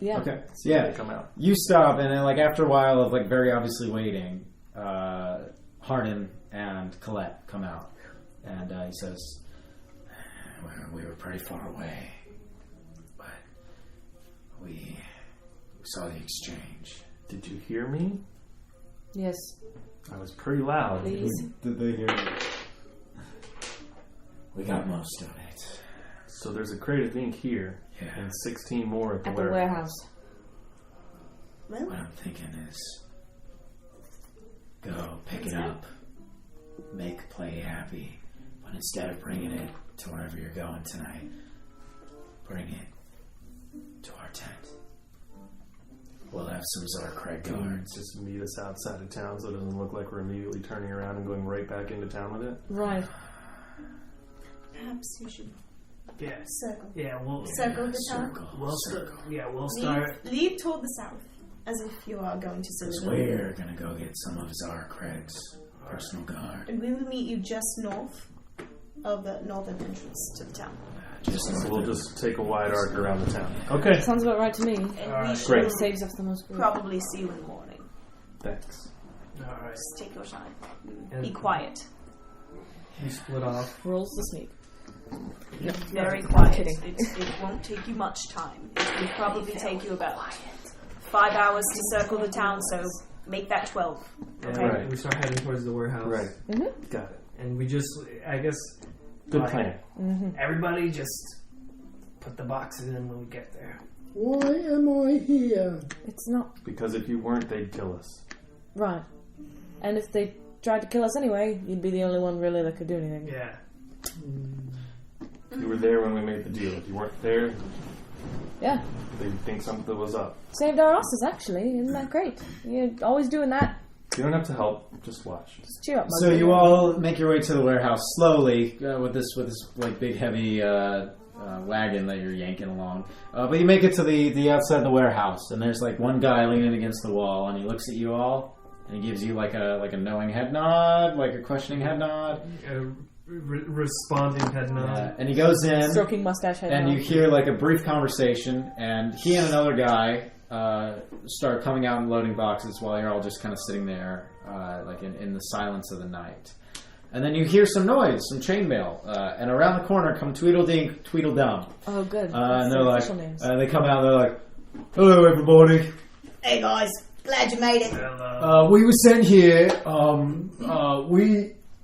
Yeah. Okay. So Yeah. they come out. You stop, and then like after a while of like very obviously waiting, Hardin and Colette come out, and he says, "We were pretty far away, but we saw the exchange." Did you hear me? Yes. I was pretty loud. Please. Did they hear you? We got most of it. So there's a crate of ink here, and 16 more at the warehouse. Well, What I'm thinking is, go pick it up, make play happy, but instead of bringing it to wherever you're going tonight, bring it to our tent. We'll have some Zarkreg guards. Just meet us outside of town so it doesn't look like we're immediately turning around and going right back into town with it. Right. perhaps you should Yeah. circle. Yeah, we'll Circle the town. we'll start. Lead toward the south, as if you are going to Because Cinderville. we're gonna go get some of Zarkreg's personal guard. And we will meet you just north of the northern entrance to the town. So we'll just take a wide arc around the town. Okay. Sounds about right to me. And we Great. should Saves us the most grief. probably see you in the morning. Thanks. All right. Just take your time. And Be quiet. we split off. Rolls the sneak. Very quiet. kidding. It won't take you much time. It will probably take you about 5 hours to circle the town, so make that 12. And Right. we start heading towards the warehouse. Right. Mm-hmm. Got it. And we just, I guess, Good plan. everybody just put the boxes in when we get there. Why am I here? It's not Because if you weren't, they'd kill us. right. And if they tried to kill us anyway, you'd be the only one really that could do anything. Yeah. You were there when we made the deal. If you weren't there, Yeah. they'd think something was up. Saved our asses, actually. Isn't that great? You're always doing that. You don't have to help. Just watch. Just cheer up, So Muggsy. you all make your way to the warehouse slowly with this like big heavy wagon that you're yanking along. But you make it to the outside of the warehouse, and there's like one guy leaning against the wall, and he looks at you all, and he gives you like a knowing head nod, like a questioning head nod, Responding head nod. and he goes in. Stroking mustache head. And nod. you hear like a brief conversation, and he and another guy start coming out and loading boxes while you're all just kind of sitting there, like in the silence of the night. And then you hear some noise, some chainmail, and around the corner come Tweedledee and Tweedledum. Oh, good. And That's they're the like, official names. they come out and they're like, "Hello, everybody. Hey guys, glad you made it. We were sent here.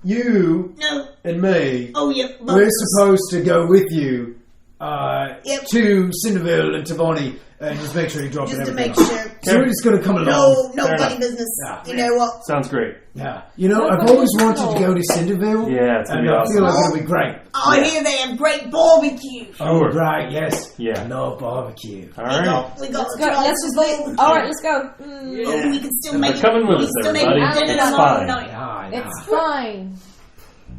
You No, and me. oh yeah, We're supposed to go with you Yep. to Cinderville and Tavoni and just make sure you drop just to everything make off. sure. So we're just going to come No, along. no Fair bloody enough. business. Yeah. You know what? Sounds great. Yeah. You know, I've Nobody always wanted knows. to go to Cinderville. Yeah, it's gonna and be I feel like awesome. it'll be great. I hear they have great barbecue. Oh, right, yes. Yeah. I love barbecue. All We right. got Let's to go. try Let's some just leave. barbecue. Alright, let's go. Oh, we can still They're make it. coming with we us, can still make everybody. it dinner It's tomorrow fine. night. It's fine.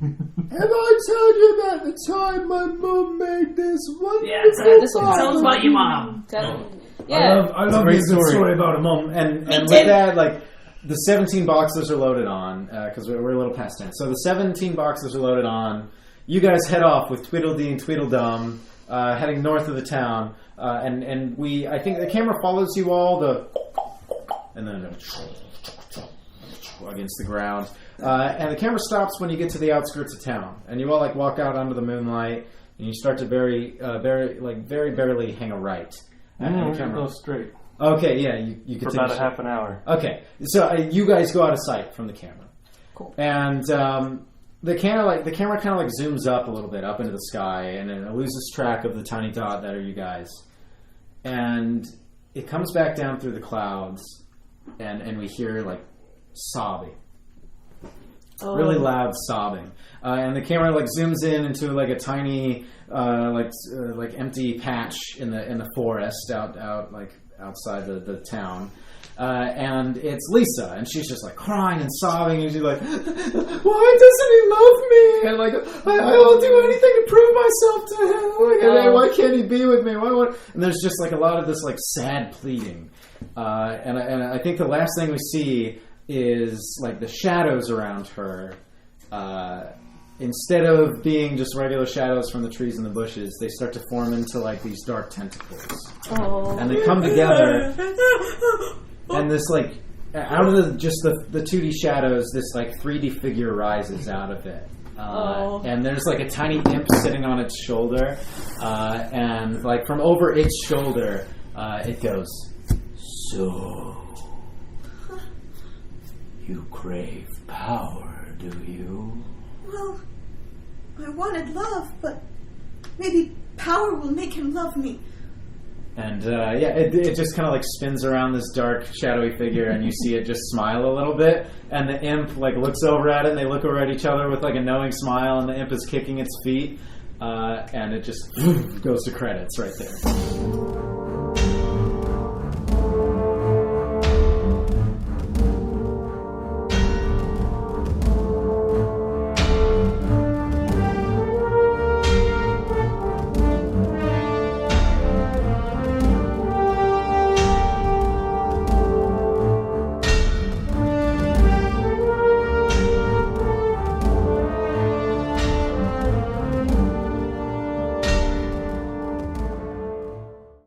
Have I told you about the time my mum made this wonderful Yeah, this one tell us about your mom. Yeah. I love great this good story. story about a mom. And with too. that, like, the 17 boxes are loaded on, because we're a little past 10. So the 17 boxes are loaded on. You guys head off with Tweedledee and Tweedledum, heading north of the town. And I think the camera follows you all, and then against the ground. And the camera stops when you get to the outskirts of town. And you all, like, walk out onto the moonlight, and you start to very barely hang a right. And We're the gonna camera. go straight Okay, yeah, you for continue. about a half an hour. Okay, so you guys go out of sight from the camera. Cool. And the camera kind of like zooms up a little bit up into the sky, and then it loses track of the tiny dot that are you guys. And it comes back down through the clouds, and we hear like sobbing. really loud sobbing. And the camera like zooms in into like a tiny like empty patch in the forest outside the town. And it's Lisa, and she's just like crying and sobbing, and she's like, "Why doesn't he love me? And like, I'll do anything to prove myself to him. Like, why can't he be with me? And there's just like a lot of this like sad pleading. And I think the last thing we see is like the shadows around her. Instead of being just regular shadows from the trees and the bushes, they start to form into like these dark tentacles. Oh. And they come together. And this, like, out of the 2D shadows, this, like, 3D figure rises out of it. And there's, like, a tiny imp sitting on its shoulder. And, like, from over its shoulder, it goes, "So, you crave power, do you?" Well, I wanted love, but maybe power will make him love me. And it just kind of like spins around this dark, shadowy figure, and you see it just smile a little bit. And the imp like looks over at it, and they look over at each other with like a knowing smile. And the imp is kicking its feet, and it just goes to credits right there.